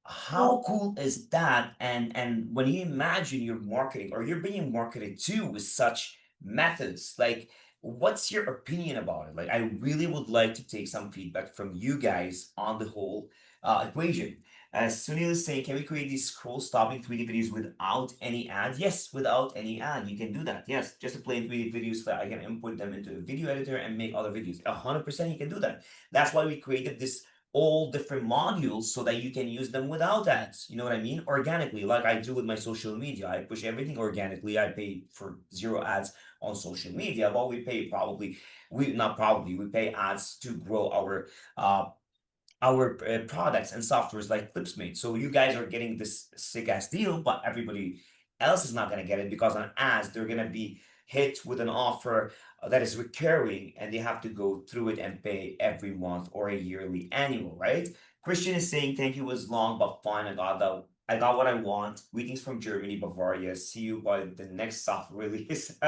how cool is that? And when you imagine you're marketing or you're being marketed to with such methods, like what's your opinion about it? Like I really would like to take some feedback from you guys on the whole equation. As Sunil is saying, can we create these scroll stopping 3D videos without any ad? Yes, without any ad, you can do that. Yes, just a plain 3D videos that I can input them into a video editor and make other videos. 100% you can do that. That's why we created this all different modules so that you can use them without ads. You know what I mean? Organically, like I do with my social media. I push everything organically. I pay for zero ads on social media, but we pay probably, we not probably, we pay ads to grow our products and softwares like ClipsMate. So you guys are getting this sick ass deal, but everybody else is not going to get it because on ads, they're going to be hit with an offer that is recurring and they have to go through it and pay every month or a yearly annual, right? Christian is saying, thank you was long, but fine. I got what I want. Greetings from Germany, Bavaria. See you by the next software release.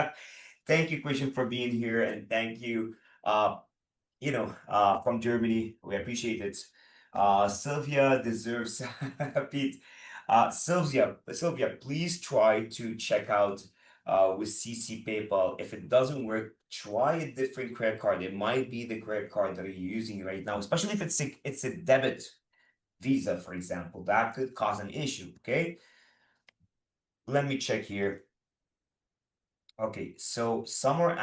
Thank you, Christian, for being here. And thank you, from Germany. We appreciate it. Sylvia deserves Pete. Sylvia, please try to check out with CC PayPal. If it doesn't work, try a different credit card. It might be the credit card that you're using right now, especially if it's a debit Visa, for example. That could cause an issue. Okay, let me check here. Okay, so some are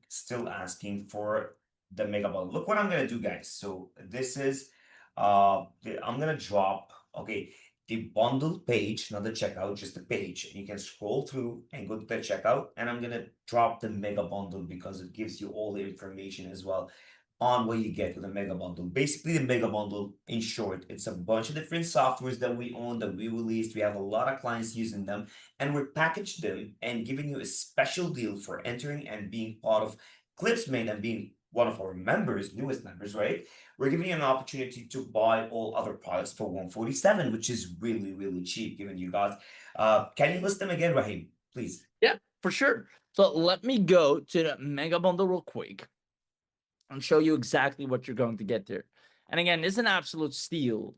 still asking for the mega bundle. Look what I'm gonna do, guys. So this is, I'm gonna drop, okay, the bundle page, not the checkout, just the page. You can scroll through and go to the checkout, and I'm gonna drop the mega bundle because it gives you all the information as well on what you get with the mega bundle. Basically, the mega bundle, in short, it's a bunch of different softwares that we own, that we released. We have a lot of clients using them and we packaged them and giving you a special deal for entering and being part of ClipsMate and being one of our members, newest members, right? We're giving you an opportunity to buy all other products for 147, which is really, really cheap given you guys. Can you list them again, Rahim, please? Yeah, for sure. So let me go to the mega bundle real quick and show you exactly what you're going to get there. And again, it's an absolute steal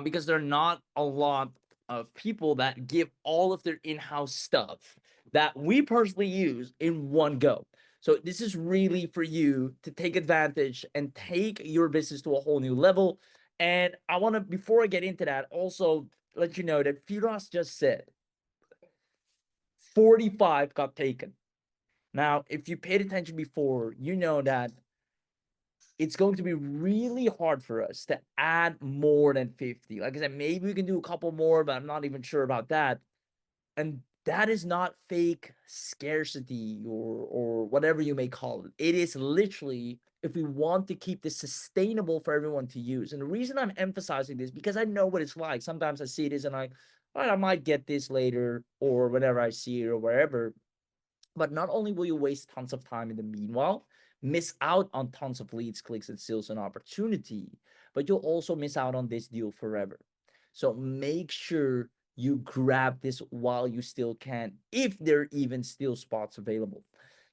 because there are not a lot of people that give all of their in-house stuff that we personally use in one go. So this is really for you to take advantage and take your business to a whole new level. And I want to, before I get into that, also let you know that Firas just said 45 got taken. Now, if you paid attention before, you know that it's going to be really hard for us to add more than 50. Like I said, maybe we can do a couple more, but I'm not even sure about that. And that is not fake scarcity or whatever you may call it. It is literally if we want to keep this sustainable for everyone to use. And the reason I'm emphasizing this because I know what it's like. Sometimes I see this and all right, I might get this later or whenever I see it or wherever. But not only will you waste tons of time in the meanwhile, miss out on tons of leads, clicks, and sales and opportunity, but you'll also miss out on this deal forever. So make sure you grab this while you still can, if there are even still spots available.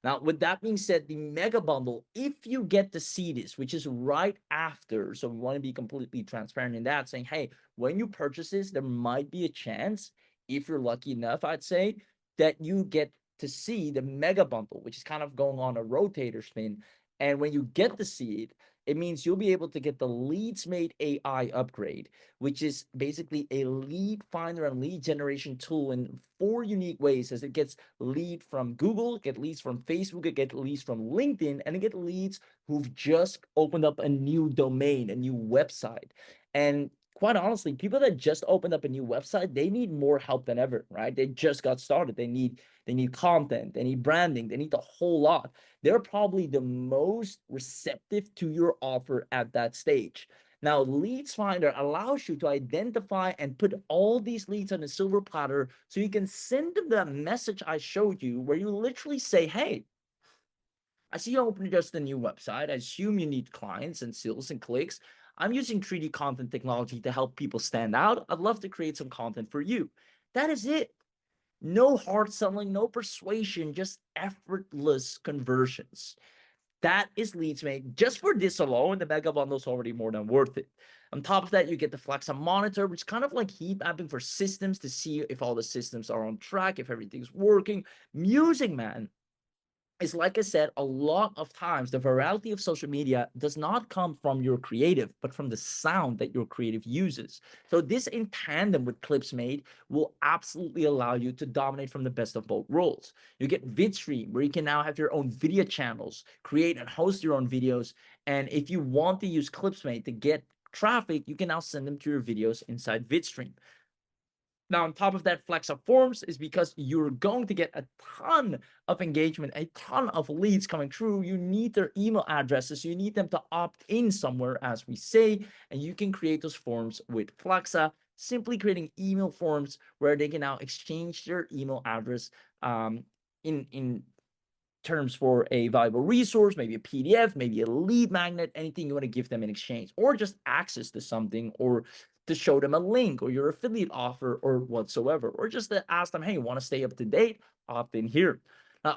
Now, with that being said, the mega bundle, if you get to see this, which is right after, so we want to be completely transparent in that, saying, hey, when you purchase this, there might be a chance, if you're lucky enough, I'd say, that you get to see the mega bundle, which is kind of going on a rotator spin. And when you get to see it, it means you'll be able to get the LeadsMate AI upgrade, which is basically a lead finder and lead generation tool in 4 unique ways, as it gets lead from Google, get leads from Facebook, it get leads from LinkedIn, and it get leads who've just opened up a new domain, a new website. And quite honestly, people that just opened up a new website, they need more help than ever, right? They just got started. They need content, they need branding, they need the whole lot. They're probably the most receptive to your offer at that stage. Now, Leads Finder allows you to identify and put all these leads on a silver platter, so you can send them the message I showed you, where you literally say, hey, I see you opened just a new website. I assume you need clients and sales and clicks. I'm using 3D content technology to help people stand out. I'd love to create some content for you. That is it. No hard selling, no persuasion, just effortless conversions. That is LeadsMate. Just for this alone, the mega bundle is already more than worth it. On top of that, you get the Flexa monitor, which is kind of like heat mapping for systems to see if all the systems are on track, if everything's working. Music, man, is, like I said, a lot of times the virality of social media does not come from your creative, but from the sound that your creative uses. So this, in tandem with ClipsMate, will absolutely allow you to dominate from the best of both worlds. You get VidStream, where you can now have your own video channels, create and host your own videos. And if you want to use ClipsMate to get traffic, you can now send them to your videos inside VidStream. Now, on top of that, Flex Up Forms is because you're going to get a ton of engagement, a ton of leads coming through. You need their email addresses. You need them to opt in somewhere, as we say, and you can create those forms with Flexa, simply creating email forms where they can now exchange their email address in terms for a valuable resource, maybe a PDF, maybe a lead magnet, anything you want to give them in exchange, or just access to something, or to show them a link or your affiliate offer or whatsoever, or just to ask them, hey, you want to stay up to date? Opt in here.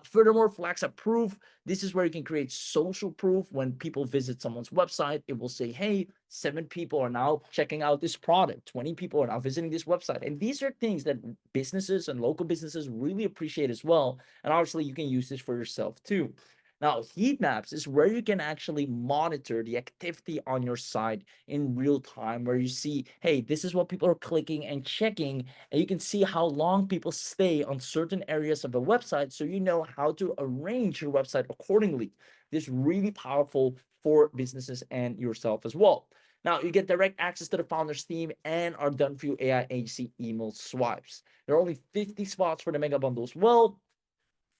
Furthermore, Flex Up Proof. This is where you can create social proof. When people visit someone's website, it will say, hey, 7 people are now checking out this product, 20 people are now visiting this website. And these are things that businesses and local businesses really appreciate as well. And obviously, you can use this for yourself too. Now, heat maps is where you can actually monitor the activity on your site in real time, where you see, hey, this is what people are clicking and checking, and you can see how long people stay on certain areas of a website, so you know how to arrange your website accordingly. This is really powerful for businesses and yourself as well. Now, you get direct access to the Founders team and our done for you AI agency email swipes. There are only 50 spots for the mega bundles. Well,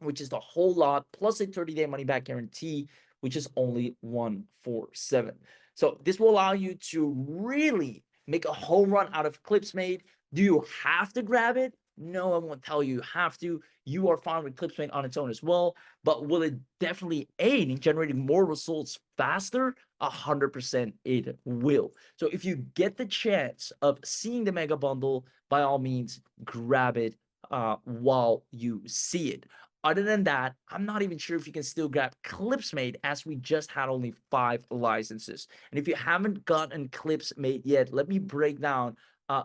which is the whole lot, plus a 30-day money back guarantee, which is only 147. So this will allow you to really make a home run out of ClipsMate. Do you have to grab it? No, I won't tell you have to. You are fine with ClipsMate on its own as well. But will it definitely aid in generating more results faster? 100% it will. So if you get the chance of seeing the mega bundle, by all means, grab it while you see it. Other than that, I'm not even sure if you can still grab ClipsMate, as we just had only 5 licenses. And if you haven't gotten ClipsMate yet, let me break down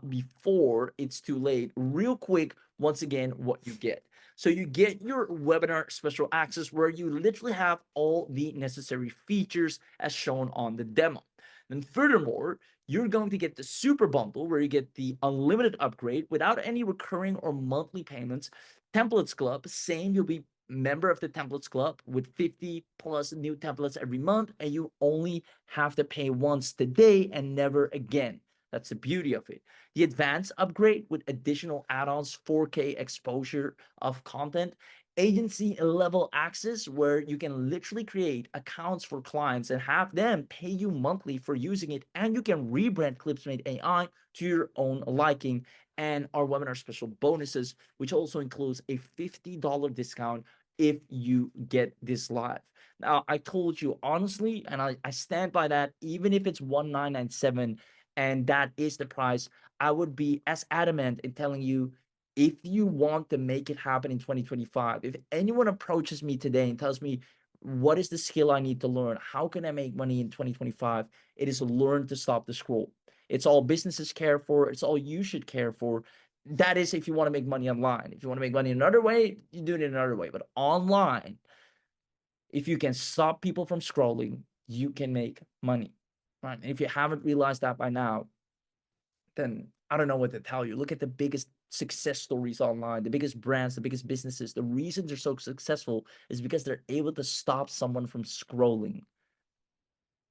before it's too late, real quick, once again, what you get. So you get your webinar special access, where you literally have all the necessary features as shown on the demo. Then furthermore, you're going to get the super bundle, where you get the unlimited upgrade without any recurring or monthly payments. Templates Club, same, you'll be member of the Templates Club with 50 plus new templates every month, and you only have to pay once today and never again. That's the beauty of it. The advanced upgrade with additional add-ons, 4K exposure of content, agency level access, where you can literally create accounts for clients and have them pay you monthly for using it, and you can rebrand ClipsMate AI to your own liking, and our webinar special bonuses, which also includes a $50 discount if you get this live. Now, I told you honestly, and I stand by that, even if it's 1997 and that is the price, I would be as adamant in telling you, if you want to make it happen in 2025, if anyone approaches me today and tells me, what is the skill I need to learn? How can I make money in 2025? It is learn to stop the scroll. It's all businesses care for. It's all you should care for. That is if you want to make money online. If you want to make money another way, you do it another way. But online, if you can stop people from scrolling, you can make money. Right? And if you haven't realized that by now, then I don't know what to tell you. Look at the biggest success stories online, the biggest brands, the biggest businesses. The reason they're so successful is because they're able to stop someone from scrolling.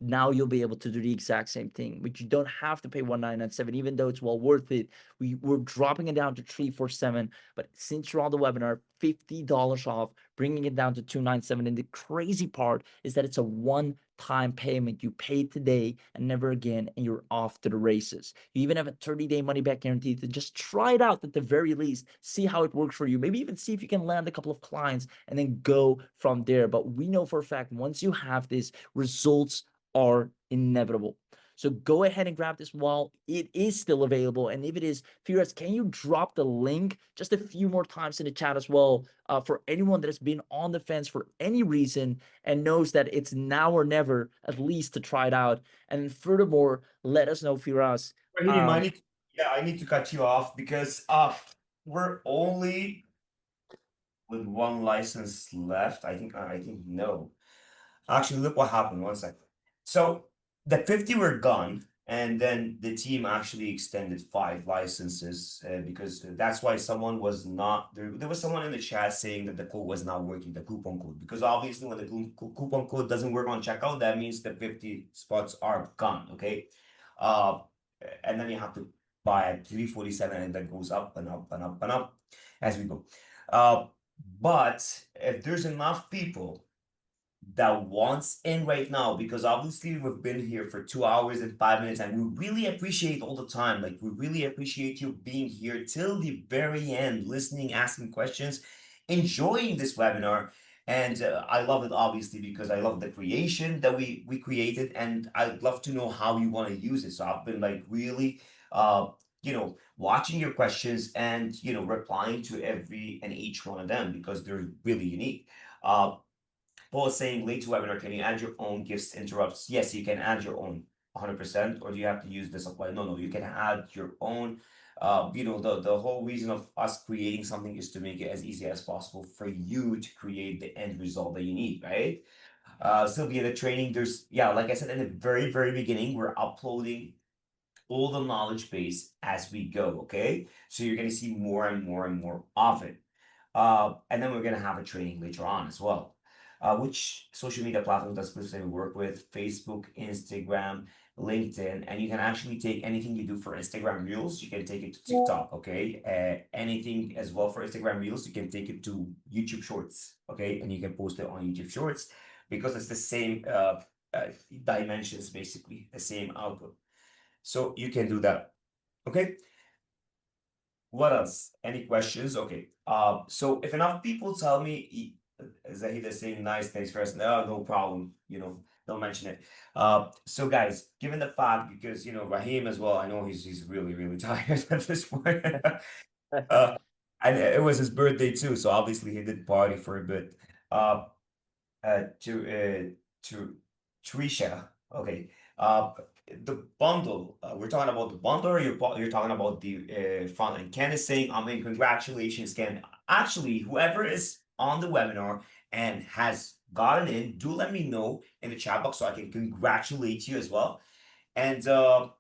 Now you'll be able to do the exact same thing, but you don't have to pay 1997, even though it's well worth it. We're dropping it down to 347, but since you're on the webinar, $50 off, bringing it down to 297. And the crazy part is that it's a one-time payment. You pay today and never again, and you're off to the races. You even have a 30-day money-back guarantee to just try it out at the very least, see how it works for you. Maybe even see if you can land a couple of clients and then go from there. But we know for a fact, once you have this, results are inevitable. So go ahead and grab this while it is still available. And if it is, Firas, can you drop the link just a few more times in the chat as well, for anyone that has been on the fence for any reason and knows that it's now or never, at least to try it out. And furthermore, let us know, Firas. Raheem, I need to cut you off because we're only with one license left. I think no. Actually, look what happened. One second. So the 50 were gone, and then the team actually extended 5 licenses because that's why someone was not there. There was someone in the chat saying that the code was not working, the coupon code, because obviously when the coupon code doesn't work on checkout, that means the 50 spots are gone. Okay, uh, and then you have to buy at 347, and that goes up and up and up and up as we go. But if there's enough people that wants in right now, because obviously we've been here for 2 hours and 5 minutes, and we really appreciate all the time. Like, we really appreciate you being here till the very end, listening, asking questions, enjoying this webinar. And I love it, obviously, because I love the creation that we created, and I'd love to know how you want to use it. So I've been like really watching your questions and replying to every and each one of them because they're really unique. Paul is saying, late to webinar, can you add your own gifts interrupts? Yes, you can add your own 100%, or do you have to use the supply? No, you can add your own. The whole reason of us creating something is to make it as easy as possible for you to create the end result that you need, right? Sylvia, the training, like I said in the very, very beginning, we're uploading all the knowledge base as we go, okay? So you're going to see more and more and more of it. And then we're going to have a training later on as well. Which social media platform does ClipsMate work with? Facebook, Instagram, LinkedIn, and you can actually take anything you do for Instagram Reels, you can take it to TikTok, okay? Anything as well for Instagram Reels, you can take it to YouTube Shorts, okay? And you can post it on YouTube Shorts because it's the same dimensions, basically, the same output. So you can do that, okay? What else? Any questions? Okay. So if enough people tell me, Zahid is saying nice, thanks first. No problem. Don't mention it. So guys, given the fact, because Raheem as well, I know he's really, really tired at this point. And it was his birthday too, so obviously he did party for a bit. Uh, to Trisha. Okay. The bundle. We're talking about the bundle, or you're talking about the front end. Ken is saying, I mean, congratulations, Ken. Actually, whoever is on the webinar and has gotten in, do let me know in the chat box so I can congratulate you as well. And oh,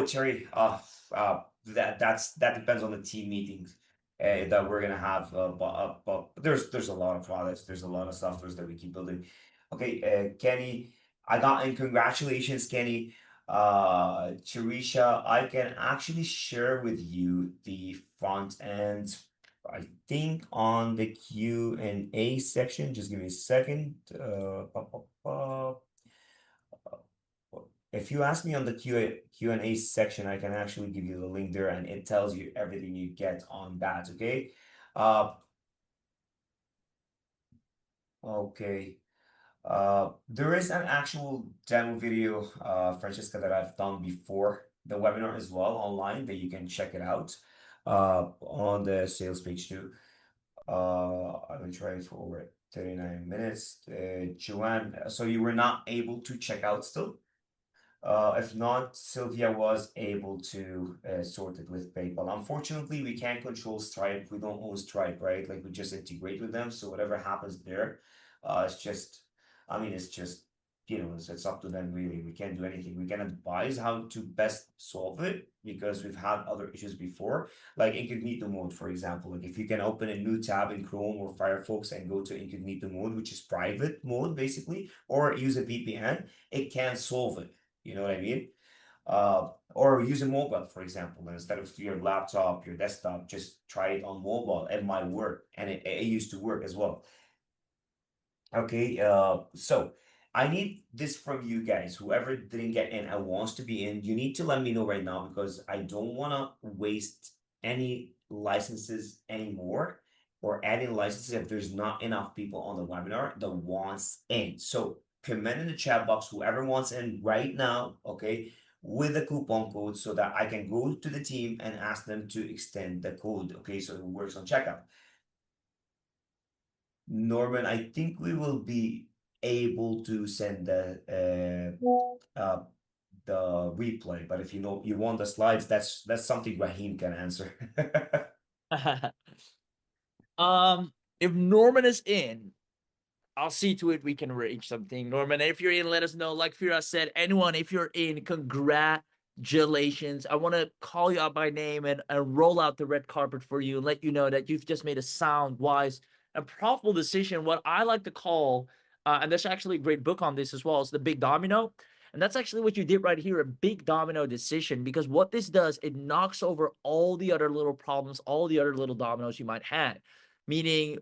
Terry, that depends on the team meetings that we're gonna have. But there's a lot of products, there's a lot of softwares that we keep building. Okay, Kenny, I got in. Congratulations, Kenny. Teresha, I can actually share with you the front end. I think on the Q&A section. Just give me a second. If you ask me on the Q&A section, I can actually give you the link there, and it tells you everything you get on that, okay? Okay. There is an actual demo video, Francesca, that I've done before the webinar as well online that you can check it out on the sales page too. I've been trying for over 39 minutes. Joanne, so you were not able to check out still? If not, Sylvia was able to sort it with PayPal. Unfortunately, we can't control Stripe. We don't own Stripe, right? Like we just integrate with them. So whatever happens there, it's just, I mean, it's just, it's up to them really. We can't do anything. We can advise how to best solve it because we've had other issues before, like incognito mode, for example. Like if you can open a new tab in Chrome or Firefox and go to incognito mode, which is private mode basically, or use a VPN, it can solve it. You know what I mean? Or use a mobile, for example, instead of your laptop, your desktop, just try it on mobile. It might work, and it used to work as well. Okay, so I need this from you guys. Whoever didn't get in and wants to be in, you need to let me know right now because I don't want to waste any licenses anymore or adding licenses if there's not enough people on the webinar that wants in. So comment in the chat box whoever wants in right now, okay, with the coupon code so that I can go to the team and ask them to extend the code, okay, so it works on checkout. Norman, I think we will be able to send the replay, but if you know you want the slides, that's something Raheem can answer. If Norman is in, I'll see to it we can arrange something. Norman, if you're in, let us know. Like Firas said, anyone, if you're in, congratulations. I want to call you out by name and roll out the red carpet for you and let you know that you've just made a sound, wise, and profitable decision. What I like to call, and there's actually a great book on this as well, is the big domino. And that's actually what you did right here, a big domino decision, because what this does, it knocks over all the other little problems, all the other little dominoes you might have. Meaning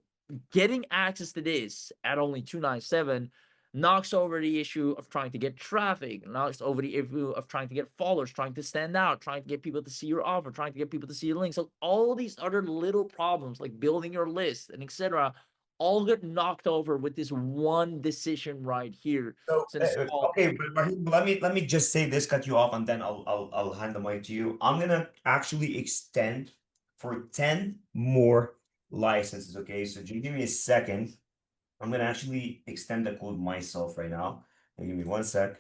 getting access to this at only 297 knocks over the issue of trying to get traffic, knocks over the issue of trying to get followers, trying to stand out, trying to get people to see your offer, trying to get people to see your link. So all these other little problems like building your list and etc. all get knocked over with this one decision right here. So So install. okay, but Raheem, let me just say this, cut you off, and then I'll hand the mic to you. I'm gonna actually extend for 10 more licenses. Okay, so just give me a second. I'm gonna actually extend the code myself right now. Give me one sec.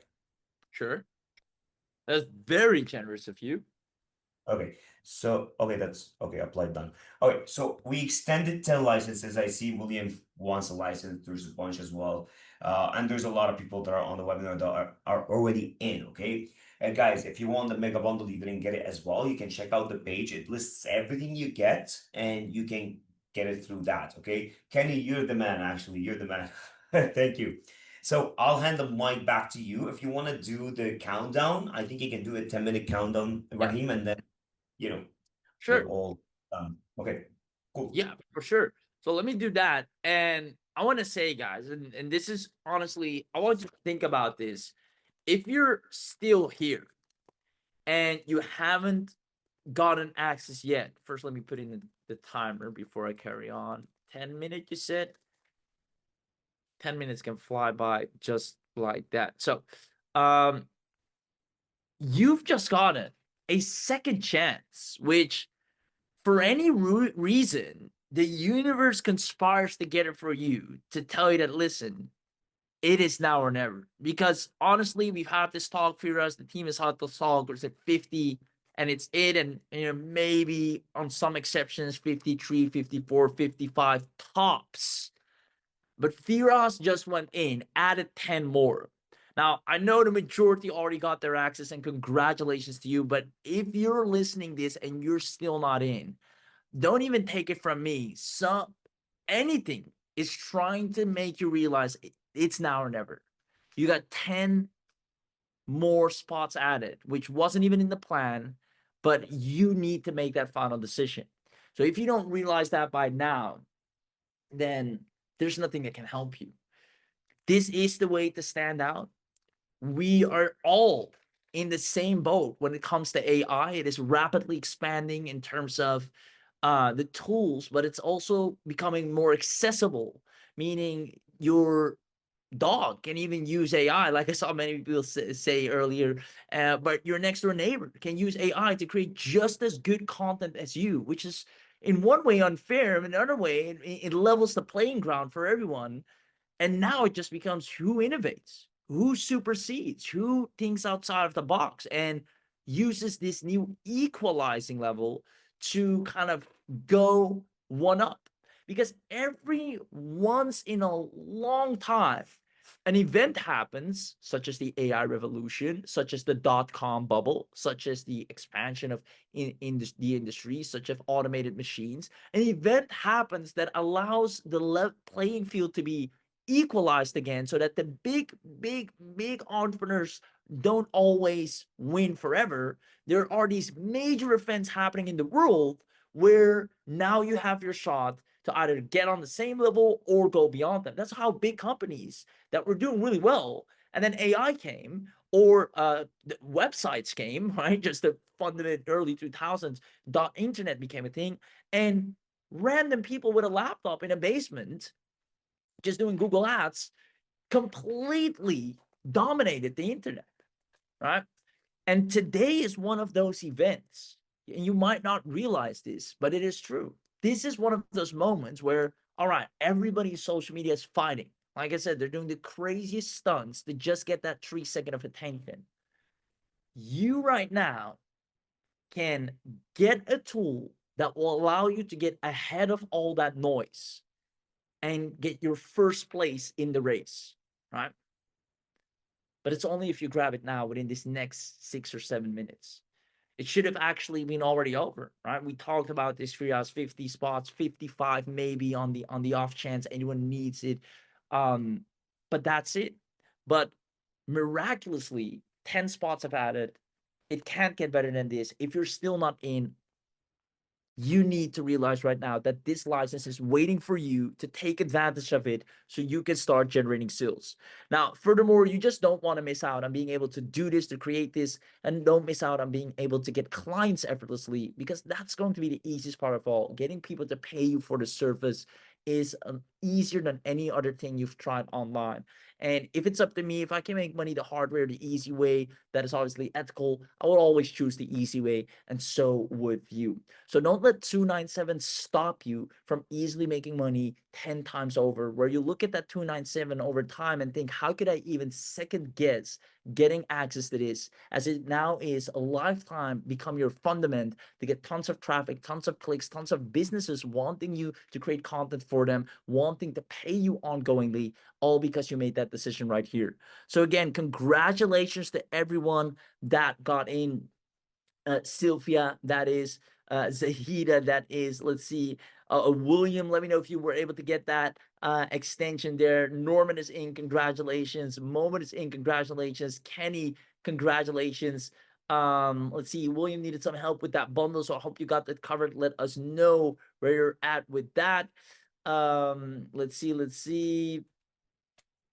Sure, that's very generous of you. Okay, so that's okay, applied done. Okay, so we extended 10 licenses. I see William wants a license. There's a bunch as well. And there's a lot of people that are on the webinar that are already in. Okay. And guys, if you want the mega bundle, you didn't get it as well. You can check out the page. It lists everything you get, and you can get it through that. Okay. Kenny, you're the man, actually. You're the man. Thank you. So I'll hand the mic back to you. If you want to do the countdown, I think you can do a 10-minute countdown, Yeah, Raheem, and then you know, we're sure. all okay, cool. Yeah, for sure. So let me do that. And I want to say, guys, and this is honestly, I want you to think about this. If you're still here and you haven't gotten access yet, first let me put in the timer before I carry on. 10 minutes, you said? 10 minutes can fly by just like that. So you've just gotten a second chance, which for any reason, the universe conspires together for you to tell you that, listen, it is now or never. Because honestly, we've had this talk for us. The team has had this talk, or is it 50? And it's it. And maybe on some exceptions, 53, 54, 55 tops. But Firas just went in, added 10 more. Now, I know the majority already got their access, and congratulations to you. But if you're listening this and you're still not in, don't even take it from me. Anything is trying to make you realize it's now or never. You got 10 more spots added, which wasn't even in the plan, but you need to make that final decision. So if you don't realize that by now, then there's nothing that can help you. This is the way to stand out. We are all in the same boat when it comes to AI. It is rapidly expanding in terms of the tools, but it's also becoming more accessible, meaning dog can even use AI, like I saw many people say earlier. But your next door neighbor can use AI to create just as good content as you, which is in one way unfair. In another way, it levels the playing ground for everyone. And now it just becomes who innovates, who supersedes, who thinks outside of the box and uses this new equalizing level to kind of go one up. Because every once in a long time, an event happens, such as the AI revolution, such as the dot-com bubble, such as the expansion of in the industry, such as automated machines. An event happens that allows the playing field to be equalized again so that the big entrepreneurs don't always win forever. There are these major events happening in the world where now you have your shot to either get on the same level or go beyond them. That's how big companies that were doing really well, and then AI came, or the websites came, right? Just the fundamental early 2000s, internet became a thing, and random people with a laptop in a basement just doing Google Ads completely dominated the internet, right? And today is one of those events. And you might not realize this, but it is true. This is one of those moments where, all right, everybody's social media is fighting. Like I said, they're doing the craziest stunts to just get that 3 second of attention. You right now can get a tool that will allow you to get ahead of all that noise and get your first place in the race, right? But it's only if you grab it now within this next 6 or 7 minutes. It should have actually been already over, right? We talked about this 3 hours, 50 spots, 55 maybe on the off chance anyone needs it. But that's it. But miraculously, 10 spots have added. It can't get better than this. If you're still not in, you need to realize right now that this license is waiting for you to take advantage of it so you can start generating sales. Now, furthermore, you just don't want to miss out on being able to do this, to create this, and don't miss out on being able to get clients effortlessly, because that's going to be the easiest part of all. Getting people to pay you for the service is easier than any other thing you've tried online. And if it's up to me, if I can make money the hard way or the easy way, that is obviously ethical, I will always choose the easy way, and so would you. So don't let 297 stop you from easily making money 10 times over, where you look at that 297 over time and think, how could I even second guess getting access to this, as it now is a lifetime become your fundament to get tons of traffic, tons of clicks, tons of businesses wanting you to create content for them, wanting to pay you ongoingly, all because you made that decision right here. So again, congratulations to everyone that got in. Sylvia, that is, Zahida, that is, let's see, William, let me know if you were able to get that extension there. Norman is in, congratulations. Moment is in, congratulations. Kenny, congratulations. Let's see, William needed some help with that bundle, so I hope you got that covered. Let us know where you're at with that. Let's see.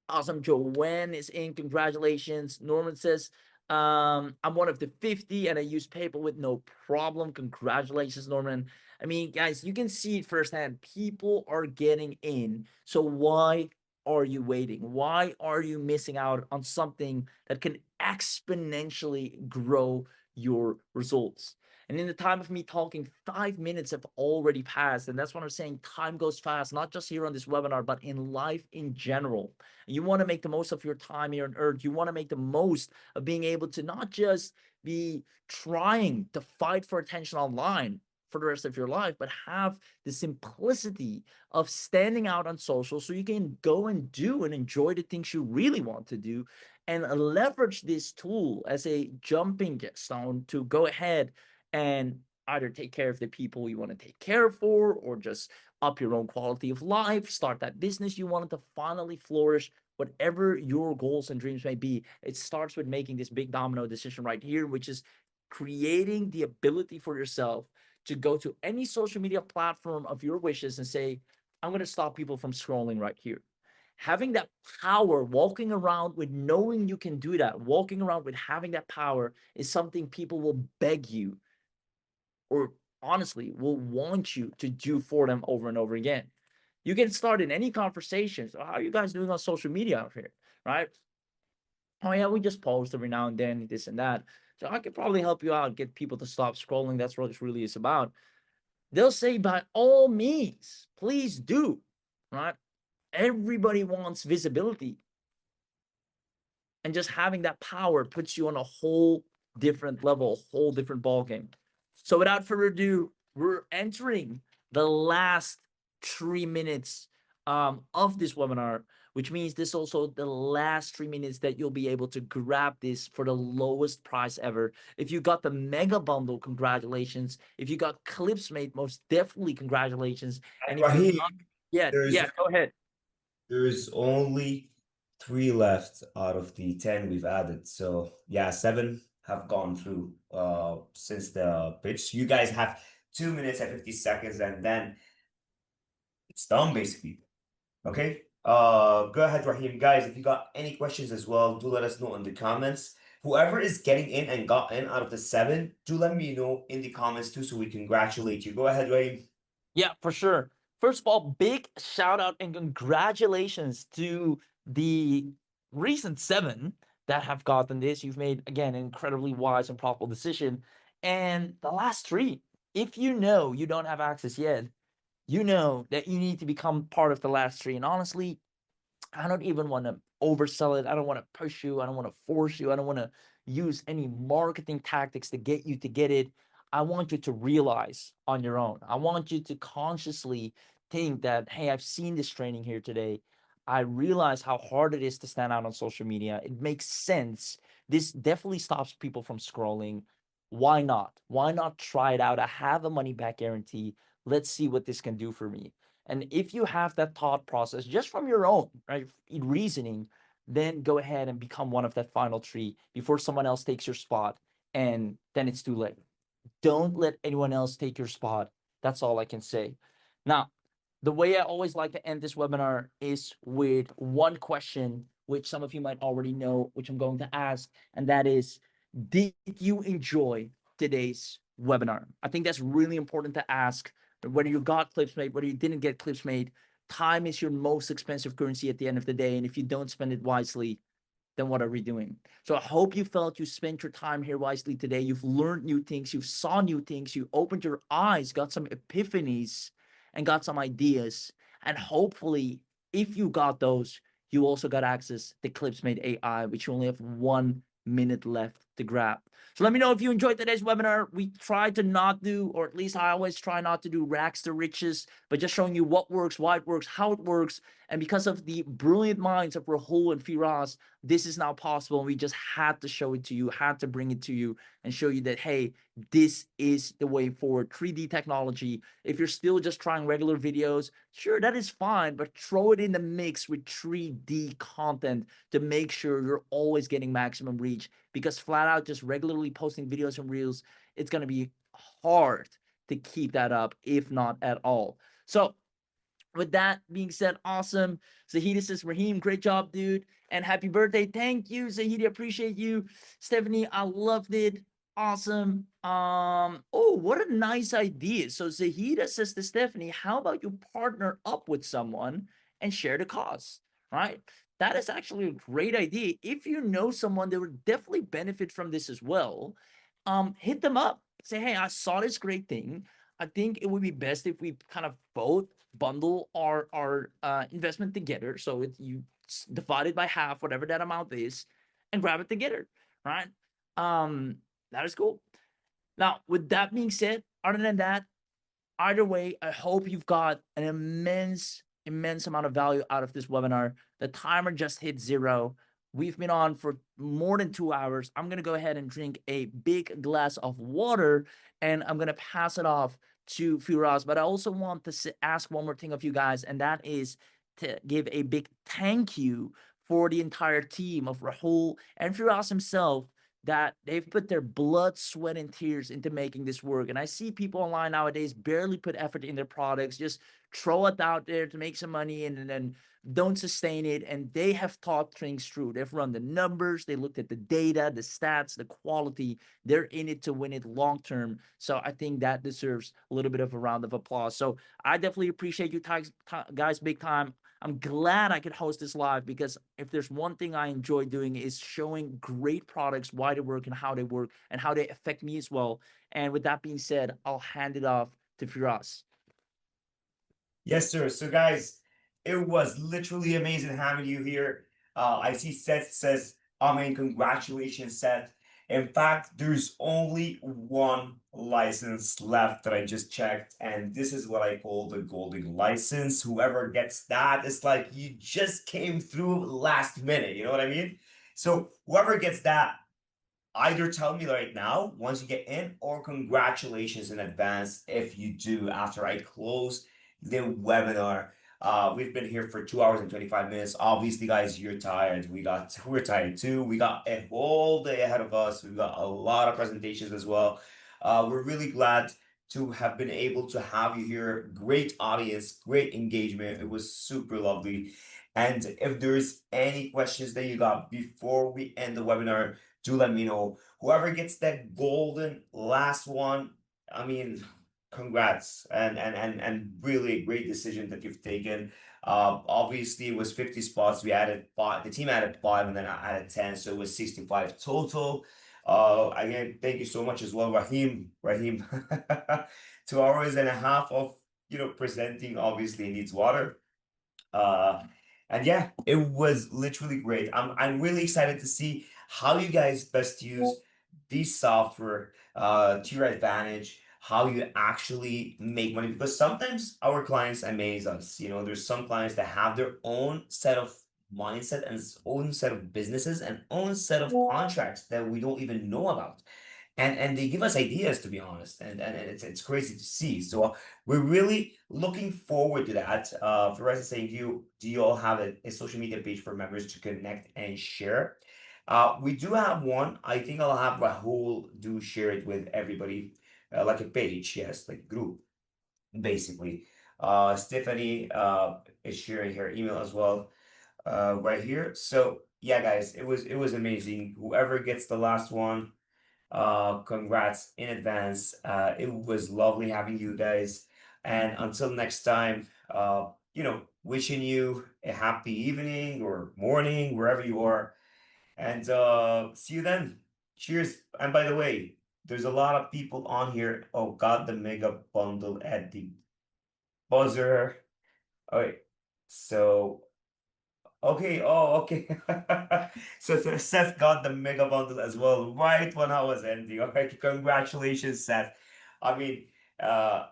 Awesome. Joanne is in. Congratulations. Norman says, I'm one of the 50 and I use PayPal with no problem. Congratulations, Norman. I mean, guys, you can see it firsthand. People are getting in. So why are you waiting? Why are you missing out on something that can exponentially grow your results? And in the time of me talking, 5 minutes have already passed. And that's what I'm saying. Time goes fast, not just here on this webinar, but in life in general. You want to make the most of your time here on earth. You want to make the most of being able to not just be trying to fight for attention online for the rest of your life, but have the simplicity of standing out on social so you can go and do and enjoy the things you really want to do, and leverage this tool as a jumping stone to go ahead and either take care of the people you want to take care of for, or just up your own quality of life, start that business you wanted to finally flourish, whatever your goals and dreams may be. It starts with making this big domino decision right here, which is creating the ability for yourself to go to any social media platform of your wishes and say, I'm going to stop people from scrolling right here. Having that power, walking around with knowing you can do that, walking around with having that power, is something people will beg you, or honestly will want you to do for them over and over again. You can start in any conversation. So how are you guys doing on social media out here, right? Oh yeah, we just post every now and then, this and that. So I could probably help you out, get people to stop scrolling. That's what it really is about. They'll say, by all means, please do, right? Everybody wants visibility. And just having that power puts you on a whole different level, whole different ballgame. So without further ado, we're entering the last 3 minutes of this webinar, which means this is also the last 3 minutes that you'll be able to grab this for the lowest price ever. If you got the mega bundle, congratulations. If you got ClipsMate, most definitely congratulations. And if you're Raheem, not yet, there's yeah, go ahead. there's only 3 left out of the 10 we've added. So yeah, 7 have gone through since the pitch. You guys have 2 minutes and 50 seconds, and then it's done basically. Okay. Go ahead, Raheem. Guys, if you got any questions as well, do let us know in the comments. Whoever is getting in and got in out of the 7, do let me know in the comments too, so we congratulate you. Go ahead, Raheem. Yeah, for sure. First of all, big shout out and congratulations to the recent 7 that have gotten this. You've made, again, an incredibly wise and profitable decision. And the last 3, if you know you don't have access yet, you know that you need to become part of the last 3. And honestly, I don't even want to oversell it. I don't want to push you. I don't want to force you. I don't want to use any marketing tactics to get you to get it. I want you to realize on your own. I want you to consciously think that, hey, I've seen this training here today. I realize how hard it is to stand out on social media. It makes sense. This definitely stops people from scrolling. Why not? Why not try it out? I have a money back guarantee. Let's see what this can do for me. And if you have that thought process just from your own, right, reasoning, then go ahead and become one of that final 3 before someone else takes your spot, and then it's too late. Don't let anyone else take your spot. That's all I can say. Now, the way I always like to end this webinar is with one question, which some of you might already know, which I'm going to ask, and that is, did you enjoy today's webinar? I think that's really important to ask. Whether you got ClipsMate, whether you didn't get ClipsMate, time is your most expensive currency at the end of the day. And if you don't spend it wisely, then what are we doing? So I hope you felt you spent your time here wisely today. You've learned new things, you saw new things, you opened your eyes, got some epiphanies, and got some ideas. And hopefully, if you got those, you also got access to ClipsMate AI, which you only have 1 minute left to grab. So let me know if you enjoyed today's webinar. We try to not do, or at least I always try not to do rags to riches, but just showing you what works, why it works, how it works. And because of the brilliant minds of Rahul and Firas, this is now possible. And we just had to show it to you, had to bring it to you and show you that, hey, this is the way forward. 3D technology. If you're still just trying regular videos, sure, that is fine, but throw it in the mix with 3D content to make sure you're always getting maximum reach, because flat out just regularly posting videos and reels, it's going to be hard to keep that up, if not at all. So with that being said, awesome. Zahida says, Raheem, great job, dude. And happy birthday. Thank you, Zahida. Appreciate you. Stephanie, I loved it. Awesome. Oh, what a nice idea. So Zahida says to Stephanie, how about you partner up with someone and share the cost? Right? That is actually a great idea. If you know someone that would definitely benefit from this as well, hit them up. Say, hey, I saw this great thing. I think it would be best if we kind of both bundle our investment together. So you divide it by half, whatever that amount is, and grab it together, right? That is cool. Now, with that being said, other than that, either way, I hope you've got an immense amount of value out of this webinar. The timer just hit 0. We've been on for more than 2 hours. I'm going to go ahead and drink a big glass of water, and I'm going to pass it off to Firas. But I also want to ask one more thing of you guys, and that is to give a big thank you for the entire team of Rahul and Firas himself, that they've put their blood, sweat, and tears into making this work. And I see people online nowadays barely put effort in their products, just throw it out there to make some money and then don't sustain it. And they have thought things through. They've run the numbers, they looked at the data, the stats, the quality. They're in it to win it long term. So I think that deserves a little bit of a round of applause. So I definitely appreciate you guys big time. I'm glad I could host this live, because if there's one thing I enjoy doing is showing great products, why they work and how they affect me as well. And with that being said, I'll hand it off to Firas. Yes, sir. So, guys, it was literally amazing having you here. I see Seth says, congratulations, Seth. In fact, there's only one license left that I just checked, and this is what I call the golden license. Whoever gets that, it's like you just came through last minute. You know what I mean? So, whoever gets that, either tell me right now once you get in, or congratulations in advance if you do after I close the webinar. We've been here for 2 hours and 25 minutes. Obviously, guys, you're tired. We're tired too. We got a whole day ahead of us. We've got a lot of presentations as well. We're really glad to have been able to have you here. Great audience, great engagement. It was super lovely. And if there's any questions that you got before we end the webinar, do let me know. Whoever gets that golden last one, I mean, congrats, and really a great decision that you've taken. Obviously it was 50 spots. We added five, the team added five, and then I added 10, so it was 65 total. Again, thank you so much as well, Rahim. 2 hours and a half of presenting obviously needs water. uh and yeah, it was literally great. I'm really excited to see how you guys best use this software to your advantage, how you actually make money, because sometimes our clients amaze us. There's some clients that have their own set of mindset and own set of businesses and own set of contracts that we don't even know about, and they give us ideas, to be honest, and it's crazy to see. So we're really looking forward to that. For us, saying, do you all have a social media page for members to connect and share? We do have one. I think I'll have Rahul do share it with everybody, like a page, yes, like group, basically. Stephanie is sharing her email as well, right here. So yeah, guys, it was amazing. Whoever gets the last one, congrats in advance. It was lovely having you guys. And until next time, wishing you a happy evening or morning, wherever you are. And see you then. Cheers. And by the way, there's a lot of people on here. Oh, got the mega bundle at the buzzer. All right. So okay, oh, okay. So Seth got the mega bundle as well, right when I was ending. All right, congratulations, Seth. I mean, uh,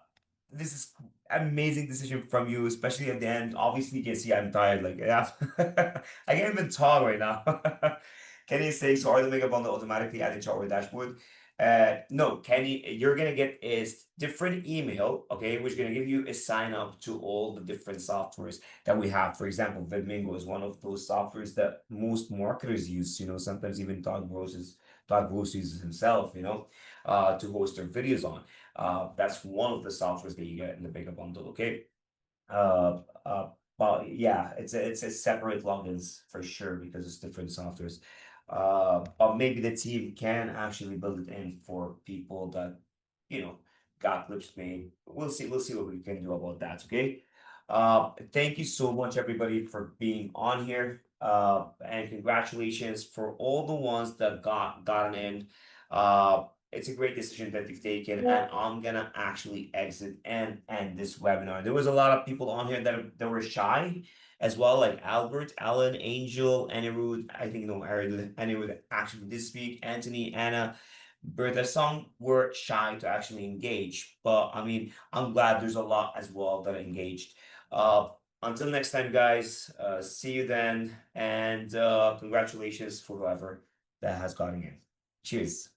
this is amazing decision from you, especially at the end. Obviously, you can see I'm tired. Like, yeah, I can't even talk right now. Kenny is saying, so are the mega bundle automatically added to our dashboard? No, Kenny, you're gonna get a different email, okay, which is gonna give you a sign up to all the different softwares that we have. For example, Vidmingo is one of those softwares that most marketers use. Sometimes even Todd Gross uses himself, to host their videos on. That's one of the softwares that you get in the bigger bundle. Okay. Uh, uh, but yeah, it's a separate logins for sure, because it's different softwares. But maybe the team can actually build it in for people that you know got clips made. We'll see. We'll see what we can do about that. Okay. Thank you so much, everybody, for being on here. And congratulations for all the ones that gotten in. It's a great decision that you've taken, and I'm gonna actually exit and end this webinar. There was a lot of people on here that were shy as well, like Albert, Alan, Angel, Anirudh. I think no, Anirudh actually did speak. Anthony, Anna, Bertha, some were shy to actually engage, but I mean, I'm glad there's a lot as well that engaged. Uh, until next time, guys. See you then, and congratulations for whoever that has gotten in. Cheers.